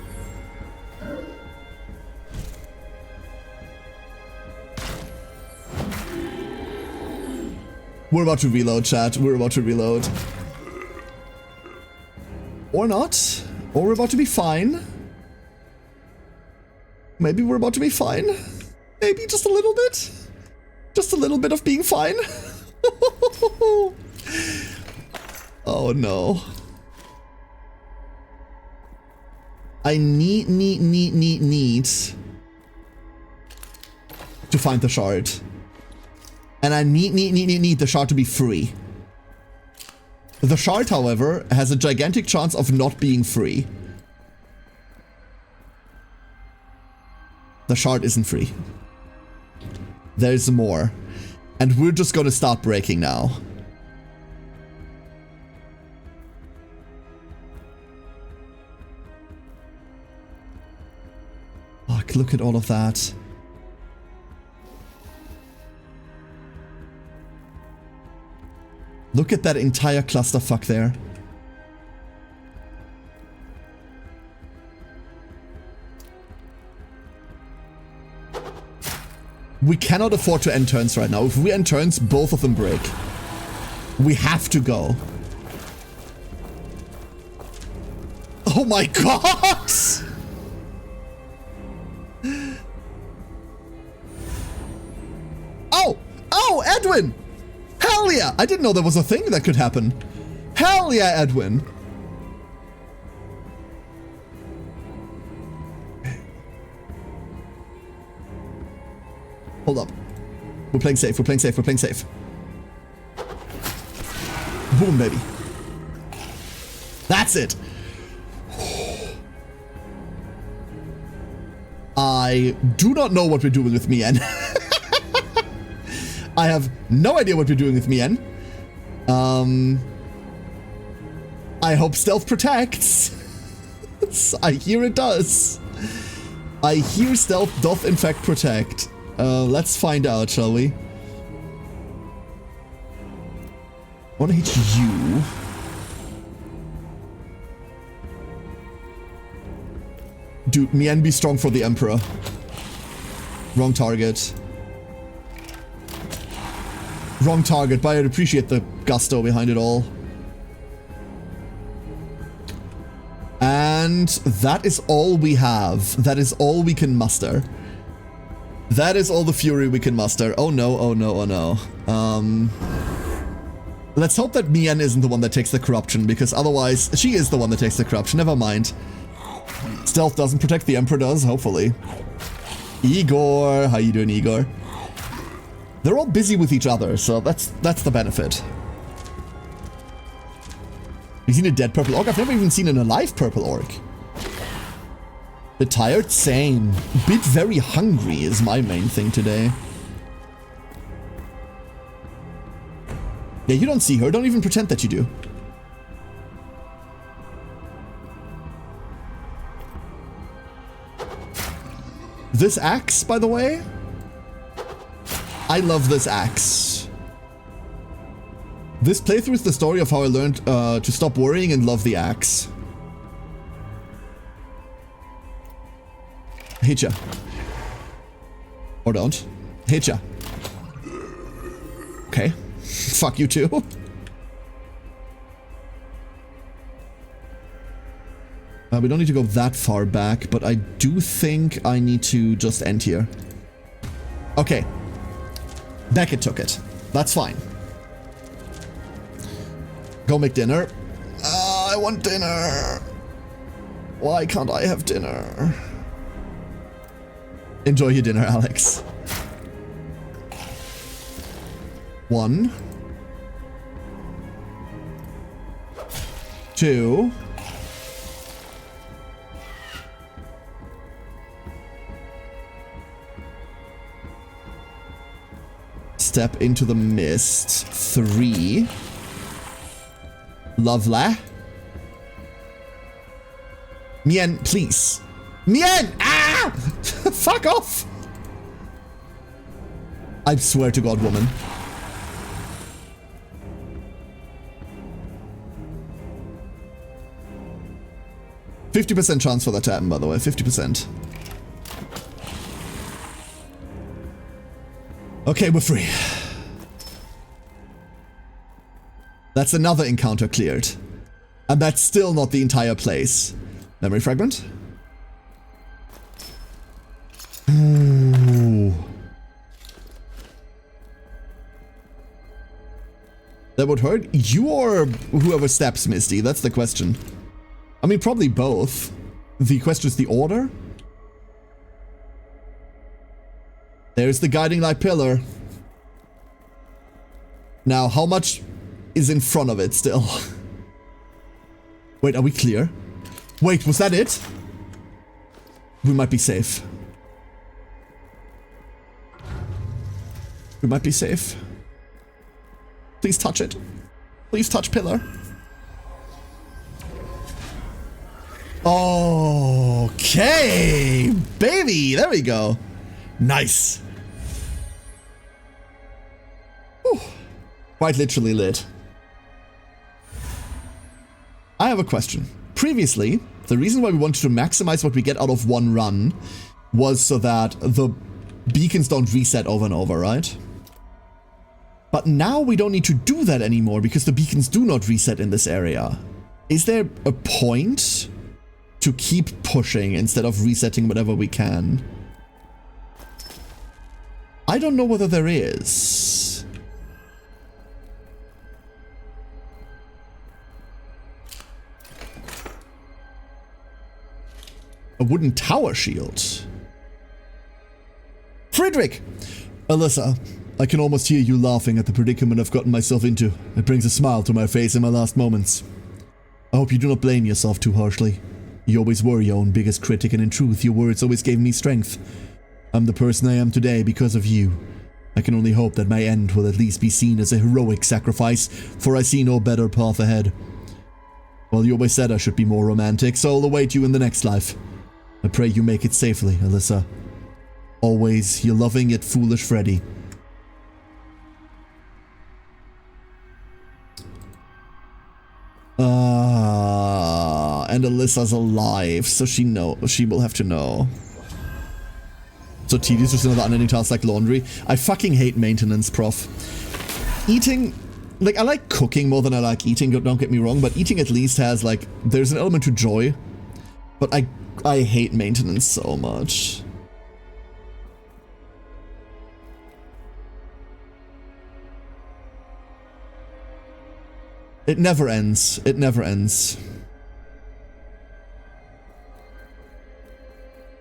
We're about to reload, chat. We're about to reload. Or not. Or we're about to be fine. Maybe we're about to be fine. Maybe just a little bit. Just a little bit of being fine. Oh no. I need to find the shard. And I need the shard to be free. The shard, however, has a gigantic chance of not being free. The shard isn't free. There's more. And we're just gonna start breaking now. Fuck, look at all of that. Look at that entire clusterfuck there. We cannot afford to end turns right now. If we end turns, both of them break. We have to go. Oh my god! Oh! Oh, Edwin! Hell yeah! I didn't know there was a thing that could happen. Hell yeah, Edwin! Hold up. We're playing safe, we're playing safe, we're playing safe. Boom, baby. That's it! I do not know what we're doing with Mien. I have no idea what we're doing with Mien. I hope stealth protects. I hear it does. I hear stealth doth in fact protect. Let's find out, shall we? I want to hit you. Dude, Mien be strong for the Emperor. Wrong target. Wrong target, but I'd appreciate the gusto behind it all. And that is all we have. That is all we can muster. That is all the fury we can muster. Oh no, oh no, oh no. Let's hope that Mien isn't the one that takes the corruption, because otherwise she is the one that takes the corruption. Never mind. Stealth doesn't protect, the Emperor does, hopefully. Igor, how you doing, Igor? They're all busy with each other, so that's the benefit. You've seen a dead purple orc? I've never even seen an alive purple orc. Bit tired? Same. Bit very hungry is my main thing today. Yeah, you don't see her. Don't even pretend that you do. This axe, by the way, I love this axe. This playthrough is the story of how I learned to stop worrying and love the axe. Hit ya. Or don't. Hit ya. Okay. Fuck you too. We don't need to go that far back, but I do think I need to just end here. Okay. Beckett took it. That's fine. Go make dinner. I want dinner. Why can't I have dinner? Enjoy your dinner, Alex. 1. 2. Step into the mist. 3. Lovely. Mien, please. Mien! Ah! Fuck off! I swear to God, woman. %50 chance for that to happen, by the way. 50%. Okay, we're free. That's another encounter cleared. And that's still not the entire place. Memory fragment? Ooh. That would hurt? You or whoever steps, Misty? That's the question. I mean, probably both. The question is the order? There's the guiding light pillar. Now, how much is in front of it still? Wait, are we clear? Wait, was that it? We might be safe. We might be safe. Please touch it. Please touch pillar. Okay, baby, there we go. Nice. Whew. Quite literally lit. I have a question. Previously, the reason why we wanted to maximize what we get out of one run was so that the beacons don't reset over and over, right? But now we don't need to do that anymore because the beacons do not reset in this area. Is there a point to keep pushing instead of resetting whatever we can? I don't know whether there is. A wooden tower shield. Friedrich! Alyssa, I can almost hear you laughing at the predicament I've gotten myself into. It brings a smile to my face in my last moments. I hope you do not blame yourself too harshly. You always were your own biggest critic, and in truth, your words always gave me strength. I'm the person I am today because of you. I can only hope that my end will at least be seen as a heroic sacrifice, for I see no better path ahead. Well, you always said I should be more romantic, so I'll await you in the next life. I pray you make it safely, Alyssa. Always, your loving yet foolish Freddy. And Alyssa's alive, so she will have to know. So tedious, just another unending task like laundry. I fucking hate maintenance, prof. Eating, like, I like cooking more than I like eating, don't get me wrong, but eating at least has, like, there's an element to joy. But I hate maintenance so much. It never ends. It never ends.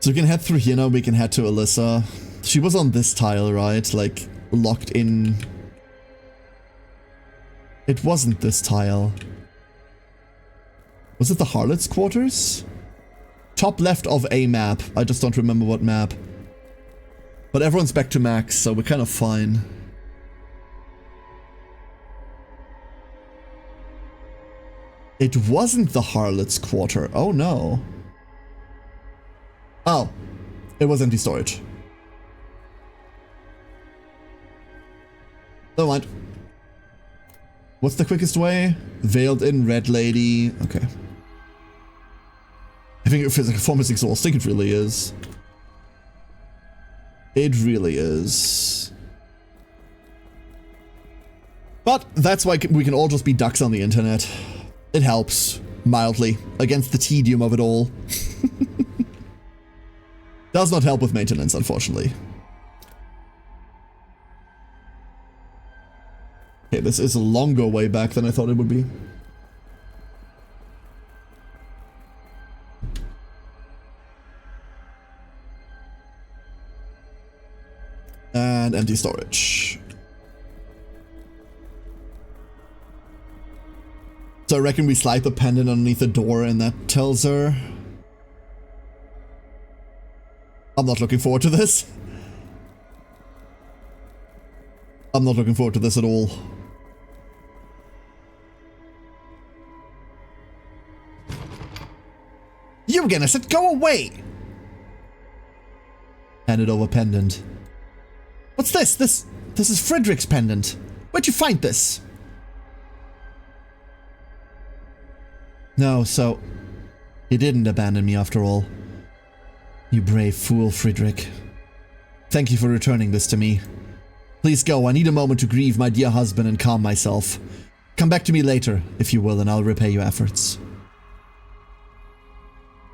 So we can head through here now, we can head to Alyssa. She was on this tile, right? Like, locked in. It wasn't this tile. Was it the Harlot's quarters? Top left of a map. I just don't remember what map. But everyone's back to max, so we're kind of fine. It wasn't the Harlot's quarter. Oh no. Oh, it was empty storage. Never mind. What's the quickest way? Veiled in Red Lady. Okay. I think physical form is exhausting. It really is. It really is. But that's why we can all just be ducks on the internet. It helps, mildly, against the tedium of it all. Does not help with maintenance, unfortunately. Okay, this is a longer way back than I thought it would be. And empty storage. So I reckon we slide the pendant underneath the door and that tells her. I'm not looking forward to this. I'm not looking forward to this at all. You again, I said go away! Handed over pendant. What's this? This is Frederick's pendant. Where'd you find this? No, so you didn't abandon me after all. You brave fool, Friedrich. Thank you for returning this to me. Please go, I need a moment to grieve my dear husband and calm myself. Come back to me later, if you will, and I'll repay your efforts.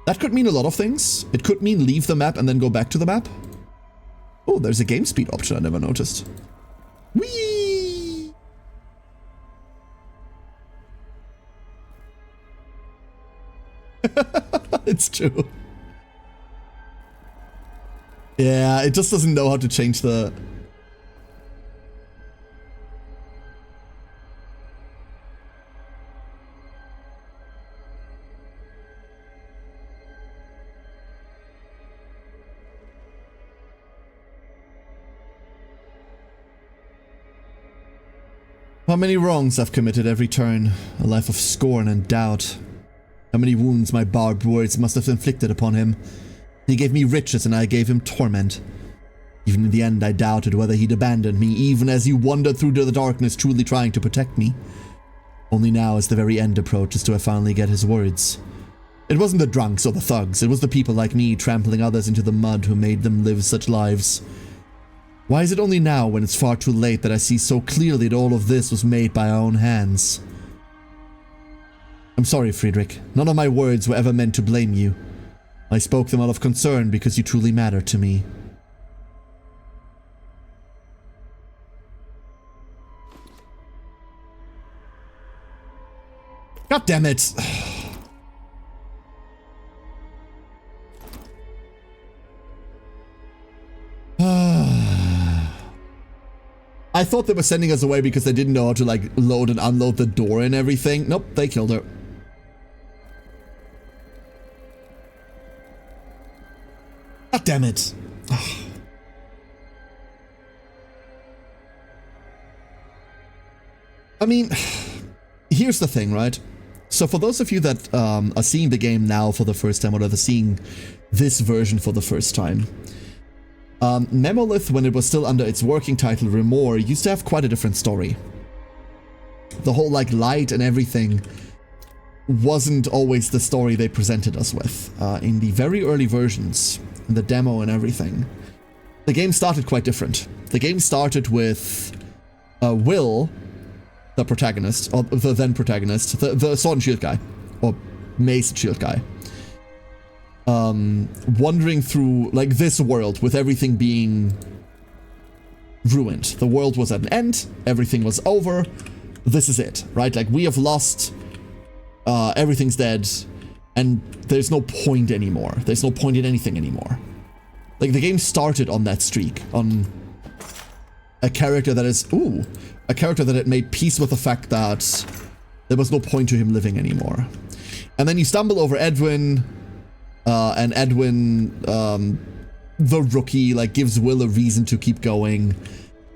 That could mean a lot of things. It could mean leave the map and then go back to the map. Oh, there's a game speed option I never noticed. Whee! It's true. Yeah, it just doesn't know how to change the... How many wrongs I've committed every turn, a life of scorn and doubt. How many wounds my barbed words must have inflicted upon him. He gave me riches and I gave him torment. Even in the end I doubted whether he'd abandoned me, even as he wandered through the darkness truly trying to protect me. Only now as the very end approaches do I finally get his words. It wasn't the drunks or the thugs, it was the people like me trampling others into the mud who made them live such lives. Why is it only now, when it's far too late, that I see so clearly that all of this was made by our own hands? I'm sorry, Friedrich. None of my words were ever meant to blame you. I spoke them out of concern because you truly matter to me. God damn it! I thought they were sending us away because they didn't know how to, like, load and unload the door and everything. Nope, they killed her. God damn it. I mean, here's the thing, right? So for those of you that are seeing the game now for the first time, or rather seeing this version for the first time, Memolith, when it was still under its working title Remore, used to have quite a different story. The whole like light and everything wasn't always the story they presented us with. In the very early versions, in the demo and everything, the game started quite different. The game started with Will, the protagonist, or the then protagonist, the sword and shield guy, or mace and shield guy, wandering through like this world with everything being ruined. The world was at an end, everything was over, this is it, right? Like we have lost, everything's dead, and there's no point anymore. There's no point in anything anymore. Like the game started on that streak, on a character that is, a character that had made peace with the fact that there was no point to him living anymore. And then you stumble over Edwin, and Edwin, the rookie, like gives Will a reason to keep going,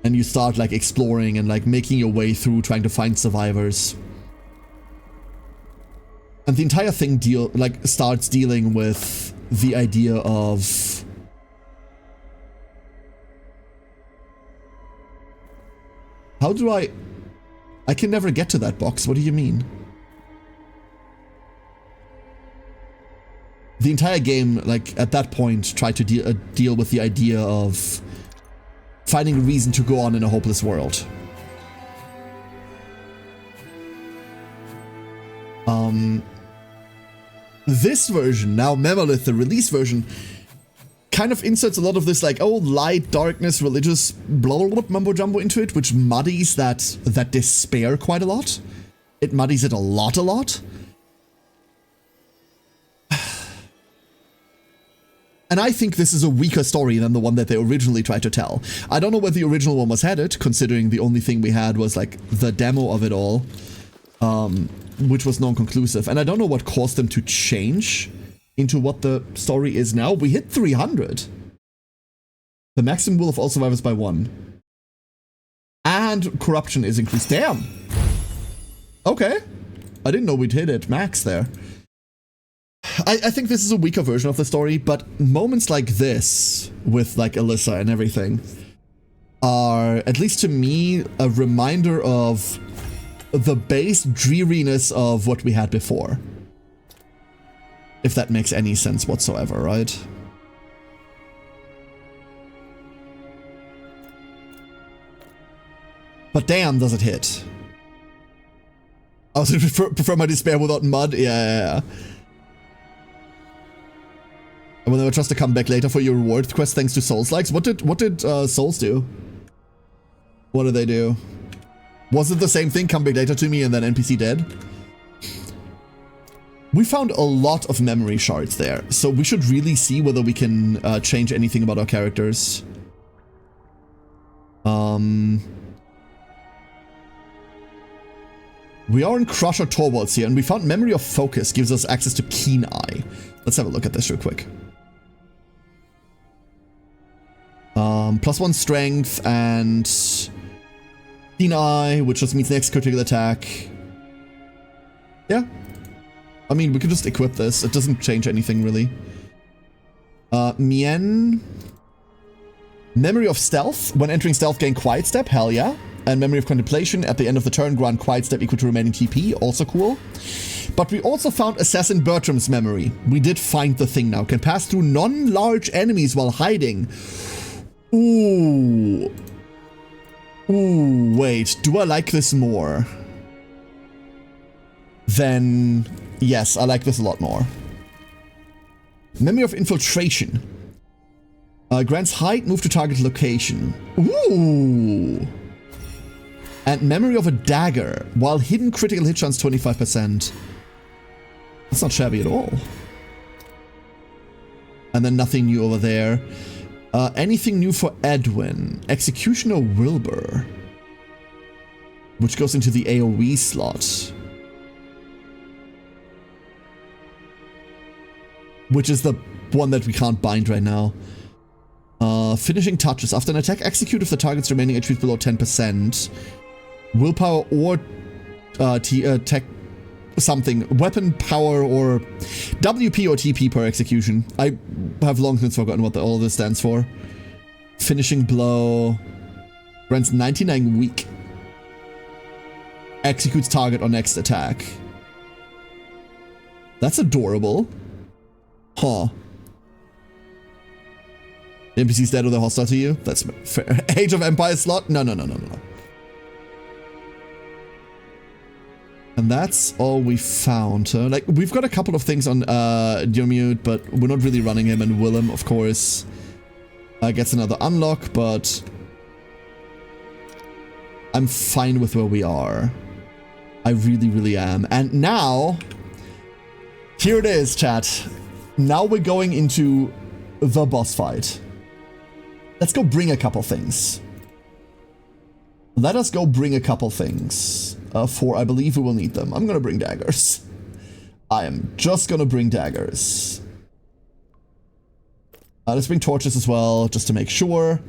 and you start like exploring and like making your way through trying to find survivors. And the entire thing starts dealing with the idea of how do I can never get to that box. What do you mean? The entire game, like, at that point, tried to deal with the idea of finding a reason to go on in a hopeless world. This version, now Memolith, the release version, kind of inserts a lot of this, like, oh, light, darkness, religious, blah, blah, blah, mumbo-jumbo into it, which muddies that despair quite a lot. It muddies it a lot. And I think this is a weaker story than the one that they originally tried to tell. I don't know where the original one was headed, considering the only thing we had was, like, the demo of it all, which was non-conclusive. And I don't know what caused them to change into what the story is now. We hit 300. The maximum will of all survivors by 1. And corruption is increased. Damn! Okay. I didn't know we'd hit it max there. I think this is a weaker version of the story, but moments like this, with like Alyssa and everything, are, at least to me, a reminder of the base dreariness of what we had before. If that makes any sense whatsoever, right? But damn, does it hit. I was prefer my despair without mud? Yeah. I will never trust to come back later for your reward quest thanks to Souls likes. What did Souls do? What did they do? Was it the same thing, come back later to me and then NPC dead? We found a lot of memory shards there, so we should really see whether we can change anything about our characters. We are in Crusher Torvalds here, and we found Memory of Focus gives us access to Keen Eye. Let's have a look at this real quick. +1 strength and Keen Eye, which just means next critical attack. Yeah. I mean, we could just equip this. It doesn't change anything, really. Mien. Memory of Stealth. When entering stealth, gain Quiet Step. Hell yeah. And Memory of Contemplation. At the end of the turn, grant Quiet Step equal to remaining TP. Also cool. But we also found Assassin Bertram's memory. We did find the thing now. Can pass through non-large enemies while hiding. Ooh. Ooh, wait. Do I like this more? Then, yes, I like this a lot more. Memory of Infiltration. Grants height, move to target location. Ooh. And Memory of a Dagger. While hidden, critical hit chance 25%. That's not shabby at all. And then nothing new over there. Anything new for Edwin? Executioner Wilbur. Which goes into the AoE slot. which is the one that we can't bind right now. Finishing touches. After an attack execute, if the target's remaining HP is below 10%, willpower or tech something, weapon power or WP or TP per execution. I have long since forgotten what all of this stands for. Finishing blow. Grants 99 weak. Executes target on next attack. That's adorable. Huh. The NPC's dead or they're hostile to you? That's fair. Age of Empires slot? No. And that's all we found. Like, we've got a couple of things on Diomute, but we're not really running him. And Willem, of course, gets another unlock, but I'm fine with where we are. I really, really am. And now, here it is, chat. Now we're going into the boss fight. Let's go bring a couple things. Let us go bring a couple things. For I believe we will need them. I'm gonna bring daggers. I am just gonna bring daggers. Let's bring torches as well, just to make sure.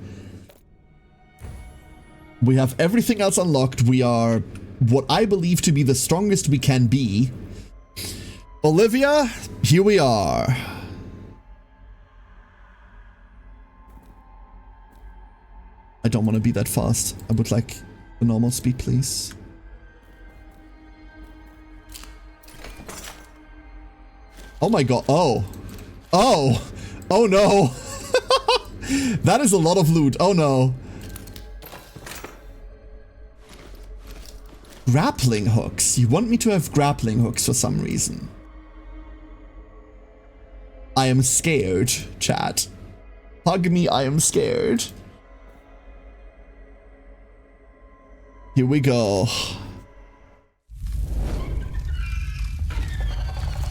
We have everything else unlocked. We are what I believe to be the strongest we can be. Olivia, here we are. I don't want to be that fast. I would like the normal speed, please. Oh my god. Oh. Oh. Oh no. That is a lot of loot. Oh no. Grappling hooks. You want me to have grappling hooks for some reason. I am scared, chat. Hug me, I am scared. Here we go.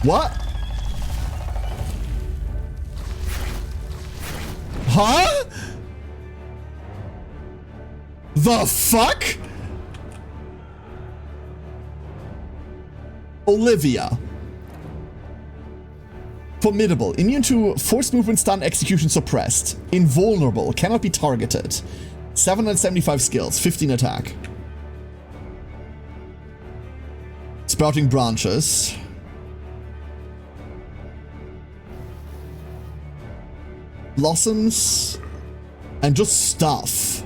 What? Huh? The fuck? Olivia. Formidable. Immune to forced movement, stun, execution suppressed. Invulnerable. Cannot be targeted. 775 skills. 15 attack. Sprouting branches. Blossoms. And just stuff.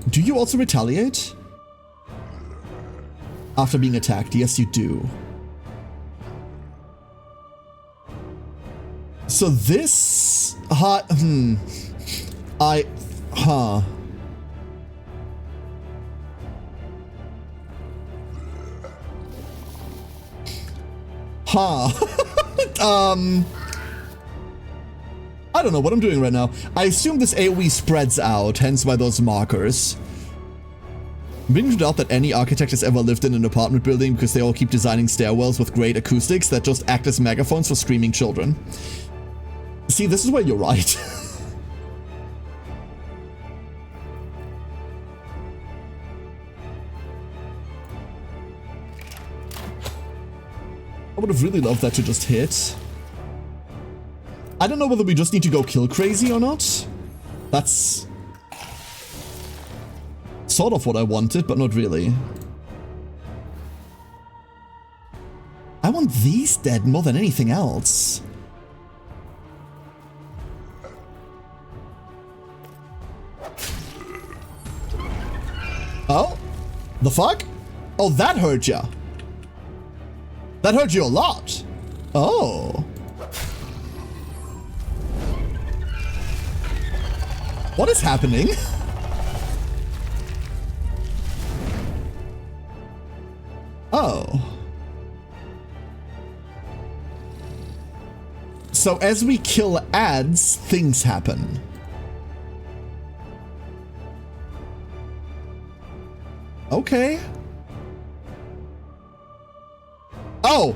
Do you also retaliate? After being attacked? Yes, you do. So this... Huh. I don't know what I'm doing right now. I assume this AoE spreads out, hence why those markers. I'm beginning to doubt that any architect has ever lived in an apartment building because they all keep designing stairwells with great acoustics that just act as megaphones for screaming children. See, this is where you're right. I would have really loved that to just hit. I don't know whether we just need to go kill crazy or not. That's sort of what I wanted, but not really. I want these dead more than anything else. Oh? The fuck? Oh, that hurt ya. That hurt you a lot. Oh. What is happening? Oh. So as we kill ads, things happen. Okay. Oh!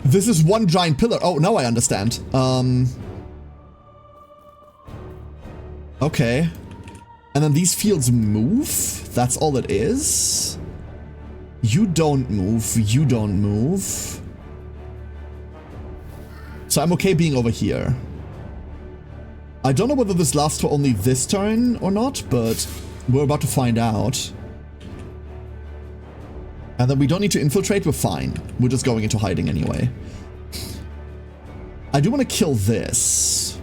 This is one giant pillar. Oh, now I understand. Okay. And then these fields move? That's all it is? You don't move. You don't move. So I'm okay being over here. I don't know whether this lasts for only this turn or not, but we're about to find out. And then we don't need to infiltrate, we're fine. We're just going into hiding anyway. I do want to kill this.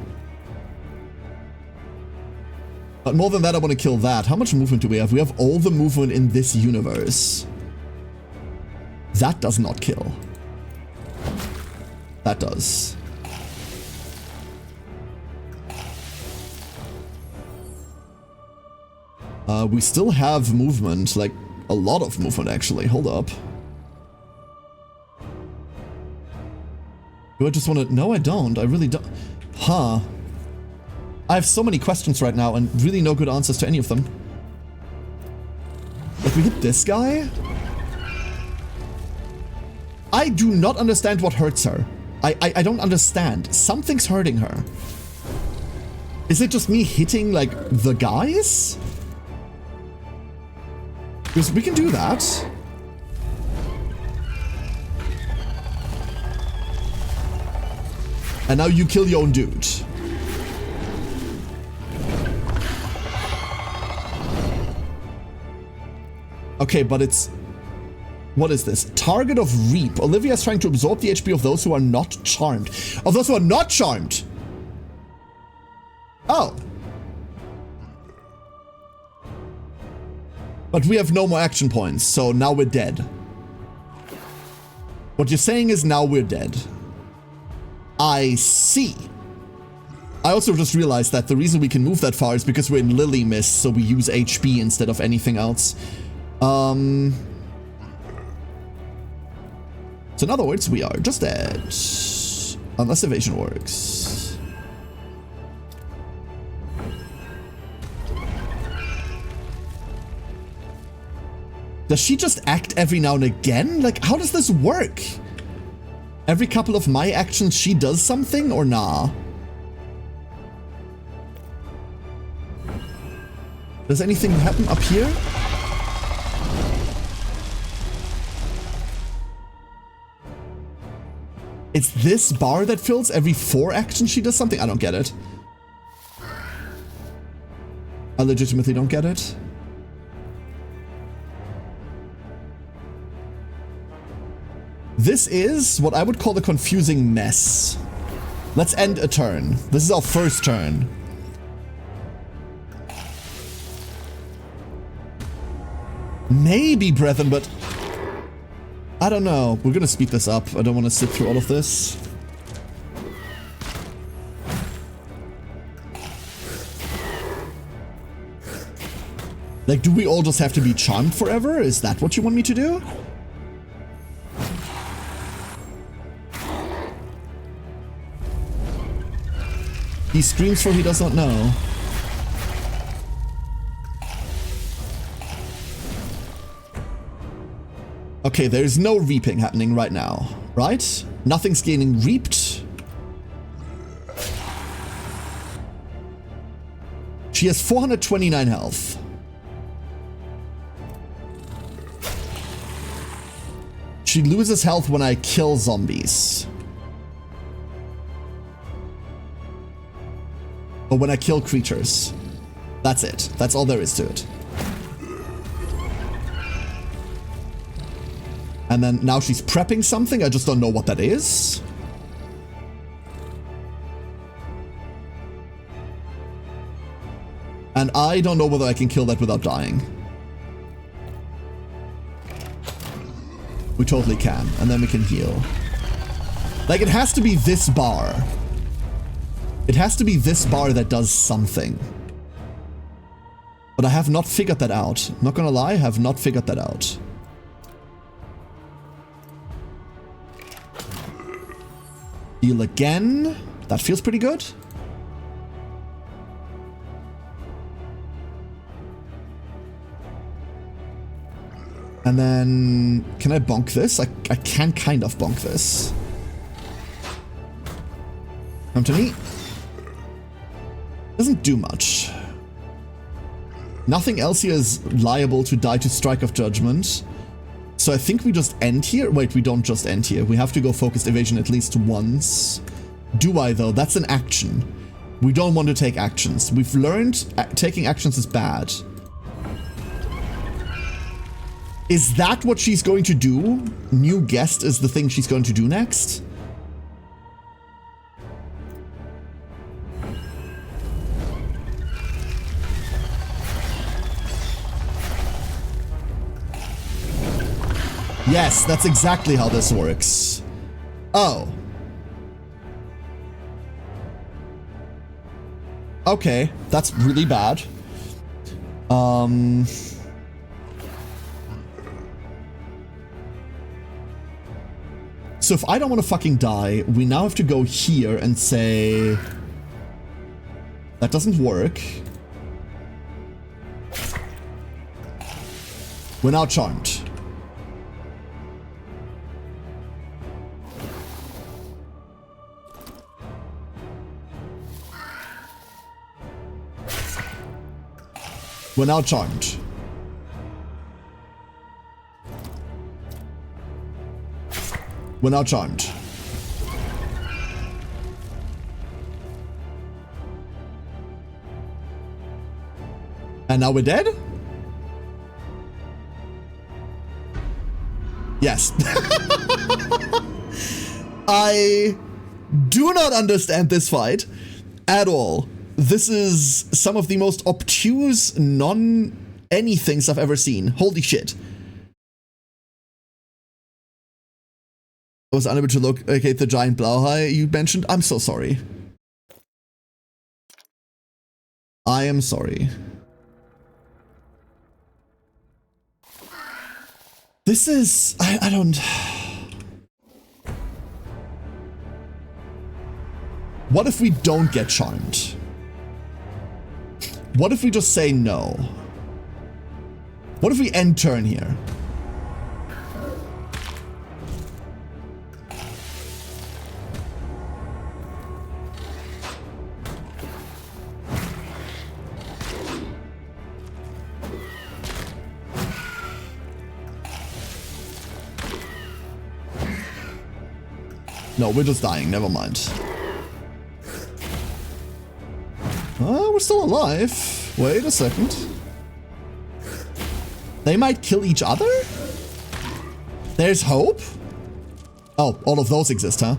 But more than that, I want to kill that. How much movement do we have? We have all the movement in this universe. That does not kill. That does. We still have movement, like a lot of movement actually. Hold up. Do I just want to... No, I don't. I really don't. Huh. I have so many questions right now and really no good answers to any of them. Like, we hit this guy? I do not understand what hurts her. I don't understand. Something's hurting her. Is it just me hitting, like, the guys? Because we can do that. And now you kill your own dude. Okay, but it's... What is this? Target of Reap. Olivia is trying to absorb the HP of those who are not charmed. Of those who are not charmed! Oh. But we have no more action points, so now we're dead. What you're saying is now we're dead. I see. I also just realized that the reason we can move that far is because we're in Lily Mist, so we use HP instead of anything else. So in other words, we are just dead. Unless evasion works. Does she just act every now and again? Like, how does this work? Every couple of my actions she does something, or nah? Does anything happen up here? It's this bar that fills every 4 actions she does something? I don't get it. I legitimately don't get it. This is what I would call a confusing mess. Let's end a turn. This is our first turn. Maybe Brethren, but I don't know. We're gonna speed this up. I don't want to sit through all of this. Like, do we all just have to be charmed forever? Is that what you want me to do? He screams for he does not know. Okay, there's no reaping happening right now, right? Nothing's getting reaped. She has 429 health. She loses health when I kill zombies. Or when I kill creatures. That's it. That's all there is to it. And then now she's prepping something. I just don't know what that is. And I don't know whether I can kill that without dying. We totally can. And then we can heal. Like, it has to be this bar. It has to be this bar that does something. But I have not figured that out. I'm not gonna lie, I have not figured that out. Heal again. That feels pretty good. And then, can I bonk this? I can kind of bonk this. Come to me. Doesn't do much. Nothing else here is liable to die to Strike of Judgment. So I think we just end here. Wait, we don't just end here. We have to go focused evasion at least once. Do I, though? That's an action. We don't want to take actions. We've learned taking actions is bad. Is that what she's going to do? New guest is the thing she's going to do next? Yes, that's exactly how this works. Oh. Okay, that's really bad. So if I don't want to fucking die, we now have to go here and say... That doesn't work. We're now charmed. We're now charmed. We're now charmed. And now we're dead? Yes. I do not understand this fight at all. This is some of the most obtuse non-anythings I've ever seen. Holy shit. I was unable to locate the giant Blauhai you mentioned. I'm so sorry. I am sorry. This is... I don't... What if we don't get charmed? What if we just say no? What if we end turn here? No, we're just dying. Never mind. We're still alive. Wait a second. They might kill each other? There's hope? Oh, all of those exist, huh?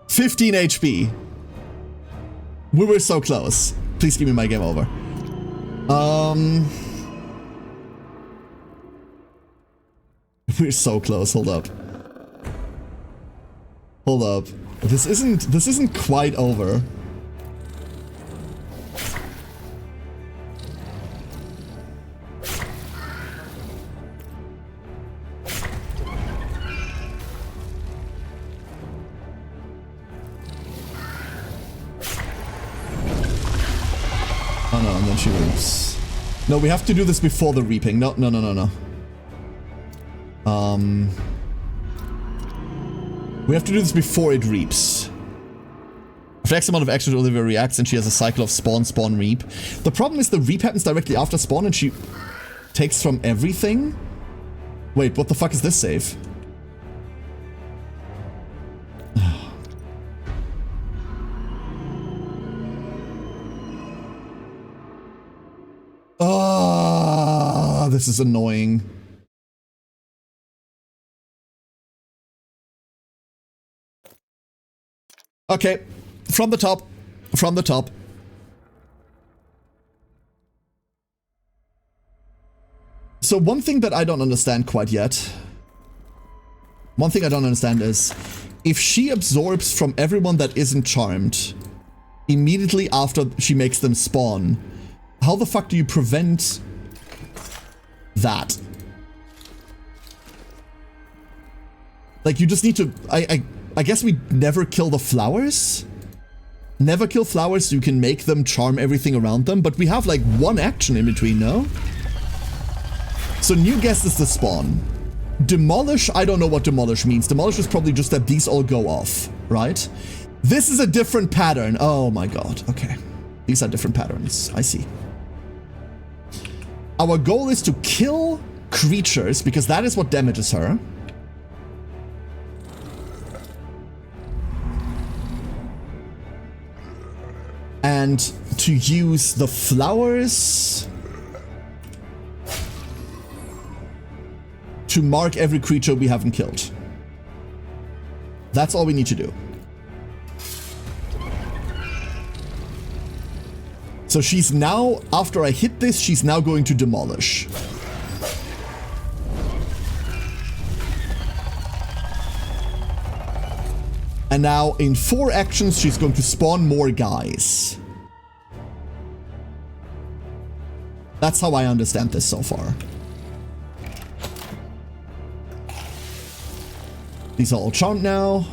15 HP. We were so close. Please give me my game over. We're so close. Hold up. Hold up. This isn't quite over. Oh no, and then she reaps. No, we have to do this before the reaping. No. We have to do this before it reaps. After X amount of actions, Olivia reacts and she has a cycle of spawn, spawn, reap. The problem is the reap happens directly after spawn and she takes from everything? Wait, what the fuck is this save? Ah, this is annoying. Okay, from the top. So one thing that I don't understand quite yet. One thing I don't understand is, if she absorbs from everyone that isn't charmed, immediately after she makes them spawn, how the fuck do you prevent that? Like, you just need to... I guess we never kill the flowers? Never kill flowers so you can make them charm everything around them, but we have like one action in between, no? So new guest is the spawn. Demolish, I don't know what demolish means. Demolish is probably just that these all go off, right? This is a different pattern. Oh my god, okay. These are different patterns, I see. Our goal is to kill creatures, because that is what damages her. And to use the flowers to mark every creature we haven't killed. That's all we need to do. So she's now, after I hit this, she's now going to demolish. And now in 4 actions, she's going to spawn more guys. That's how I understand this so far. These are all charmed now.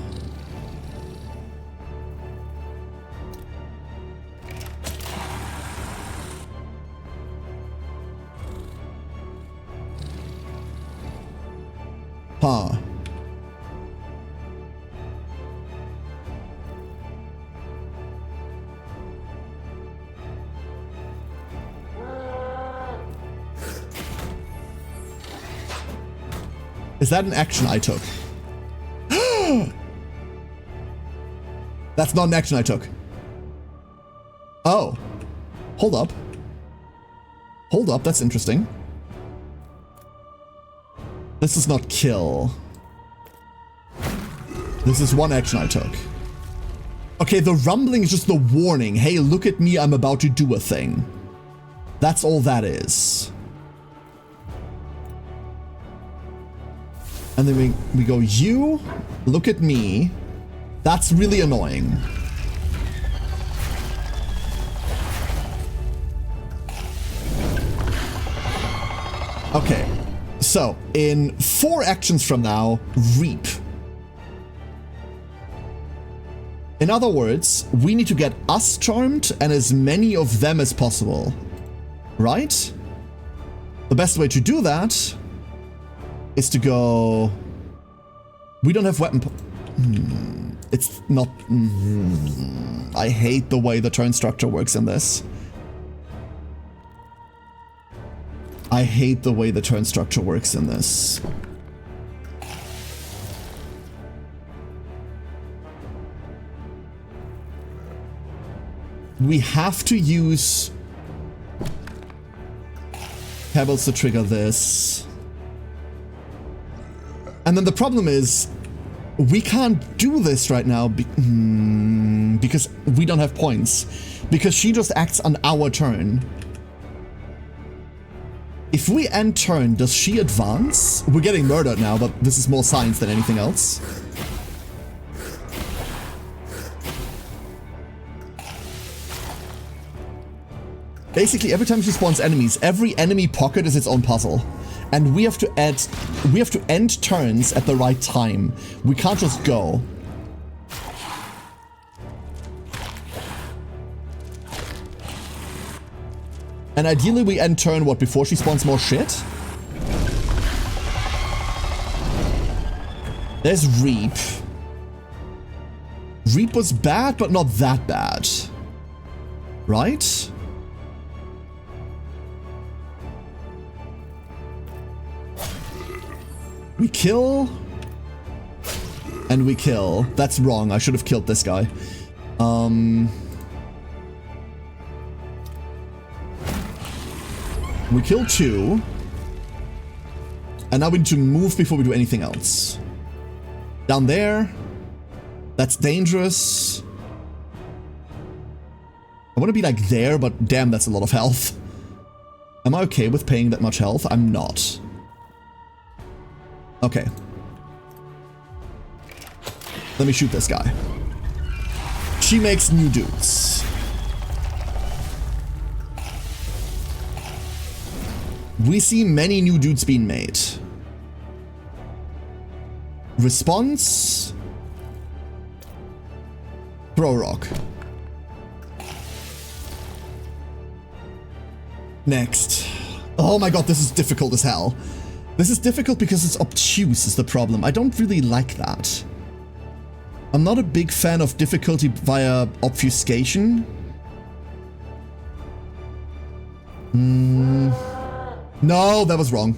Huh. Is that an action I took? That's not an action I took. Oh. Hold up. Hold up, that's interesting. This is not kill. This is one action I took. Okay, the rumbling is just the warning. Hey, look at me, I'm about to do a thing. That's all that is. And then we go, you, look at me. That's really annoying. Okay, so in 4 actions from now, reap. In other words, we need to get us charmed and as many of them as possible. Right? The best way to do that is to go... We don't have weapon... It's not... I hate the way the turn structure works in this. I hate the way the turn structure works in this. We have to use pebbles to trigger this. And then the problem is, we can't do this right now because we don't have points. Because she just acts on our turn. If we end turn, does she advance? We're getting murdered now, but this is more science than anything else. Basically, every time she spawns enemies, every enemy pocket is its own puzzle. And we have to end turns at the right time. We can't just go. And ideally we end turn, what, before she spawns more shit? There's Reap. Reap was bad, but not that bad. Right? We kill. And we kill. That's wrong. I should have killed this guy. We kill 2. And now we need to move before we do anything else. Down there. That's dangerous. I want to be like there, but damn, that's a lot of health. Am I okay with paying that much health? I'm not. Okay. Let me shoot this guy. She makes new dudes. We see many new dudes being made. Response. Throw rock. Next. Oh my god, this is difficult as hell. This is difficult because it's obtuse is the problem. I don't really like that. I'm not a big fan of difficulty via obfuscation. No, that was wrong.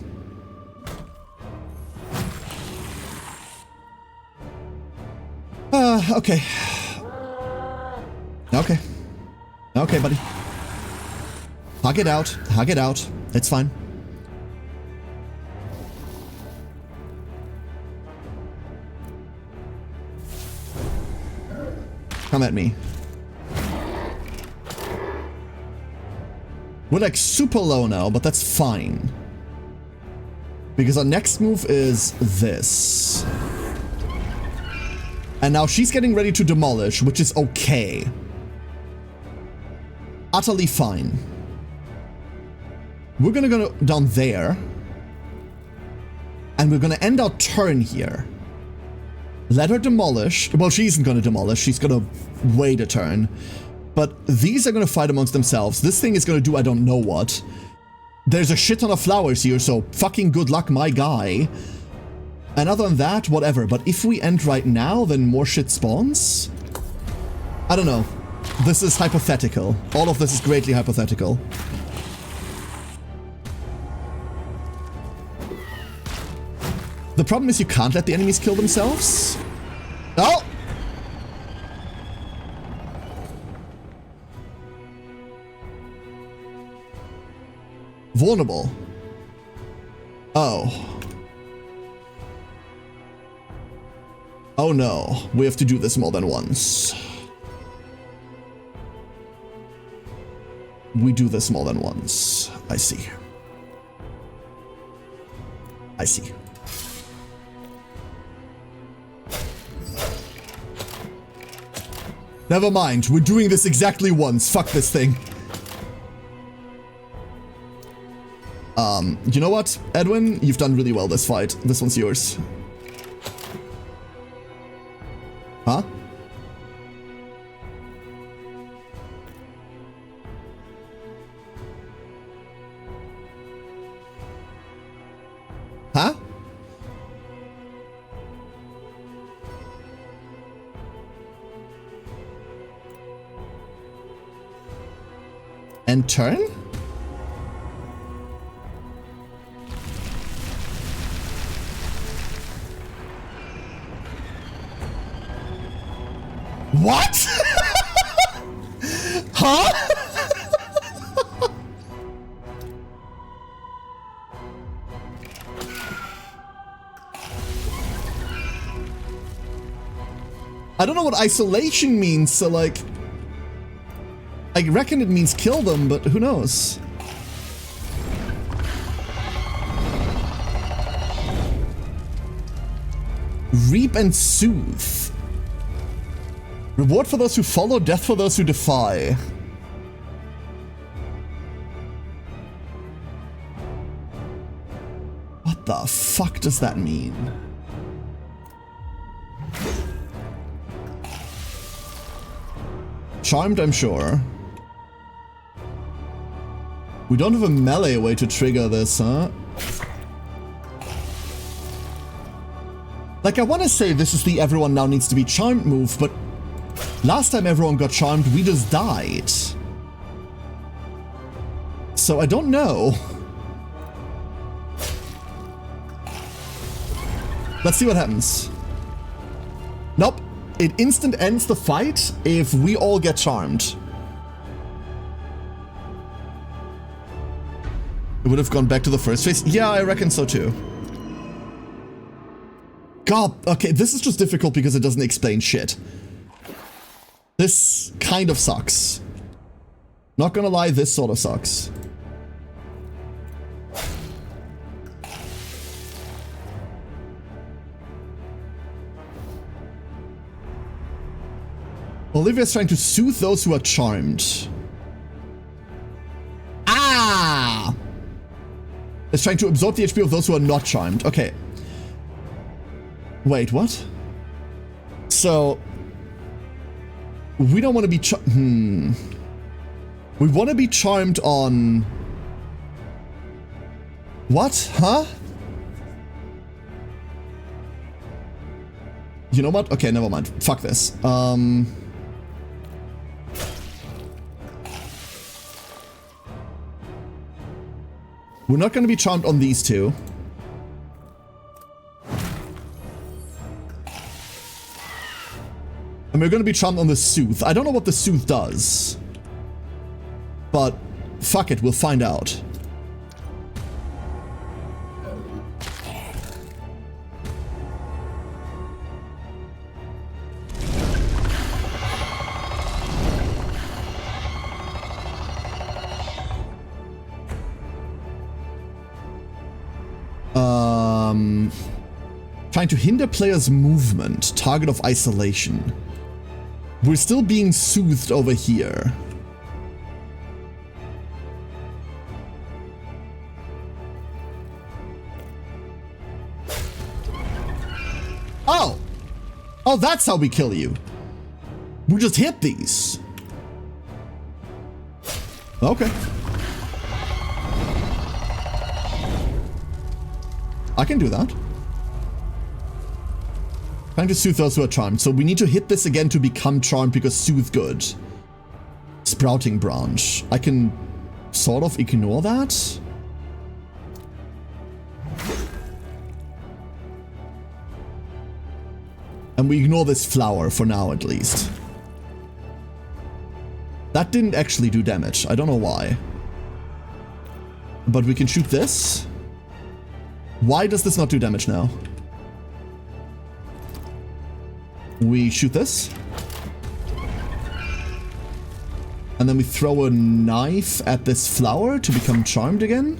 Okay. Okay. Okay, buddy. Hug it out. Hug it out. It's fine. Come at me. We're like super low now, but that's fine. Because our next move is this. And now she's getting ready to demolish, which is okay. Utterly fine. We're gonna go down there. And we're gonna end our turn here. Let her demolish. Well, she isn't gonna demolish. She's gonna wait a turn. But these are gonna fight amongst themselves. This thing is gonna do I don't know what. There's a shit ton of flowers here, so fucking good luck, my guy. And other than that, whatever. But if we end right now, then more shit spawns? I don't know. This is hypothetical. All of this is greatly hypothetical. The problem is you can't let the enemies kill themselves. Oh! Vulnerable. Oh. Oh no, we have to do this more than once. We do this more than once. I see. I see. Never mind, we're doing this exactly once. Fuck this thing. You know what, Edwin? You've done really well this fight. This one's yours. Huh? Huh? And turn? What? Huh? I don't know what isolation means, so like... I reckon it means kill them, but who knows? Reap and soothe. Reward for those who follow, death for those who defy. What the fuck does that mean? Charmed, I'm sure. We don't have a melee way to trigger this, huh? Like, I want to say this is the everyone now needs to be charmed move, but last time everyone got charmed, we just died. So I don't know. Let's see what happens. Nope. It instant ends the fight if we all get charmed. It would have gone back to the first phase? Yeah, I reckon so too. God, okay, this is just difficult because it doesn't explain shit. This kind of sucks. Not gonna lie, this sort of sucks. Olivia's trying to soothe those who are charmed. Ah! It's trying to absorb the HP of those who are not charmed. Okay. Wait, what? So... we don't want to be we want to be charmed on... what? Huh? You know what? Okay, never mind. Fuck this. We're not going to be charmed on these two. And we're going to be charmed on the Soothe. I don't know what the Soothe does. But fuck it, we'll find out. Trying to hinder players' movement. Target of isolation. We're still being soothed over here. Oh! Oh, that's how we kill you. We just hit these. Okay. I can do that. Trying to soothe those who are charmed. So we need to hit this again to become charmed because soothe good. Sprouting branch. I can sort of ignore that. And we ignore this flower for now at least. That didn't actually do damage. I don't know why. But we can shoot this. Why does this not do damage now? We shoot this. And then we throw a knife at this flower to become charmed again.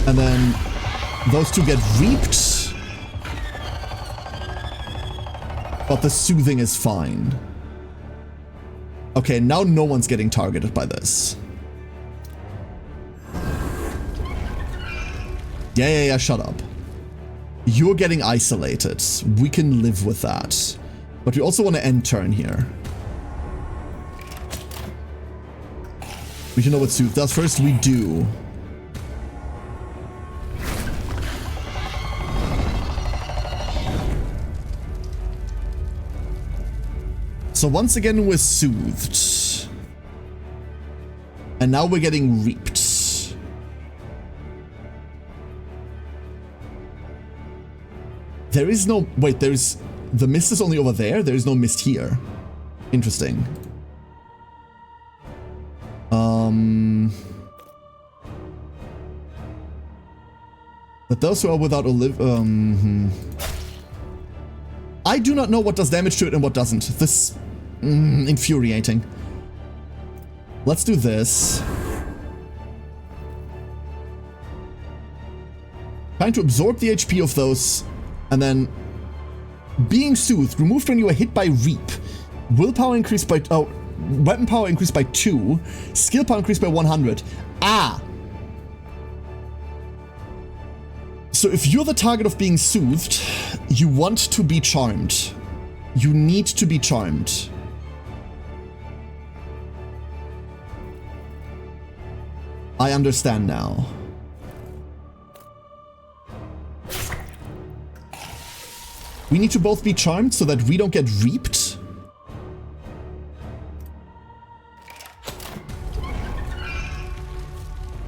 And then those two get reaped. But the soothing is fine. Okay, now no one's getting targeted by this. Yeah, shut up. You're getting isolated. We can live with that. But we also want to end turn here. We should know what Soothe does first. We do. So once again we're soothed. And now we're getting reaped. There is no... Wait, there's... The mist is only over there? There is no mist here. Interesting. But those who are without I do not know what does damage to it and what doesn't. This... infuriating. Let's do this. Trying to absorb the HP of those... And then, being soothed, removed when you are hit by Reap. Willpower increased by, weapon power increased by 2. Skill power increased by 100. Ah! So if you're the target of being soothed, you want to be charmed. You need to be charmed. I understand now. We need to both be charmed so that we don't get reaped.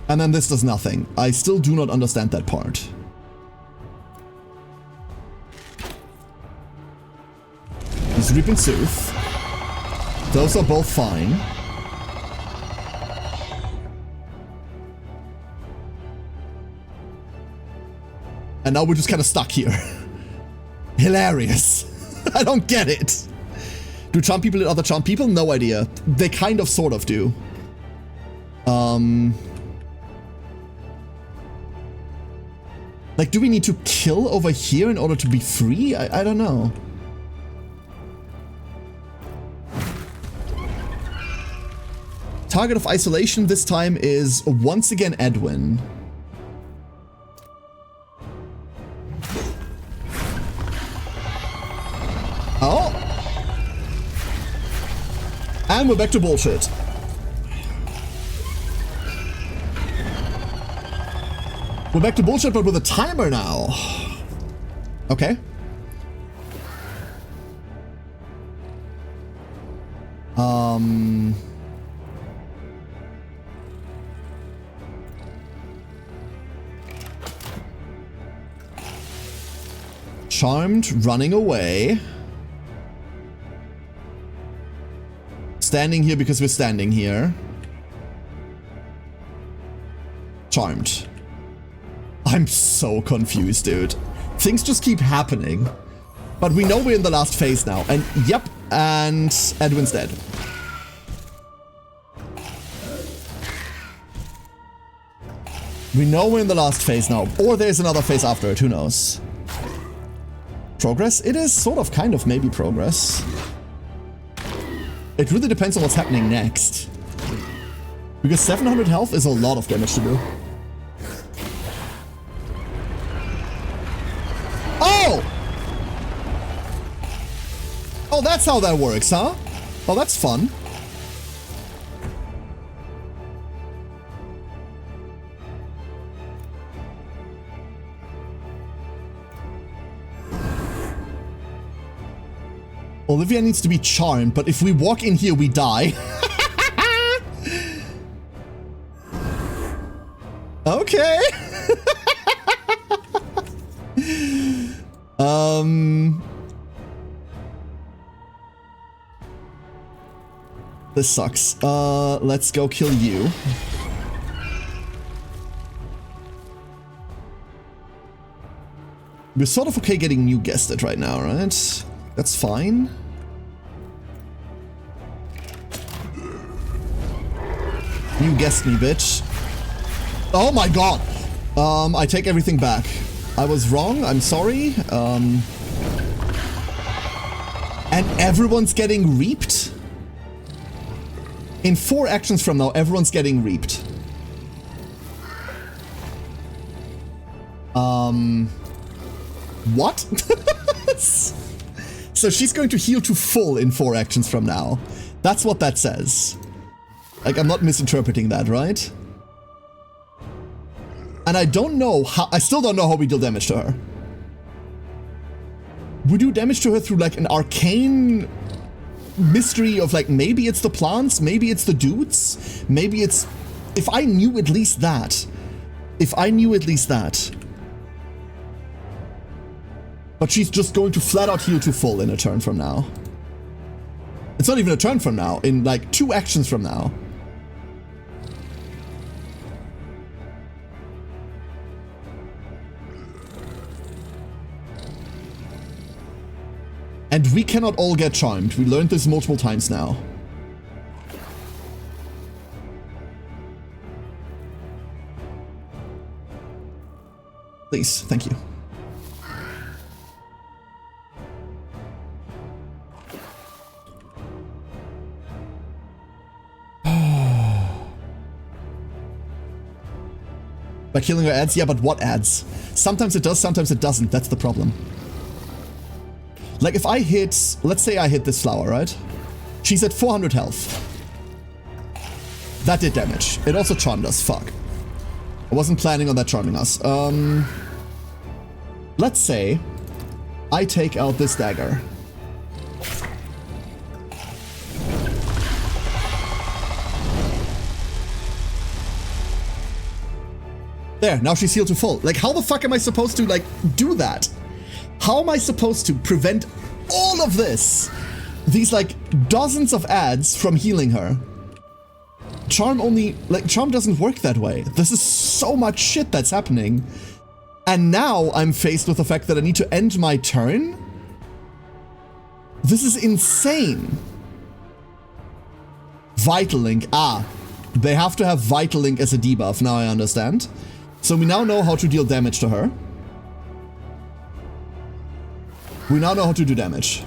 And then this does nothing. I still do not understand that part. He's Reap and Soothe. Those are both fine. And now we're just kind of stuck here. Hilarious. I don't get it. Do charm people hit other charm people? No idea. They kind of sort of do. Like, do we need to kill over here in order to be free? I don't know. Target of isolation this time is once again Edwin. Oh! And we're back to bullshit. We're back to bullshit, but with a timer now. Okay. Charmed, running away. Standing here because we're standing here. Charmed. I'm so confused, dude. Things just keep happening. But we know we're in the last phase now. And yep, and Edwin's dead. We know we're in the last phase now. Or there's another phase after it, who knows? Progress? It is sort of, kind of, maybe progress. It really depends on what's happening next. Because 700 health is a lot of damage to do. Oh! Oh, that's how that works, huh? Oh, that's fun. Olivia needs to be charmed, but if we walk in here, we die. Okay. This sucks. Let's go kill you. We're sort of okay getting new guested right now, right? That's fine. You guessed me, bitch. Oh my god! I take everything back. I was wrong, I'm sorry. And everyone's getting reaped? In 4 actions from now, everyone's getting reaped. What? So she's going to heal to full in 4 actions from now. That's what that says. Like, I'm not misinterpreting that, right? And I don't know how, I still don't know how we deal damage to her. We do damage to her through like an arcane mystery of like, maybe it's the plants, maybe it's the dudes, maybe it's, if I knew at least that. If I knew at least that. But she's just going to flat out heal to full in a turn from now. It's not even a turn from now, in like 2 actions from now. And we cannot all get charmed. We learned this multiple times now. Please, thank you. By killing her adds? Yeah, but what adds? Sometimes it does, sometimes it doesn't. That's the problem. Like if I hit, let's say I hit this flower, right? She's at 400 health. That did damage. It also charmed us, fuck. I wasn't planning on that charming us. Let's say I take out this dagger. There, now she's healed to full. Like, how the fuck am I supposed to, like, do that? How am I supposed to prevent all of this? These, like, dozens of ads from healing her. Charm only, like, charm doesn't work that way. This is so much shit that's happening. And now I'm faced with the fact that I need to end my turn? This is insane. Vital Link. Ah, they have to have Vital Link as a debuff, now I understand. So we now know how to deal damage to her. We now know how to do damage.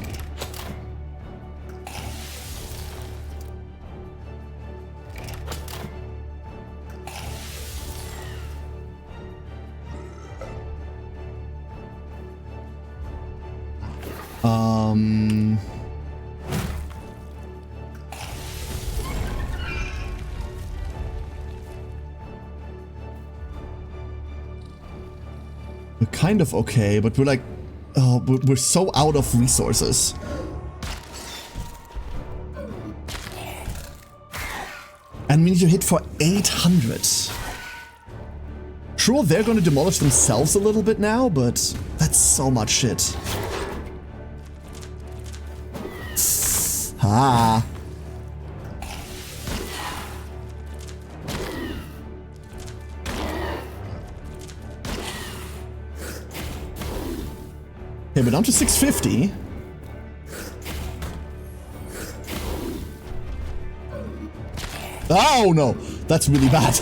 We're kind of okay, but we're like, oh, we're so out of resources. And we need to hit for 800. sure they're going to demolish themselves a little bit now, but that's so much shit. Ah. Okay, we're down to 650. Oh no, that's really bad.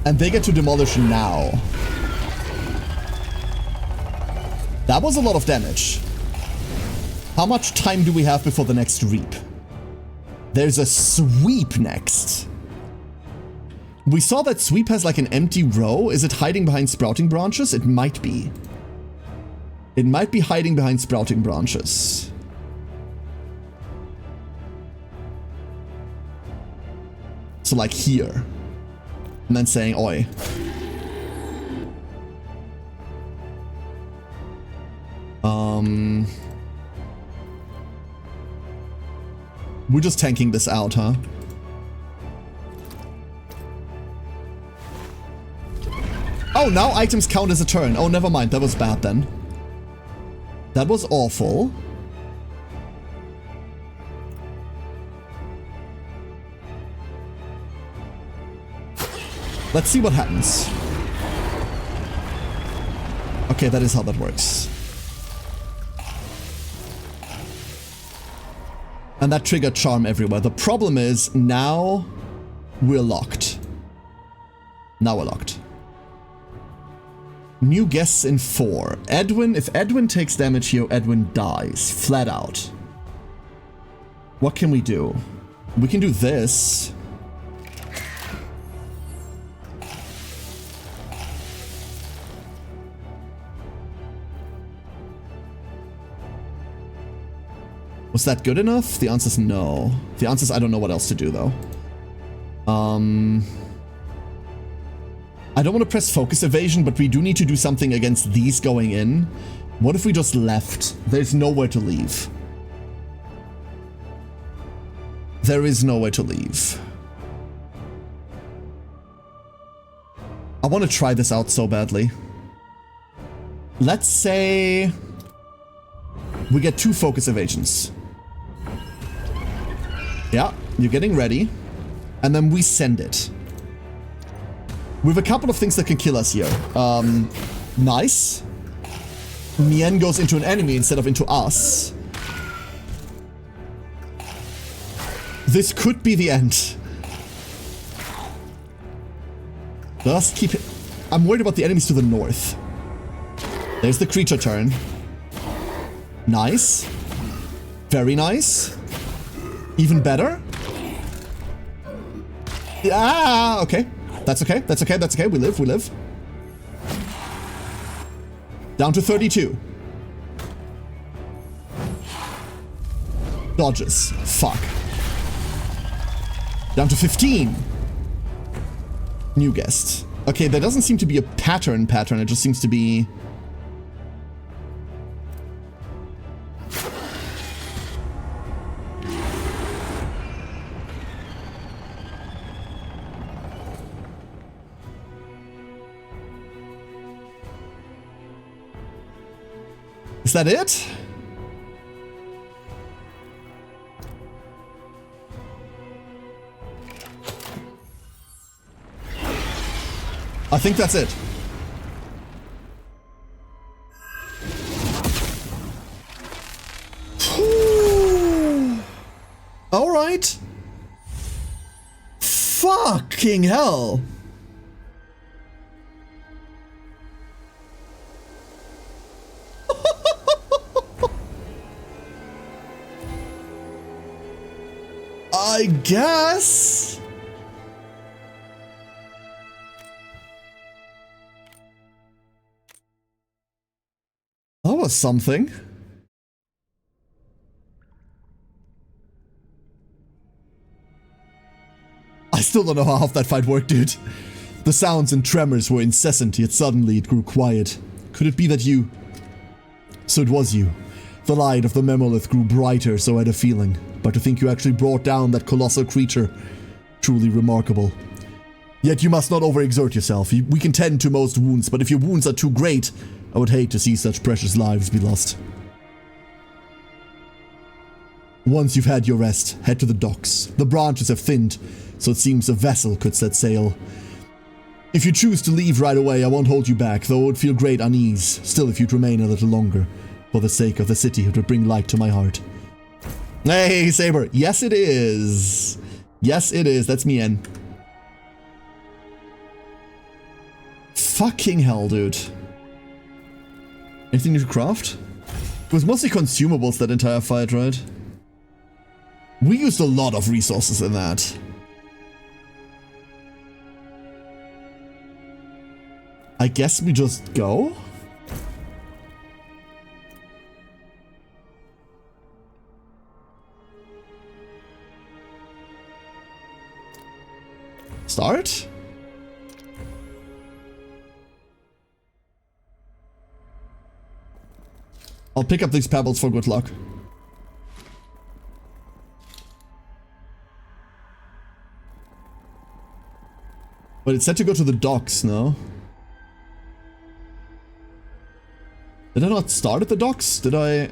And they get to demolish now. That was a lot of damage. How much time do we have before the next reap? There's a sweep next. We saw that sweep has like an empty row. Is it hiding behind sprouting branches? It might be. It might be hiding behind sprouting branches. So like here. And then saying, oi. We're just tanking this out, huh? Oh, now items count as a turn. Oh, never mind. That was bad then. That was awful. Let's see what happens. Okay, that is how that works. And that triggered charm everywhere. The problem is now we're locked. Now we're locked. New guests in 4. Edwin, if Edwin takes damage here, Edwin dies. Flat out. What can we do? We can do this. Was that good enough? The answer's no. The answer's I don't know what else to do though. I don't want to press focus evasion, but we do need to do something against these going in. What if we just left? There's nowhere to leave. There is nowhere to leave. I want to try this out so badly. Let's say we get 2 focus evasions. Yeah, you're getting ready. And then we send it. We have a couple of things that can kill us here. Nice. Mien goes into an enemy instead of into us. This could be the end. Just keep it. I'm worried about the enemies to the north. There's the creature turn. Nice. Very nice. Even better. Ah, okay. That's okay. That's okay. That's okay. We live. We live. Down to 32. Dodges. Fuck. Down to 15. New guest. Okay, there doesn't seem to be a pattern. It just seems to be... Is that it? I think that's it. All right. Fucking hell. I guess. That was something. I still don't know how half that fight worked, dude. The sounds and tremors were incessant, yet suddenly it grew quiet. Could it be that you... So it was you. The light of the Memolith grew brighter, so I had a feeling. But to think you actually brought down that colossal creature. Truly remarkable. Yet you must not overexert yourself. We can tend to most wounds, but if your wounds are too great, I would hate to see such precious lives be lost. Once you've had your rest, head to the docks. The branches have thinned, so it seems a vessel could set sail. If you choose to leave right away, I won't hold you back, though it would feel great unease. Still, if you'd remain a little longer, for the sake of the city, it would bring light to my heart. Hey, Saber. Yes, it is. Yes, it is. That's me in. Fucking hell, dude. Anything new to craft? It was mostly consumables that entire fight, right? We used a lot of resources in that. I guess we just go? Start? I'll pick up these pebbles for good luck. But it's set to go to the docks, no? Did I not start at the docks? Did I...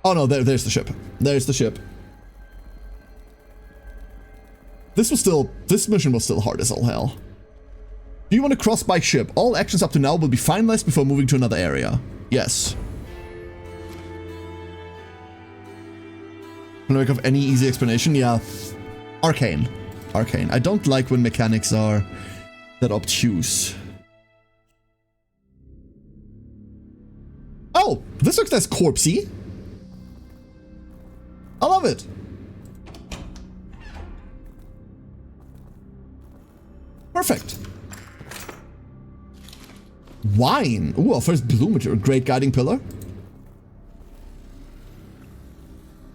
Oh no, there's the ship. There's the ship. This mission was still hard as all hell. Do you want to cross by ship? All actions up to now will be finalized before moving to another area. Yes. Can I make of any easy explanation? Yeah. Arcane. Arcane. I don't like when mechanics are that obtuse. Oh, this looks less corpsey. I love it. Perfect. Wine. Ooh, our first blue material. Great guiding pillar.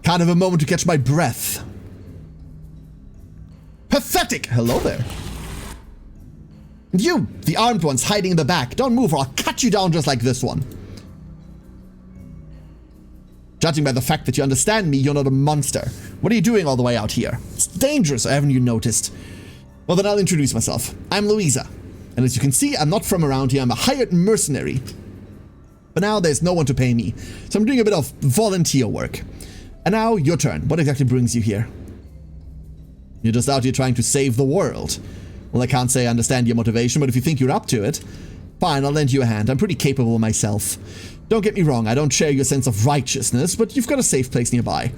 Kind of a moment to catch my breath. Pathetic! Hello there. And you, the armed ones hiding in the back. Don't move or I'll cut you down just like this one. Judging by the fact that you understand me, you're not a monster. What are you doing all the way out here? It's dangerous, haven't you noticed? Well, then I'll introduce myself. I'm Louisa. And as you can see, I'm not from around here. I'm a hired mercenary. But now there's no one to pay me. So I'm doing a bit of volunteer work. And now, your turn. What exactly brings you here? You're just out here trying to save the world. Well, I can't say I understand your motivation, but if you think you're up to it, fine, I'll lend you a hand. I'm pretty capable myself. Don't get me wrong, I don't share your sense of righteousness, but you've got a safe place nearby.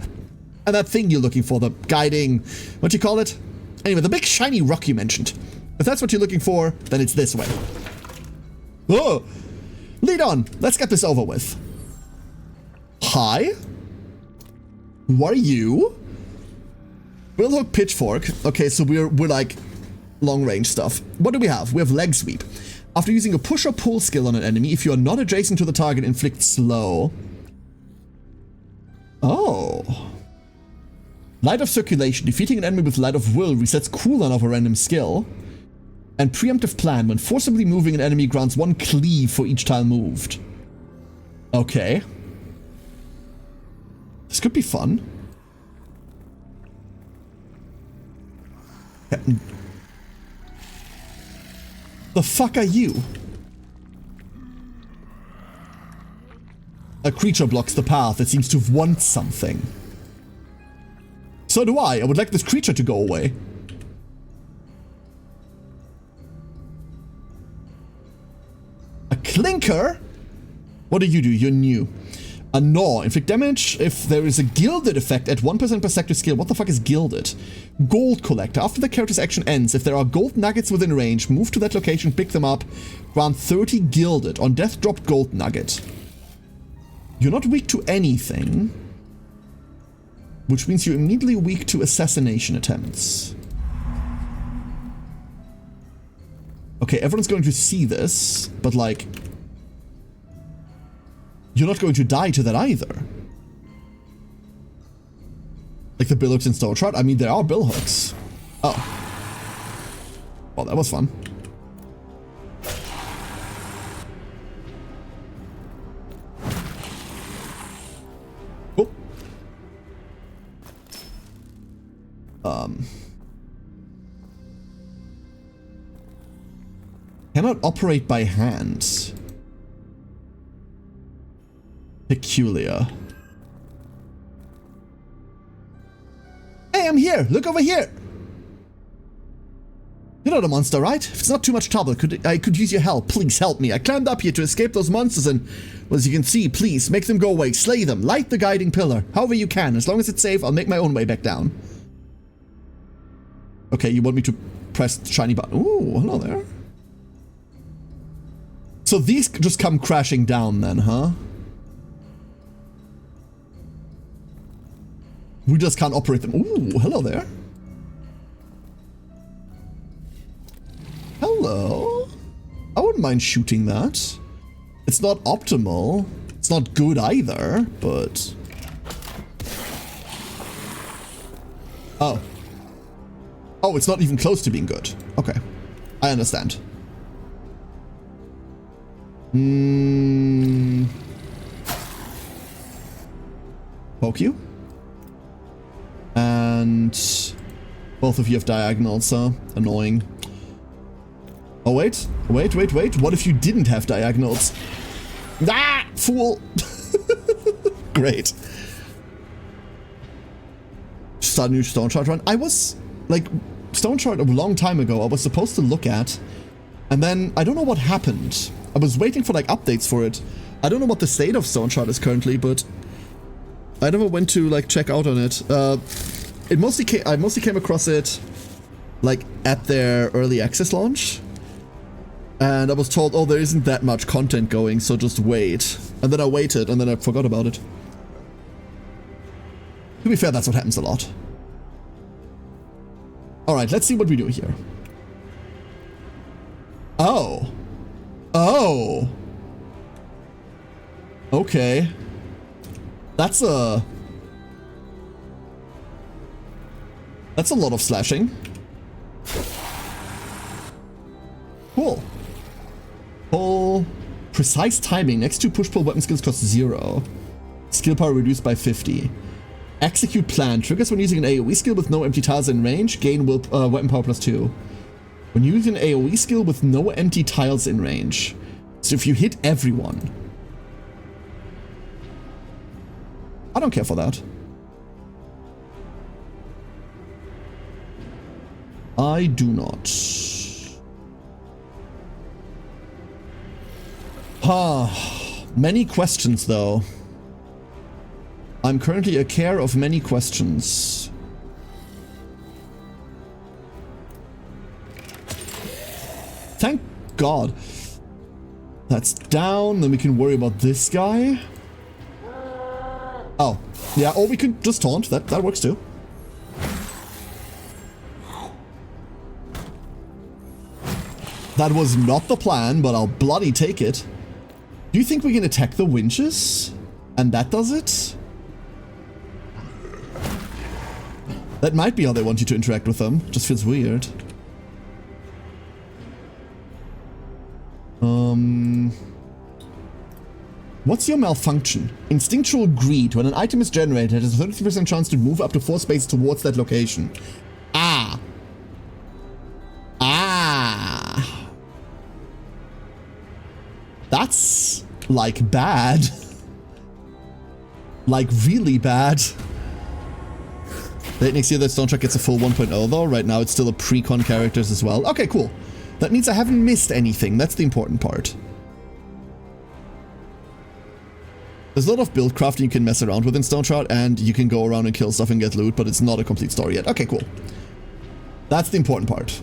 And that thing you're looking for, the guiding... what do you call it? Anyway, the big shiny rock you mentioned. If that's what you're looking for, then it's this way. Oh! Lead on! Let's get this over with. Hi? Who are you? Billhook pitchfork. Okay, so we're like long range stuff. What do we have? We have leg sweep. After using a push or pull skill on an enemy, if you are not adjacent to the target, inflict slow. Oh. Light of circulation. Defeating an enemy with light of will resets cooldown of a random skill. And preemptive plan. When forcibly moving an enemy grants 1 cleave for each tile moved. Okay. This could be fun. The fuck are you? A creature blocks the path. It seems to want something. So do I. I would like this creature to go away. A clinker? What do? You're new. A gnaw. Inflict damage if there is a gilded effect at 1% per sector skill. What the fuck is gilded? Gold collector. After the character's action ends, if there are gold nuggets within range, move to that location, pick them up, grant 30 gilded. On death, drop gold nugget. You're not weak to anything, which means you're immediately weak to assassination attempts. Okay, everyone's going to see this, but like... you're not going to die to that either. Like the billhooks in Star Trout? I mean, there are billhooks. Oh. Well, that was fun. Oh. Cannot operate by hand. Peculiar. Hey, I'm here! Look over here! You're not a monster, right? If it's not too much trouble, I could use your help. Please help me. I climbed up here to escape those monsters and, well, as you can see, please, make them go away. Slay them. Light the guiding pillar. However you can. As long as it's safe, I'll make my own way back down. Okay, you want me to press the shiny button. Ooh, hello there. So these just come crashing down then, huh? We just can't operate them. Ooh, hello there. Hello. I wouldn't mind shooting that. It's not optimal. It's not good either, but... Oh. Oh, it's not even close to being good. Okay. I understand. Poke you. And both of you have diagonals, so annoying. Oh, wait. Wait. What if you didn't have diagonals? Ah! Fool! Great. Start a new Stone Shard run. I was, like, Stone Shard a long time ago, I was supposed to look at, and then I don't know what happened. I was waiting for, like, updates for it. I don't know what the state of Stone Shard is currently, but I never went to, like, check out on it. I mostly came across it, like, at their early access launch. And I was told, oh, there isn't that much content going, so just wait. And then I waited, and then I forgot about it. To be fair, that's what happens a lot. Alright, let's see what we do here. Oh. Oh. Okay. That's a lot of slashing. Cool. Pull. Precise timing. Next to push-pull weapon skills cost 0. Skill power reduced by 50. Execute plan. Triggers when using an AoE skill with no empty tiles in range. Gain weapon power plus 2. When using an AoE skill with no empty tiles in range. So if you hit everyone. I don't care for that. I do not. Many questions, though. I'm currently a care of many questions. Thank God. That's down, then we can worry about this guy. Oh, yeah, or we could just taunt. That works too. That was not the plan, but I'll bloody take it. Do you think we can attack the winches? And that does it? That might be how they want you to interact with them. Just feels weird. What's your malfunction? Instinctual greed. When an item is generated, it has a 30% chance to move up to 4 spaces towards that location. Ah. Ah. That's, like, bad. Like, really bad. Late next year, that Stone Shard gets a full 1.0, though. Right now, it's still a pre-con characters as well. Okay, cool. That means I haven't missed anything. That's the important part. There's a lot of build crafting you can mess around with in Stone Shard, and you can go around and kill stuff and get loot, but it's not a complete story yet. Okay, cool. That's the important part.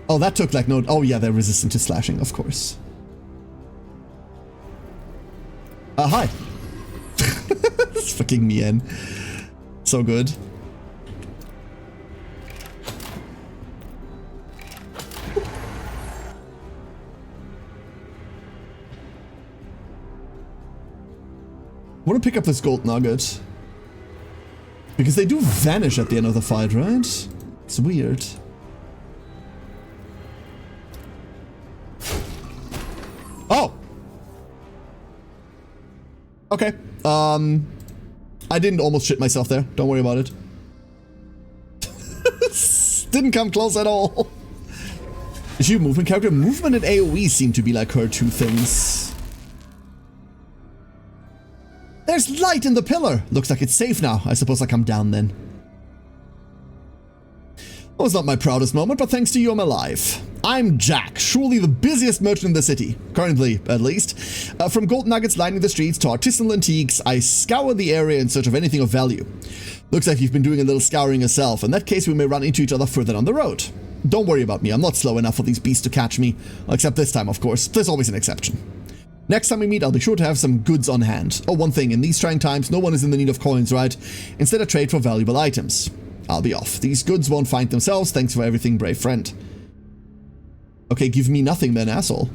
Oh, that took like no... Oh, yeah, they're resistant to slashing, of course. Hi. That's fucking Mien. So good. I want to pick up this gold nugget. Because they do vanish at the end of the fight, right? It's weird. Oh! Okay. I didn't almost shit myself there. Don't worry about it. Didn't come close at all. Is she a movement character? Movement and AoE seem to be like her two things. There's light in the pillar. Looks like it's safe now. I suppose I come down then. That was not my proudest moment, but thanks to you I'm alive. I'm Jack, surely the busiest merchant in the city. Currently, at least. From gold nuggets lining the streets to artisanal antiques, I scour the area in search of anything of value. Looks like you've been doing a little scouring yourself. In that case, we may run into each other further down the road. Don't worry about me, I'm not slow enough for these beasts to catch me. Except this time, of course. There's always an exception. Next time we meet, I'll be sure to have some goods on hand. Oh, one thing, in these trying times, no one is in the need of coins, right? Instead, I trade for valuable items. I'll be off. These goods won't find themselves. Thanks for everything, brave friend. Okay, give me nothing then, asshole.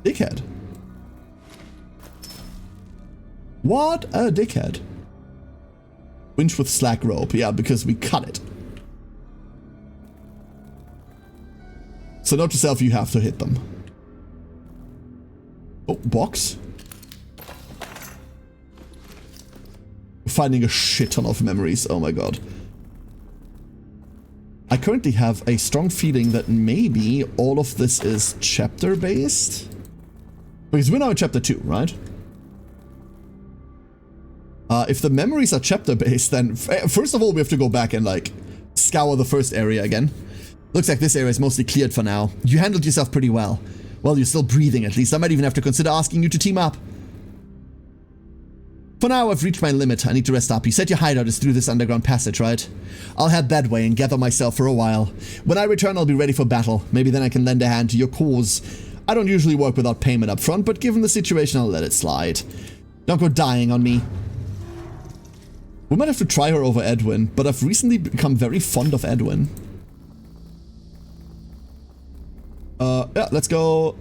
Dickhead. What a dickhead. Winch with slack rope. Yeah, because we cut it. So note to self, you have to hit them. Oh, box? Finding a shit ton of memories. Oh my god. I currently have a strong feeling that maybe all of this is chapter-based? Because we're now in chapter 2, right? If the memories are chapter-based, then first of all, we have to go back and, like, scour the first area again. Looks like this area is mostly cleared for now. You handled yourself pretty well. Well, you're still breathing at least. I might even have to consider asking you to team up. For now, I've reached my limit. I need to rest up. You said your hideout is through this underground passage, right? I'll head that way and gather myself for a while. When I return, I'll be ready for battle. Maybe then I can lend a hand to your cause. I don't usually work without payment up front, but given the situation, I'll let it slide. Don't go dying on me. We might have to try her over Edwin, but I've recently become very fond of Edwin. Yeah, let's go,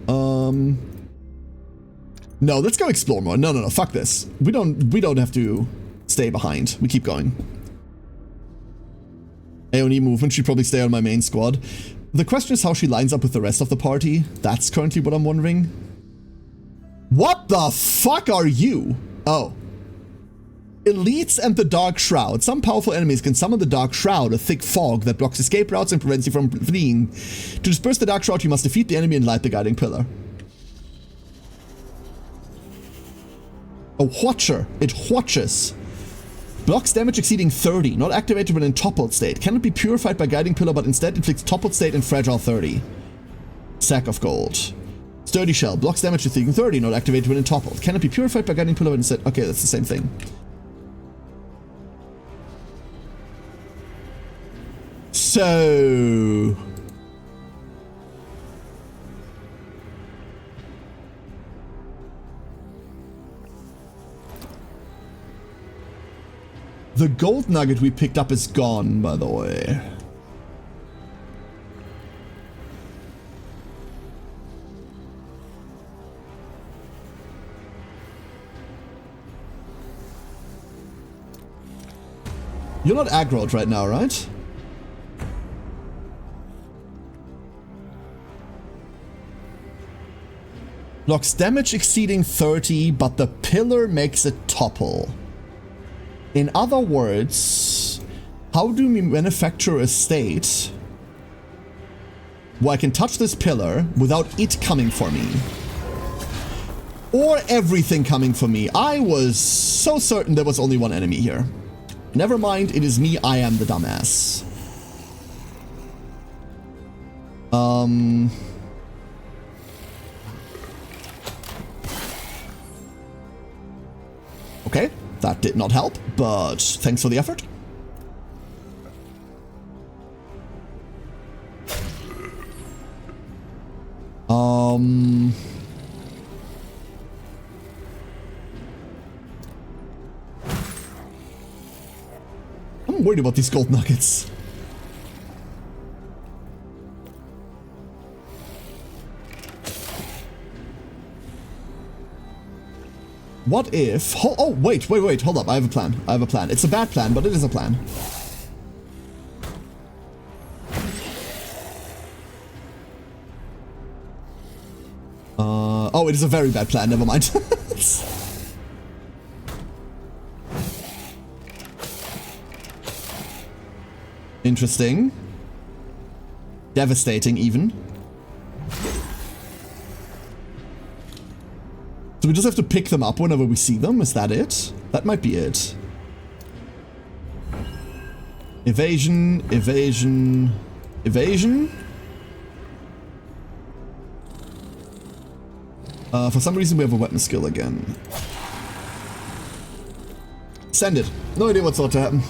No, let's go explore more. No, fuck this. We don't have to stay behind. We keep going. Aeoni movement should probably stay on my main squad. The question is how she lines up with the rest of the party. That's currently what I'm wondering. What the fuck are you? Oh. Elites and the Dark Shroud. Some powerful enemies can summon the Dark Shroud, a thick fog that blocks escape routes and prevents you from fleeing. To disperse the Dark Shroud, you must defeat the enemy and light the guiding pillar. A Watcher. It watches. Blocks damage exceeding 30. Not activated when in toppled state. Cannot be purified by guiding pillar, but instead inflicts toppled state and fragile 30. Sack of gold. Sturdy shell. Blocks damage exceeding 30. Not activated when in toppled. Cannot be purified by guiding pillar, but instead... Okay, that's the same thing. So... The gold nugget we picked up is gone, by the way. You're not aggroed right now, right? Blocks damage exceeding 30, but the pillar makes it topple. In other words, how do we manufacture a state where I can touch this pillar without it coming for me? Or everything coming for me? I was so certain there was only one enemy here. Never mind, it is me, I am the dumbass. Okay, that did not help, but thanks for the effort. I'm worried about these gold nuggets. What if... Oh, wait, hold up. I have a plan. It's a bad plan, but it is a plan. Oh, it is a very bad plan. Never mind. Interesting. Devastating, even. So we just have to pick them up whenever we see them? Is that it? That might be it. Evasion, evasion, evasion. For some reason we have a weapon skill again. Send it. No idea what's about to happen.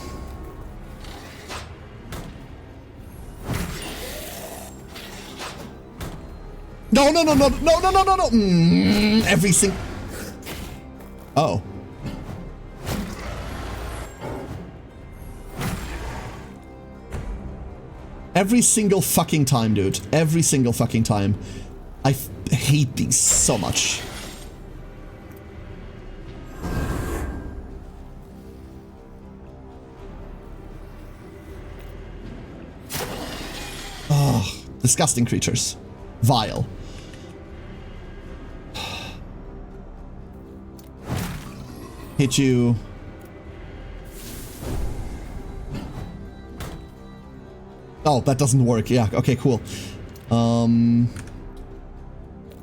No, no, no, no, no, no, no, no, no. Every single... Oh. Every single fucking time, dude. Every single fucking time. I hate these so much. Oh, disgusting creatures. Vile. Hit you. Oh, that doesn't work. Yeah, okay, cool.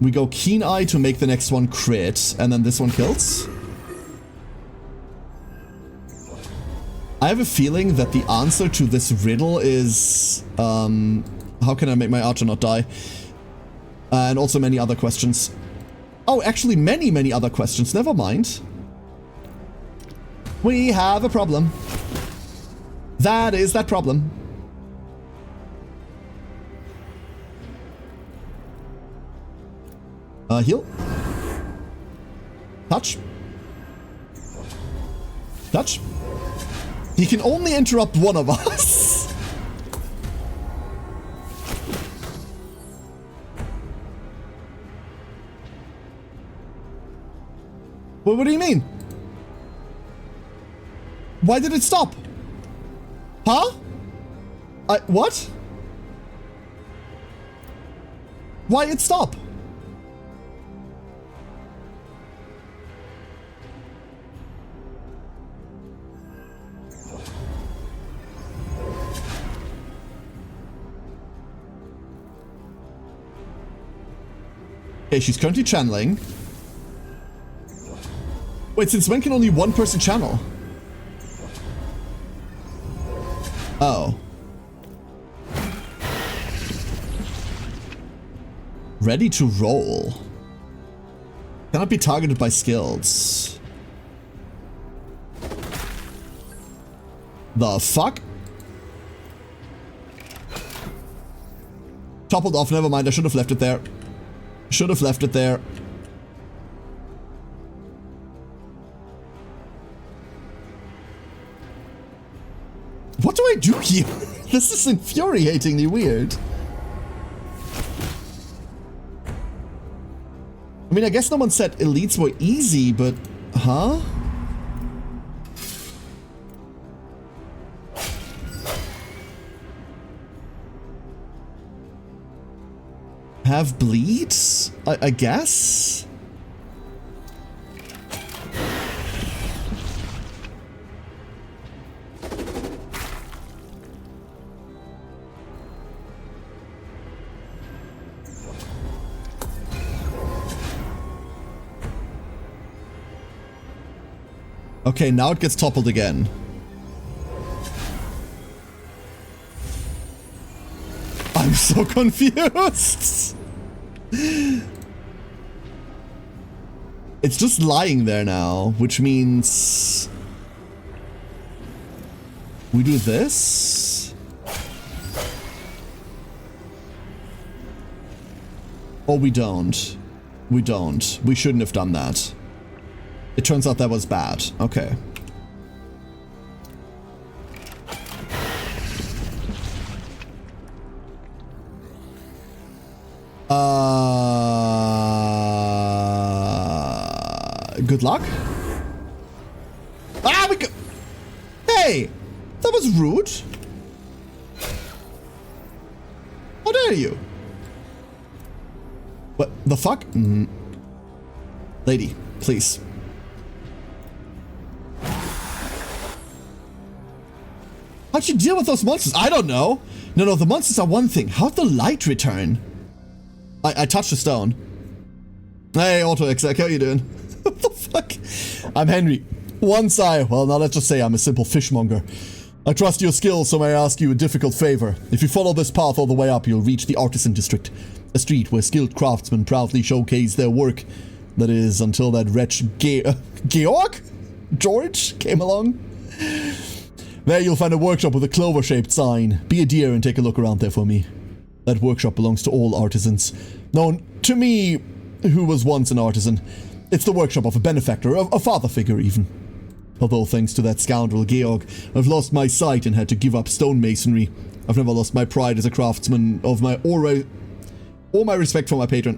We go Keen Eye to make the next one crit, and then this one kills. I have a feeling that the answer to this riddle is... how can I make my archer not die? And also many other questions. Oh, actually many, many other questions. Never mind. We have a problem. That is that problem. Heal. Touch. Touch. He can only interrupt one of us. Well, what do you mean? Why did it stop? Huh? What? Why it stop? Okay, she's currently channeling. Wait, since when can only one person channel? Oh. Ready to roll. Cannot be targeted by skills. The fuck? Toppled off, never mind, I should have left it there. Should have left it there. What do I do here? This is infuriatingly weird. I mean, I guess no one said elites were easy, but... Huh? Have bleeds? I guess? Okay, now it gets toppled again. I'm so confused. It's just lying there now, which means we do this. Or we don't. We don't. We shouldn't have done that. It turns out that was bad. Okay. Good luck. Ah, we go. Hey, that was rude. How dare you? What the fuck? Lady, please. How'd you deal with those monsters? I don't know. No, the monsters are one thing. How'd the light return? I touched the stone. Hey, Auto Exec, how you doing? What the fuck? I'm Henry. Well, now let's just say I'm a simple fishmonger. I trust your skills, so may I ask you a difficult favor. If you follow this path all the way up, you'll reach the Artisan District, a street where skilled craftsmen proudly showcase their work. That is, until that wretch George came along. There you'll find a workshop with a clover-shaped sign. Be a dear and take a look around there for me. That workshop belongs to all artisans. Known to me, who was once an artisan. It's the workshop of a benefactor, a father figure even. Although thanks to that scoundrel Georg, I've lost my sight and had to give up stonemasonry. I've never lost my pride as a craftsman or my respect for my patron.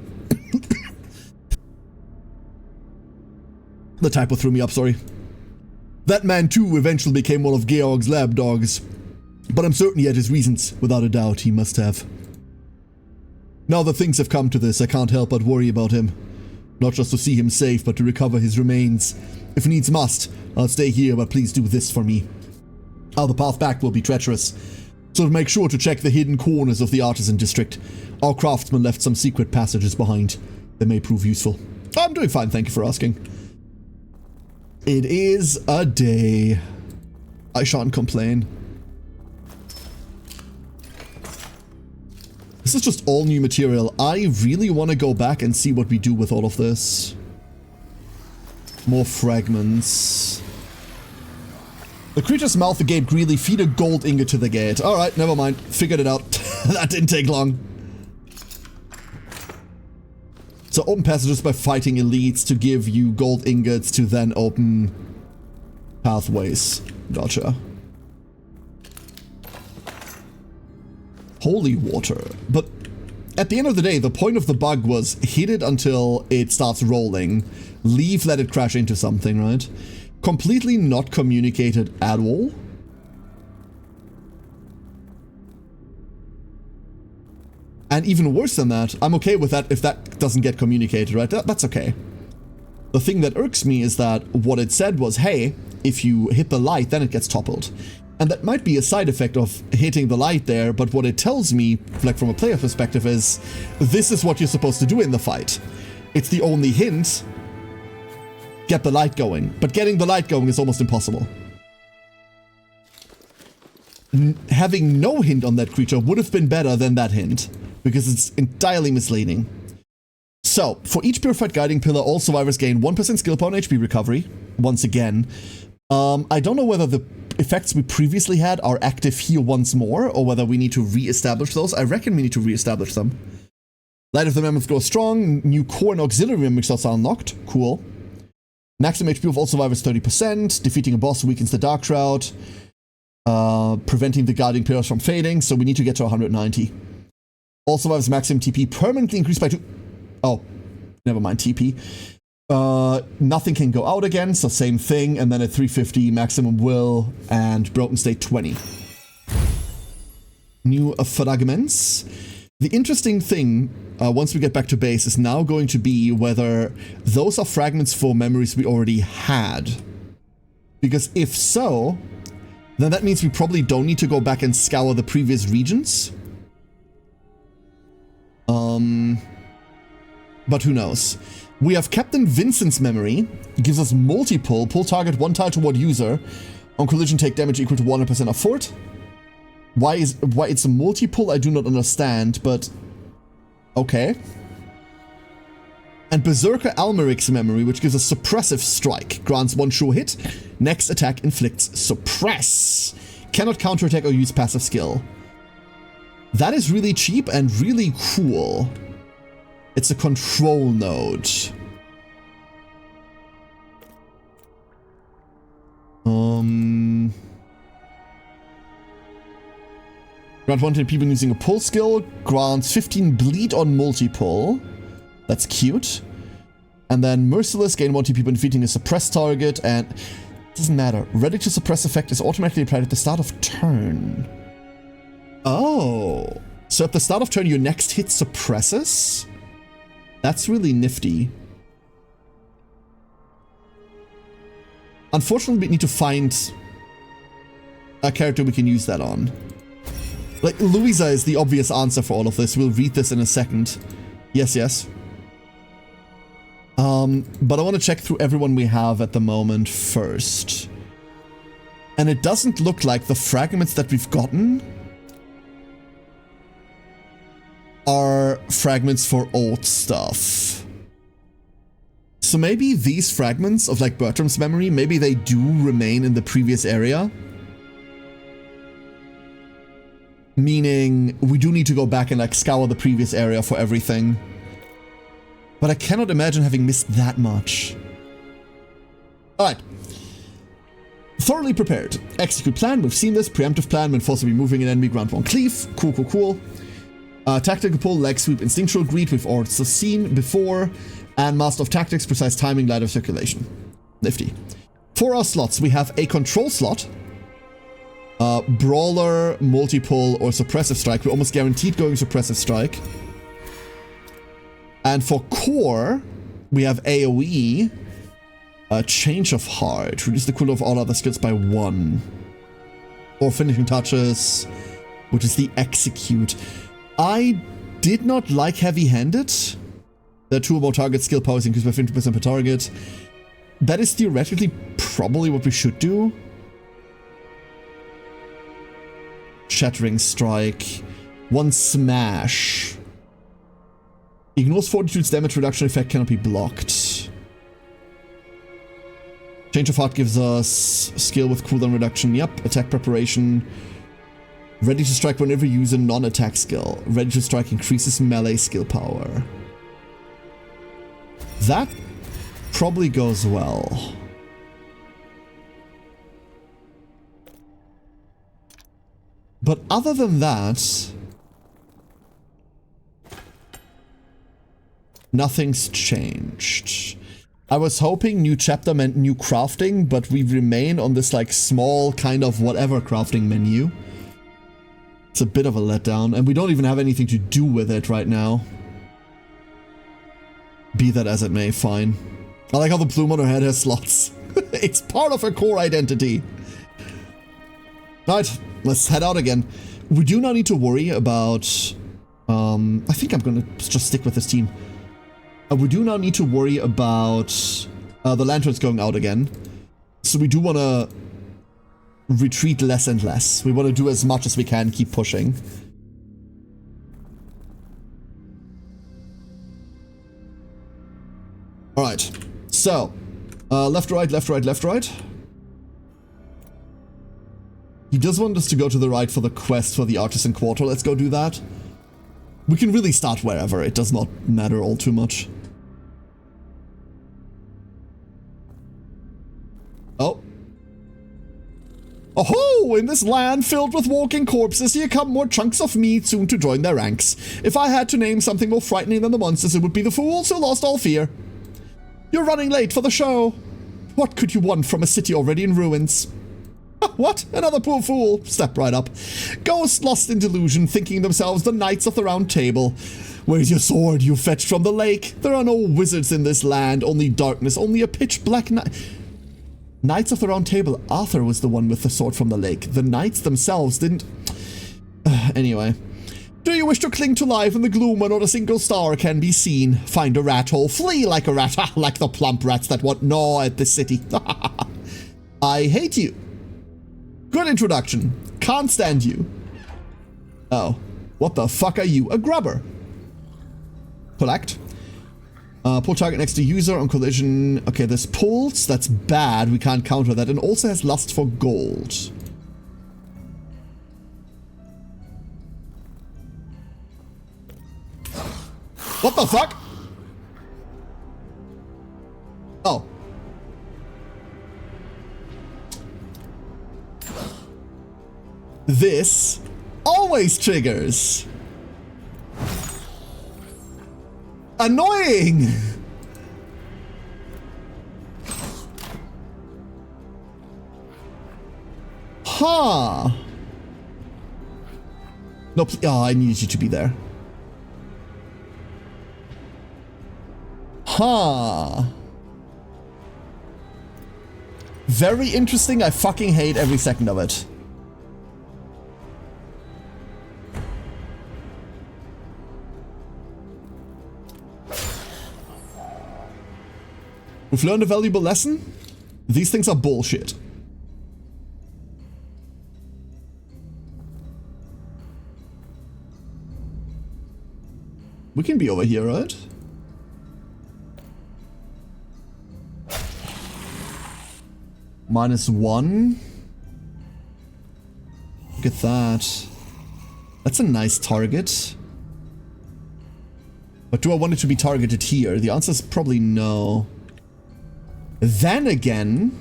The typo threw me up, sorry. That man too eventually became one of Georg's lab dogs. But I'm certain he had his reasons. Without a doubt, he must have. Now that things have come to this, I can't help but worry about him. Not just to see him safe, but to recover his remains. If needs must, I'll stay here, but please do this for me. The path back will be treacherous, so make sure to check the hidden corners of the Artisan District. Our craftsmen left some secret passages behind. They may prove useful. I'm doing fine, thank you for asking. It is a day. I shan't complain. This is just all new material. I really want to go back and see what we do with all of this. More fragments. The creature's mouth agape greedily. Feed a gold ingot to the gate. Alright, never mind. Figured it out. That didn't take long. So open passages by fighting elites to give you gold ingots to then open pathways. Gotcha. Holy water. But at the end of the day, the point of the bug was hit it until it starts rolling. Leave, let it crash into something, right? Completely not communicated at all. And even worse than that, I'm okay with that if that doesn't get communicated, right? That's okay. The thing that irks me is that what it said was, hey, if you hit the light, then it gets toppled. And that might be a side effect of hitting the light there, but what it tells me, like from a player perspective, is this is what you're supposed to do in the fight. It's the only hint. Get the light going. But getting the light going is almost impossible. Having no hint on that creature would have been better than that hint, because it's entirely misleading. So, for each purified guiding pillar, all survivors gain 1% skill point HP recovery, once again. I don't know whether the effects we previously had are active here once more, or whether we need to re-establish those. I reckon we need to re-establish them. Light of the Mammoth grows strong, new core and auxiliary memory slots are unlocked, cool. Maximum HP of all survivors 30%, defeating a boss weakens the Dark Shroud, preventing the guiding pillars from fading, so we need to get to 190. All survivors maximum TP permanently increased by 2... Oh, never mind, TP. Nothing can go out again, so same thing, and then at 350, maximum will, and broken state 20. New fragments. The interesting thing, once we get back to base, is now going to be whether those are fragments for memories we already had. Because if so, then that means we probably don't need to go back and scour the previous regions. But who knows. We have Captain Vincent's memory. It gives us multi-pull. Pull target one tile toward user. On collision, take damage equal to 100% of fort. Why it's a multi-pull, I do not understand, but okay. And Berserker Almeric's memory, which gives us suppressive strike. Grants one sure hit. Next attack inflicts suppress. Cannot counterattack or use passive skill. That is really cheap and really cool. It's a control node. Grant 1 to people using a pull skill. Grants 15 bleed on multi-pull. That's cute. And then Merciless, gain 1 to people defeating a suppressed target, and it doesn't matter. Ready to suppress effect is automatically applied at the start of turn. Oh. So at the start of turn, your next hit suppresses? That's really nifty. Unfortunately, we need to find a character we can use that on. Like, Louisa is the obvious answer for all of this. We'll read this in a second. Yes, yes. But I want to check through everyone we have at the moment first. And it doesn't look like the fragments that we've gotten are fragments for old stuff. So maybe these fragments of like Bertram's memory, maybe they do remain in the previous area. Meaning we do need to go back and like scour the previous area for everything. But I cannot imagine having missed that much. Alright. Thoroughly prepared. Execute plan. We've seen this. Preemptive plan when forcibly moving an enemy ground one cleave. Cool, cool, cool. Tactical pull, leg sweep, instinctual greet. We've also seen before. And master of tactics, precise timing, light of circulation. Nifty. For our slots, we have a control slot. Brawler, multi-pull, or suppressive strike. We're almost guaranteed going suppressive strike. And for core, we have AoE, change of heart, reduce the cooldown of all other skills by 1. Or finishing touches, which is the execute. I did not like heavy-handed. There are 2 or more target skill powers increased by 50% per target. That is theoretically probably what we should do. Shattering strike. 1 smash. Ignores Fortitude's damage reduction effect cannot be blocked. Change of heart gives us skill with cooldown reduction. Yep. Attack preparation. Ready to strike whenever you use a non-attack skill. Ready to strike increases melee skill power. That probably goes well. But other than that, nothing's changed. I was hoping new chapter meant new crafting, but we remain on this like small kind of whatever crafting menu. It's a bit of a letdown, and we don't even have anything to do with it right now. Be that as it may, fine. I like how the plume on her head has slots. It's part of her core identity. Right, let's head out again. We do not need to worry about... I think I'm gonna just stick with this team. We do not need to worry about the lanterns going out again. So we do want to retreat less and less. We want to do as much as we can, keep pushing. Alright, so, left, right, left, right, left, right. He does want us to go to the right for the quest for the Artisan Quarter. Let's go do that. We can really start wherever. It does not matter all too much. Oh. Oh-ho! In this land filled with walking corpses, here come more chunks of meat soon to join their ranks. If I had to name something more frightening than the monsters, it would be the fools who lost all fear. You're running late for the show. What could you want from a city already in ruins? What? Another poor fool. Step right up. Ghosts lost in delusion, thinking themselves the Knights of the Round Table. Where's your sword you fetched from the lake? There are no wizards in this land, only darkness, only a pitch black night. Knights of the Round Table. Arthur was the one with the sword from the lake. The knights themselves didn't... Anyway. Do you wish to cling to life in the gloom where not a single star can be seen? Find a rat hole, flee like a rat, like the plump rats that want gnaw at the city. I hate you. Good introduction. Can't stand you. Oh. What the fuck are you? A grubber. Collect. Pull target next to user on collision. Okay, there's pulls. That's bad. We can't counter that. And also has lust for gold. What the fuck? Oh. This always triggers. Annoying! Huh. No, oh, I needed you to be there. Huh. Very interesting. I fucking hate every second of it. We've learned a valuable lesson. These things are bullshit. We can be over here, right? -1. Look at that. That's a nice target. But do I want it to be targeted here? The answer is probably no. Then again,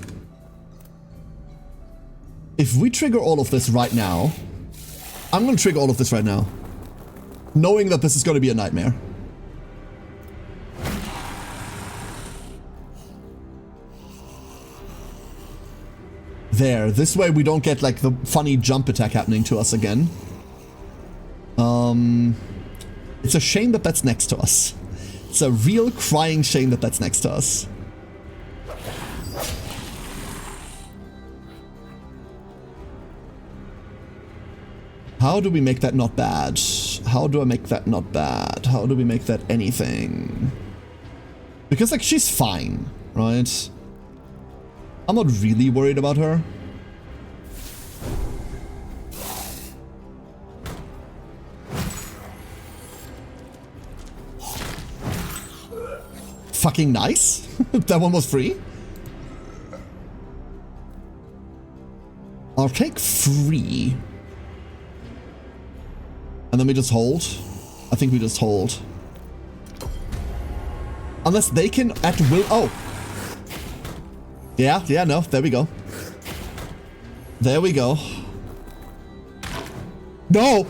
if we trigger all of this right now, I'm going to trigger all of this right now, knowing that this is going to be a nightmare. There, this way we don't get like the funny jump attack happening to us again. It's a shame that that's next to us. It's a real crying shame that that's next to us. How do we make that not bad? How do I make that not bad? How do we make that anything? Because like she's fine, right? I'm not really worried about her. Fucking nice. That one was free. I'll take free. And then we just hold. I think we just hold. Unless they can at will. Oh. Yeah, no, there we go. There we go. No!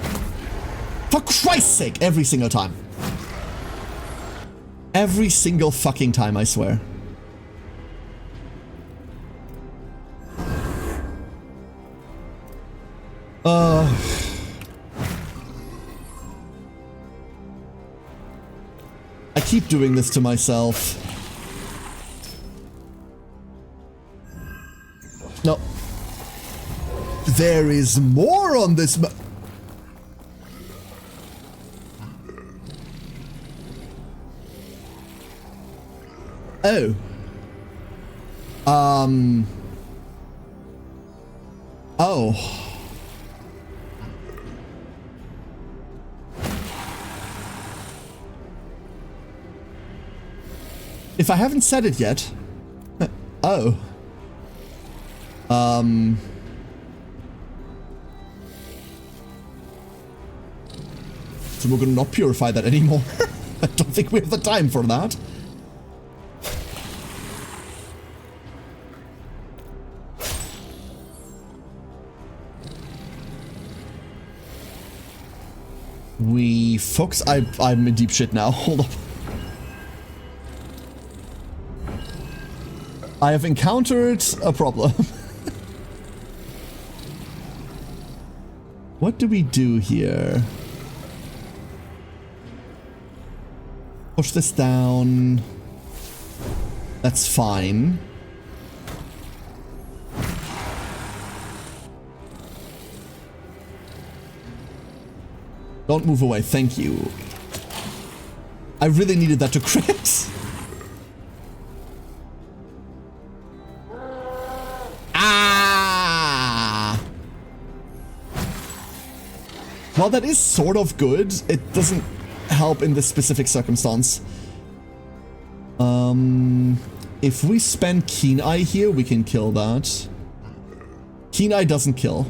For Christ's sake, every single time. Every single fucking time, I swear. I keep doing this to myself. No. There is more on this Oh. Oh. If I haven't said it yet. Oh. So we're gonna not purify that anymore. I don't think we have the time for that. We focus. I'm in deep shit now. Hold up. I have encountered a problem. What do we do here? Push this down. That's fine. Don't move away, thank you. I really needed that to crit. Ah! While that is sort of good, it doesn't help in this specific circumstance. If we spend Keen Eye here, we can kill that. Keen Eye doesn't kill.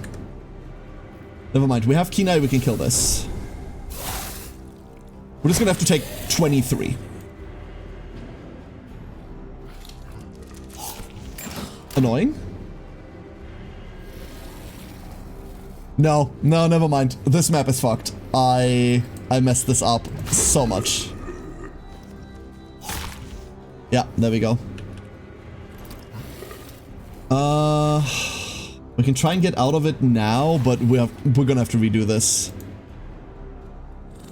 Never mind, we have Keen Eye, we can kill this. We're just gonna have to take 23. Annoying? No, never mind. This map is fucked. I messed this up so much. Yeah, there we go. We can try and get out of it now, but we're gonna have to redo this.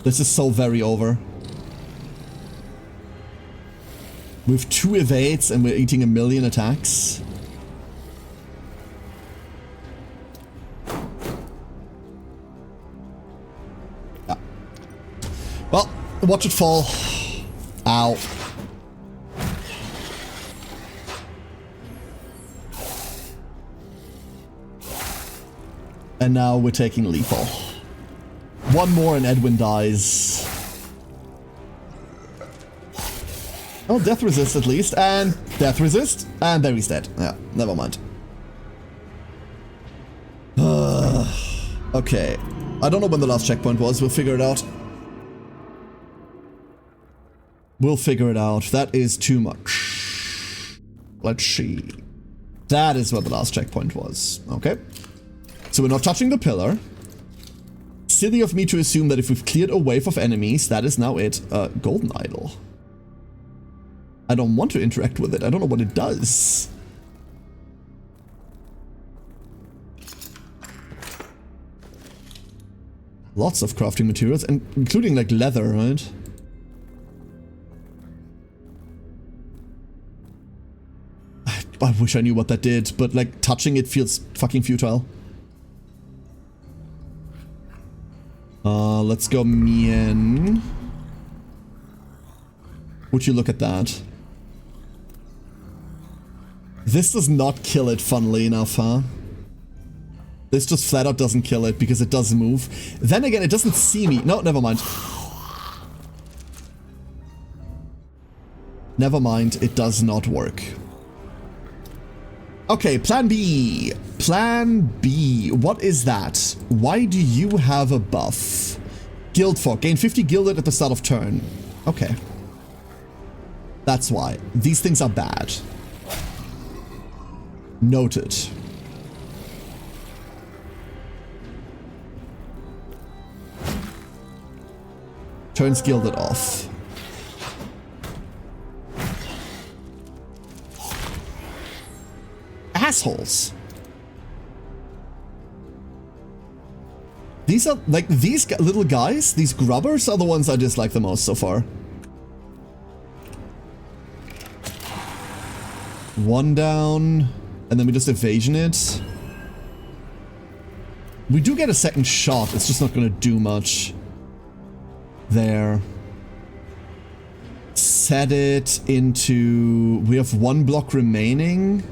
This is so very over. We have 2 evades and we're eating 1,000,000 attacks. Yeah. Well, watch it fall. Ow. And now we're taking lethal. One more and Edwin dies. Oh, death resist at least, and death resist, and there he's dead. Yeah, never mind. Okay. I don't know when the last checkpoint was, we'll figure it out. We'll figure it out. That is too much. Let's see. That is where the last checkpoint was. Okay. So we're not touching the pillar. Silly of me to assume that if we've cleared a wave of enemies, that is now it. Golden idol. I don't want to interact with it. I don't know what it does. Lots of crafting materials, and including like leather, right? I wish I knew what that did, but like touching it feels fucking futile. Let's go Mien. Would you look at that? This does not kill it, funnily enough, huh? This just flat out doesn't kill it because it does move. Then again, it doesn't see me. No, never mind. Never mind, it does not work. Okay, plan B. Plan B. What is that? Why do you have a buff? Guild Fog. Gain 50 gilded at the start of turn. Okay. That's why. These things are bad. Noted. Turns gilded off. Assholes. These are, like, these little guys, these grubbers are the ones I dislike the most so far. One down, and then we just evasion it. We do get a second shot, it's just not gonna do much. There. Set it into... We have one block remaining.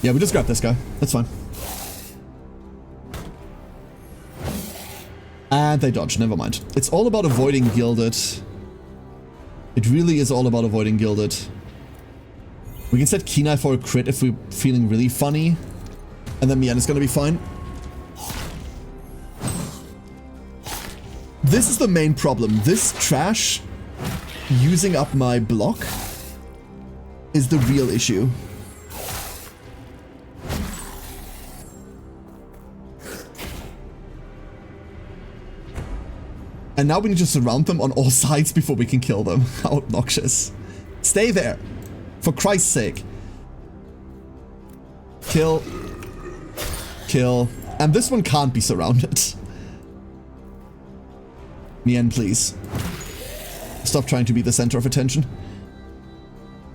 Yeah, we just grab this guy. That's fine. And they dodge, never mind. It's all about avoiding gilded. It really is all about avoiding gilded. We can set Keen Eye for a crit if we're feeling really funny. And then Mien is gonna be fine. This is the main problem. This trash using up my block is the real issue. And now we need to surround them on all sides before we can kill them. How obnoxious. Stay there. For Christ's sake. Kill. Kill. And this one can't be surrounded. Mien, please. Stop trying to be the center of attention.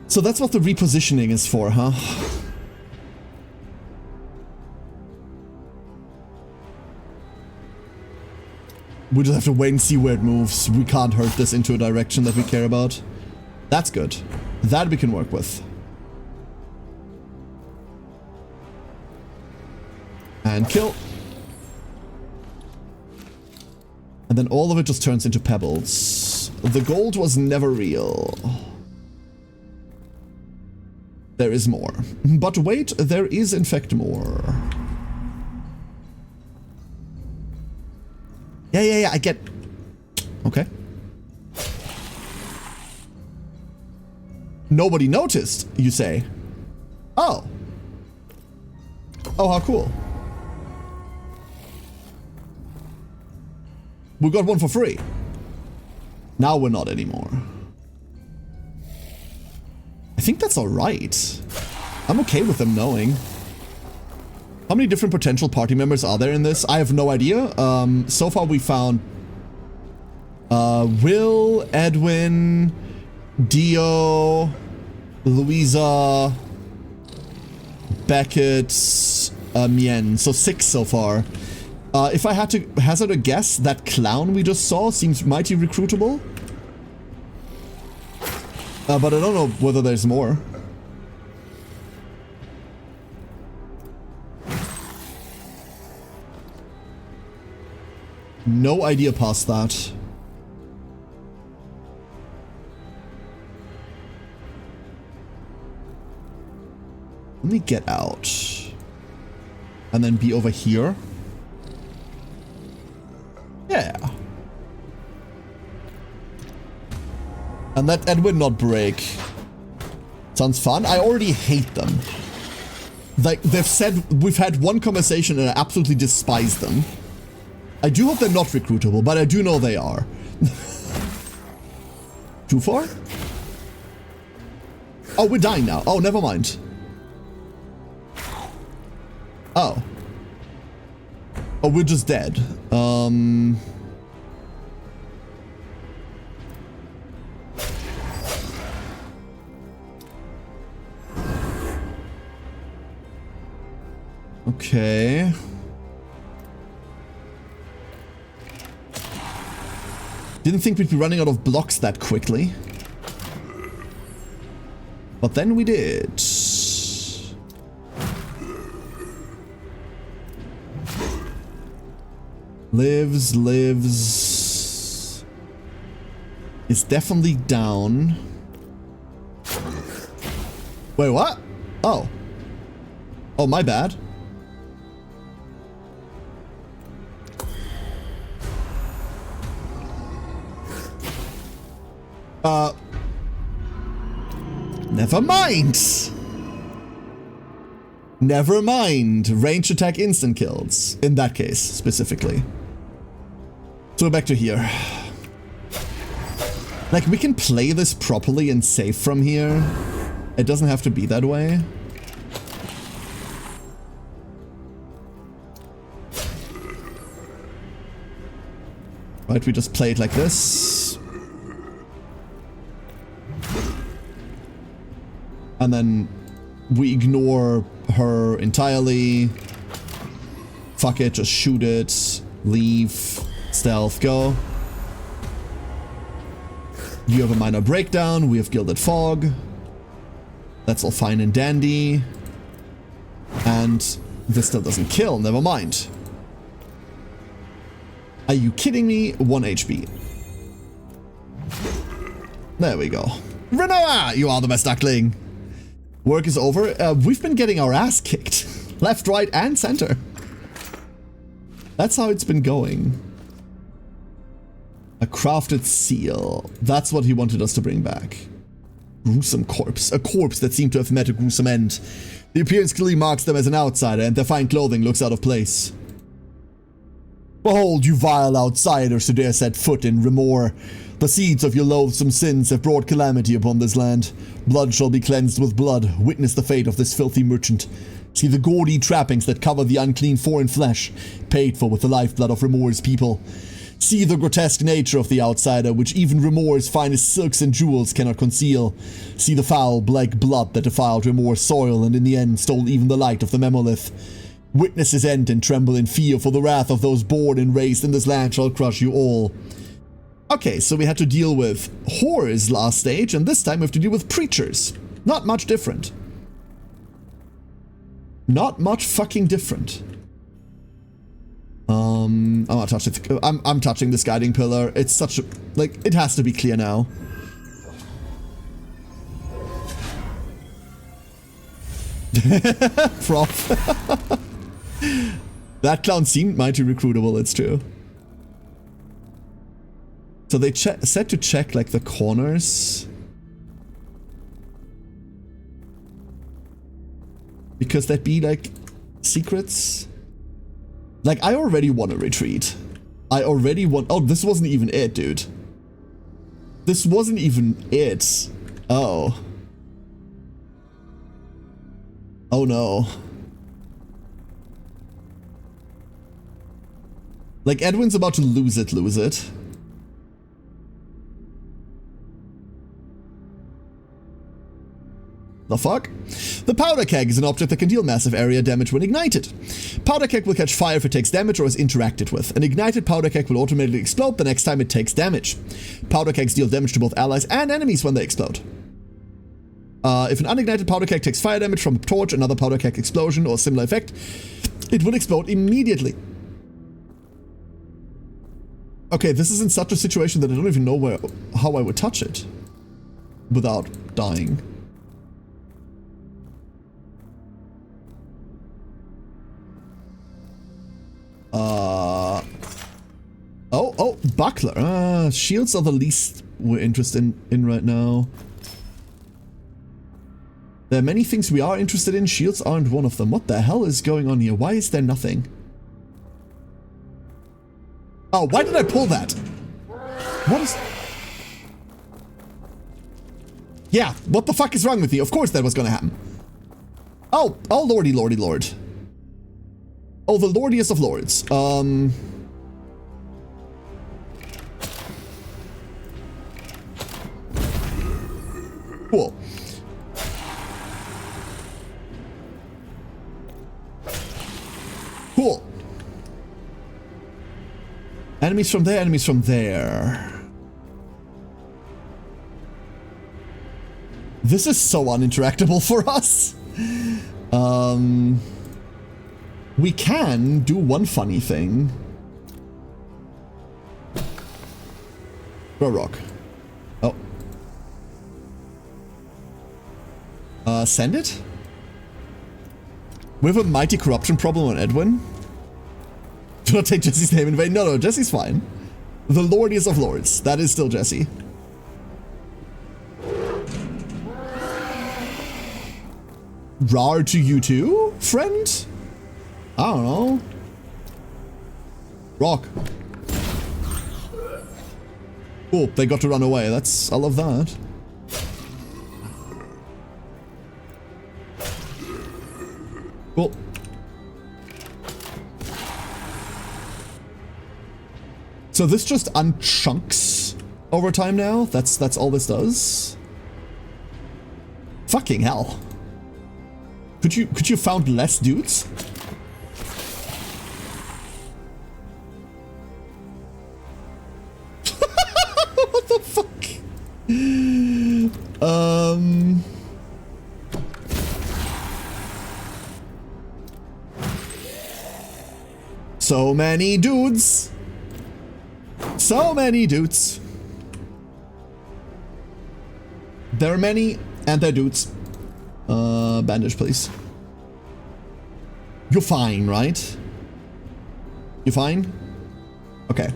So that's what the repositioning is for, huh? We just have to wait and see where it moves. We can't hurt this into a direction that we care about. That's good. That we can work with. And kill. And then all of it just turns into pebbles. The gold was never real. There is more. But wait, there is in fact more. Yeah, I get... Okay. Nobody noticed, you say? Oh. Oh, how cool. We got one for free. Now we're not anymore. I think that's alright. I'm okay with them knowing. How many different potential party members are there in this? I have no idea. So far we found Will, Edwin, Dio, Louisa, Beckett, Mien. So 6 so far. If I had to hazard a guess, that clown we just saw seems mighty recruitable. But I don't know whether there's more. No idea past that. Let me get out. And then be over here. Yeah. And let Edwin not break. Sounds fun. I already hate them. Like, they've said, we've had one conversation and I absolutely despise them. I do hope they're not recruitable, but I do know they are. Too far? Oh, we're dying now. Oh, never mind. Oh. Oh, we're just dead. Okay. Didn't think we'd be running out of blocks that quickly. But then we did. Lives. It's definitely down. Wait, what? Oh. Oh, my bad. Never mind. Never mind. Range attack instant kills. In that case, specifically. So we're back to here. Like, we can play this properly and save from here. It doesn't have to be that way. Right, we just play it like this. And then we ignore her entirely. Fuck it, just shoot it. Leave. Stealth, go. You have a minor breakdown. We have Gilded Fog. That's all fine and dandy. And this still doesn't kill. Never mind. Are you kidding me? 1 HP. There we go. Renoir, you are the best duckling. Work is over. We've been getting our ass kicked. Left, right, and center. That's how it's been going. A crafted seal. That's what he wanted us to bring back. Gruesome corpse. A corpse that seemed to have met a gruesome end. The appearance clearly marks them as an outsider, and their fine clothing looks out of place. Behold, you vile outsiders who dare set foot in Remor. The seeds of your loathsome sins have brought calamity upon this land. Blood shall be cleansed with blood. Witness the fate of this filthy merchant. See the gaudy trappings that cover the unclean foreign flesh, paid for with the lifeblood of Remor's people. See the grotesque nature of the outsider, which even Remor's finest silks and jewels cannot conceal. See the foul, black blood that defiled Remor's soil and in the end stole even the light of the Memolith. Witness his end and tremble in fear, for the wrath of those born and raised in this land shall crush you all. Okay, so we had to deal with whores last stage, and this time we have to deal with preachers. Not much different. Not much fucking different. I'm not touching. I'm touching this guiding pillar. It's such a, like, it has to be clear now. Prof. That clown seemed mighty recruitable, it's true. So they said to check, like, the corners. Because that'd be, like, secrets. Like, I already want to retreat. I already want... Oh, this wasn't even it, dude. This wasn't even it. Oh. Oh, no. Like, Edwin's about to lose it. The fuck? The powder keg is an object that can deal massive area damage when ignited. Powder keg will catch fire if it takes damage or is interacted with. An ignited powder keg will automatically explode the next time it takes damage. Powder kegs deal damage to both allies and enemies when they explode. If an unignited powder keg takes fire damage from a torch, another powder keg explosion, or similar effect, it will explode immediately. Okay, this is in such a situation that I don't even know how I would touch it without dying. Oh, buckler. Shields are the least we're interested in right now. There are many things we are interested in. Shields aren't one of them. What the hell is going on here? Why is there nothing? Oh, why did I pull that? What is... Yeah, what the fuck is wrong with you? Of course that was gonna happen. Oh, lordy, lordy, lord. Oh, the lordiest of lords. Cool. Cool. Enemies from there, enemies from there. This is so uninteractable for us. We can do one funny thing. Throw rock. Oh. Send it? We have a mighty corruption problem on Edwin. Do not take Jesse's name in vain. No, Jesse's fine. The lordiest of lords. That is still Jesse. Rar to you too, friend? I don't know. Rock. Cool, they got to run away. I love that. Cool. So this just unchunks over time now? That's all this does? Fucking hell. Could you found less dudes? What the fuck? So many dudes. So many dudes. There are many, and they're dudes. Bandage, please. You're fine, right? You fine? Okay.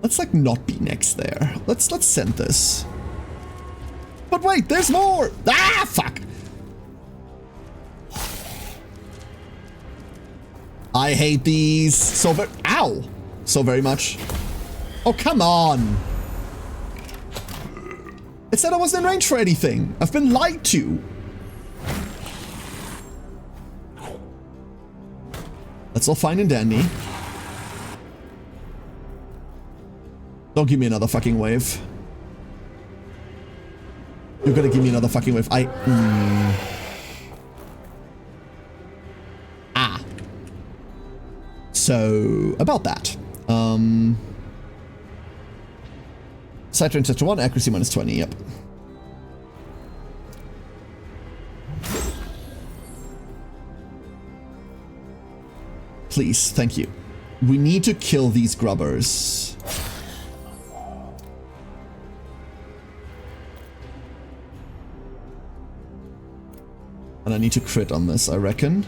Let's like not be next there. Let's send this. But wait, there's more! Ah, fuck! I hate these so very— ow! So very much. Oh, come on! It said I wasn't in range for anything. I've been lied to. That's all fine and dandy. Don't give me another fucking wave. You're gonna give me another fucking wave. Ah. So, about that. Sight range set to 1, accuracy minus 20, yep. Please, thank you. We need to kill these grubbers. And I need to crit on this, I reckon.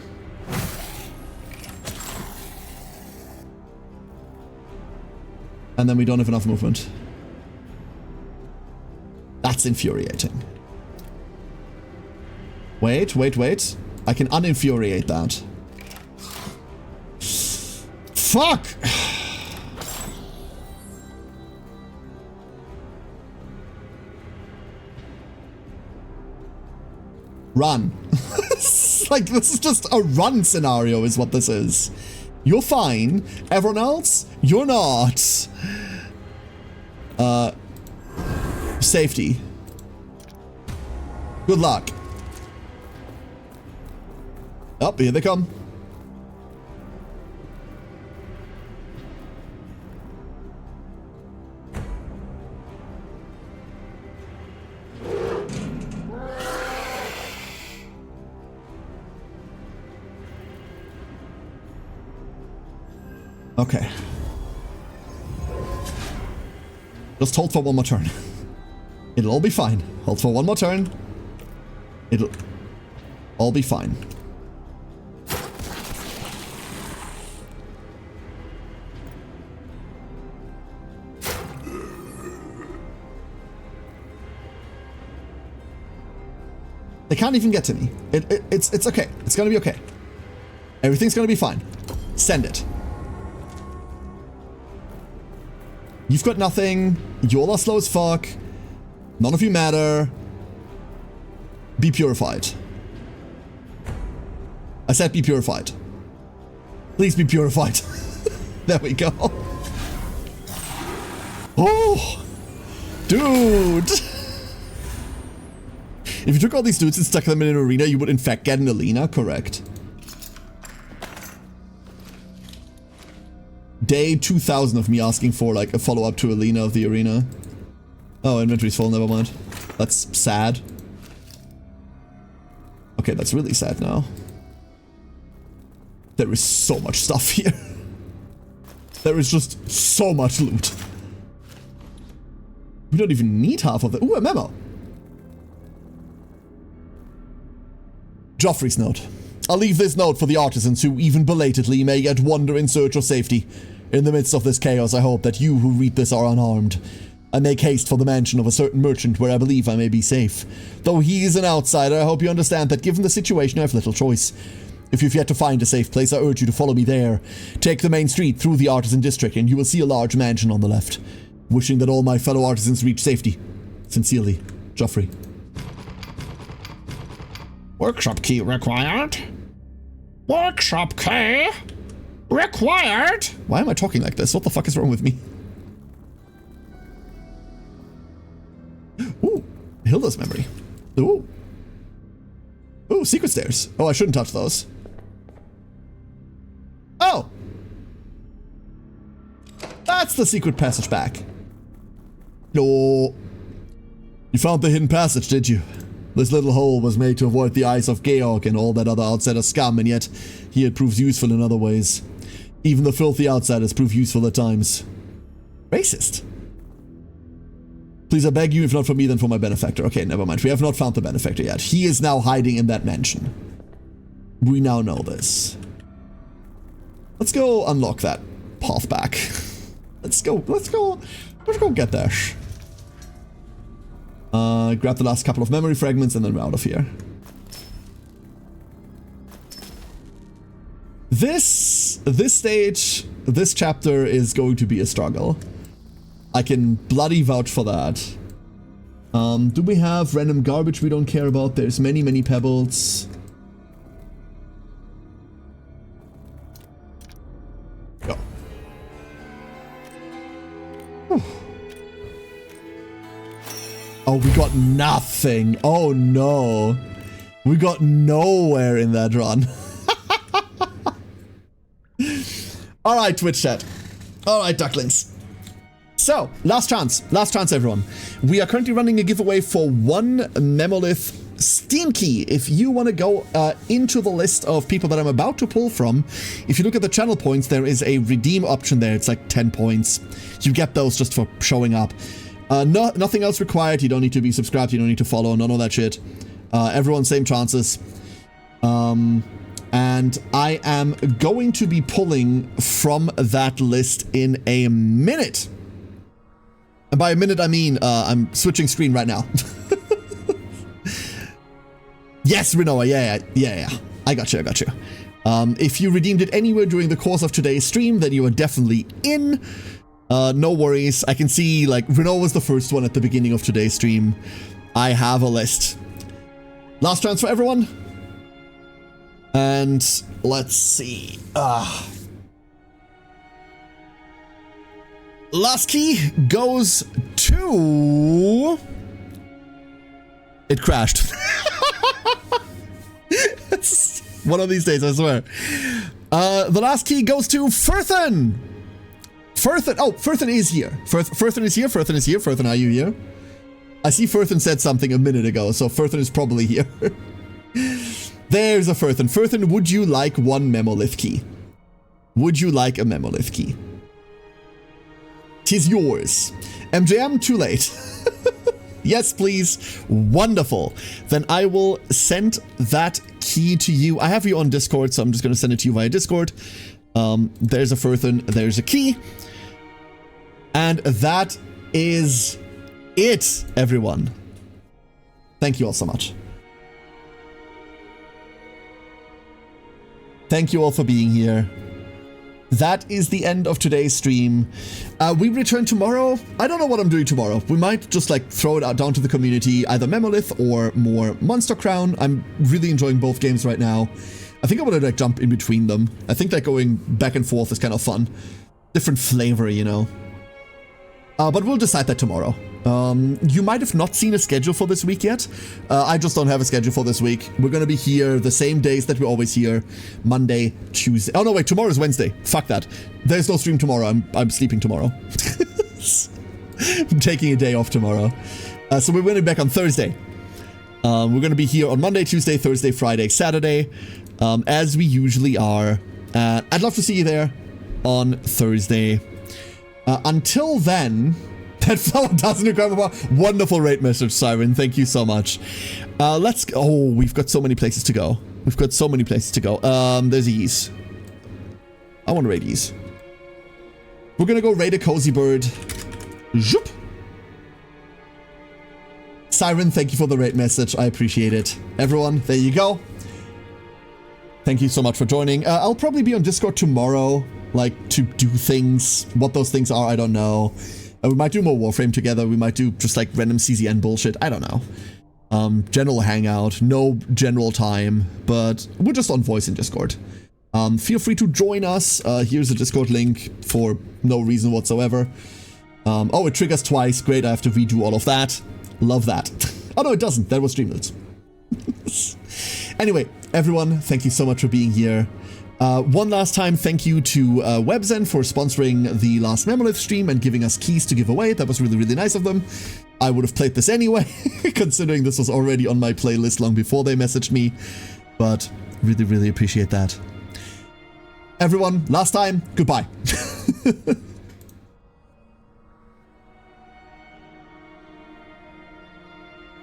And then we don't have enough movement. That's infuriating. Wait. I can uninfuriate that. Fuck! Run. Like, this is just a run scenario is what this is. You're fine. Everyone else, you're not. Safety. Good luck. Oh, here they come. Okay. Just hold for one more turn. It'll all be fine. Hold for one more turn. It'll all be fine. They can't even get to me. It's okay. It's gonna be okay. Everything's gonna be fine. Send it. You've got nothing. You're all slow as fuck. None of you matter. Be purified. I said be purified. Please be purified. There we go. Oh, dude. If you took all these dudes and stuck them in an arena, you would in fact get an Alina, correct? Day 2000 of me asking for like a follow-up to Alina of the arena. Oh, inventory's full, never mind. That's sad. Okay, that's really sad now. There is so much stuff here. There is just so much loot. We don't even need half of it. Ooh, a memo. Joffrey's note. I'll leave this note for the artisans who, even belatedly, may yet wander in search of safety. In the midst of this chaos, I hope that you who read this are unharmed. I make haste for the mansion of a certain merchant where I believe I may be safe. Though he is an outsider, I hope you understand that given the situation, I have little choice. If you've yet to find a safe place, I urge you to follow me there. Take the main street through the artisan district, and you will see a large mansion on the left. Wishing that all my fellow artisans reach safety. Sincerely, Joffrey. Workshop key required. Workshop key required. Why am I talking like this? What the fuck is wrong with me? Ooh, Hilda's memory. Ooh. Ooh, secret stairs. Oh, I shouldn't touch those. Oh! That's the secret passage back. Oh. You found the hidden passage, did you? This little hole was made to avoid the eyes of Georg and all that other outsider scum, and yet here it proves useful in other ways. Even the filthy outsiders prove useful at times. Racist. Please, I beg you, if not for me, then for my benefactor. Okay, never mind. We have not found the benefactor yet. He is now hiding in that mansion. We now know this. Let's go unlock that path back. Let's go get there. Grab the last couple of memory fragments and then we're out of here. This stage, this chapter is going to be a struggle. I can bloody vouch for that. Do we have random garbage we don't care about? There's many pebbles. Go. Whew. Oh, we got nothing. Oh no. We got nowhere in that run. Alright, Twitch chat. Alright, ducklings. So, last chance everyone. We are currently running a giveaway for one Memolith Steam key. If you want to go into the list of people that I'm about to pull from, if you look at the channel points, there is a redeem option there. It's like 10 points. You get those just for showing up. Nothing else required. You don't need to be subscribed. You don't need to follow. None of that shit. Everyone, same chances. And I am going to be pulling from that list in a minute. And by a minute, I mean, I'm switching screen right now. Yes, Renoa, yeah. I got you. If you redeemed it anywhere during the course of today's stream, then you are definitely in. No worries. I can see, like, Renoa was the first one at the beginning of today's stream. I have a list. Last chance for everyone. And let's see. Last key goes to... It crashed. It's one of these days, I swear. The last key goes to Firthen. Firthen is here. Firthen is here. Firthen, are you here? I see Firthen said something a minute ago, so Firthen is probably here. There's a Firthen. Firthen, would you like one Memolith key? Would you like a Memolith key? 'Tis yours. MJM, too late. Yes, please. Wonderful. Then I will send that key to you. I have you on Discord, so I'm just going to send it to you via Discord. There's a Furthen, there's a key. And that is it, everyone. Thank you all so much. Thank you all for being here. That is the end of today's stream. We return tomorrow. I don't know what I'm doing tomorrow. We might just like throw it out down to the community, either Memolith or more Monster Crown. I'm really enjoying both games right now. I think I want to like jump in between them. I think that going back and forth is kind of fun. Different flavor, you know. But we'll decide that tomorrow. You might have not seen a schedule for this week yet. I just don't have a schedule for this week. We're going to be here the same days that we're always here. Monday, Tuesday. Oh, no, wait. Tomorrow is Wednesday. Fuck that. There's no stream tomorrow. I'm sleeping tomorrow. I'm taking a day off tomorrow. So we're going to be back on Thursday. We're going to be here on Monday, Tuesday, Thursday, Friday, Saturday, as we usually are. I'd love to see you there on Thursday. Until then, that flower doesn't require more. Wonderful rate message, Siren. Thank you so much. Let's go. Oh, we've got so many places to go. We've got so many places to go. There's Ease. I want to raid Ease. We're going to go raid a Cozy Bird. Zoop. Siren, thank you for the rate message. I appreciate it. Everyone, there you go. Thank you so much for joining. I'll probably be on Discord tomorrow. Like, to do things. What those things are, I don't know. We might do more Warframe together. We might do just like random CZN bullshit. I don't know. General hangout. No general time. But we're just on voice in Discord. Feel free to join us. Here's a Discord link for no reason whatsoever. Oh, it triggers twice. Great, I have to redo all of that. Love that. Oh, no, it doesn't. That was Streamlabs. Anyway, everyone, thank you so much for being here. One last time, thank you to WebZen for sponsoring the last Memolith stream and giving us keys to give away. That was really, really nice of them. I would have played this anyway, considering this was already on my playlist long before they messaged me. But really, really appreciate that. Everyone, last time, goodbye.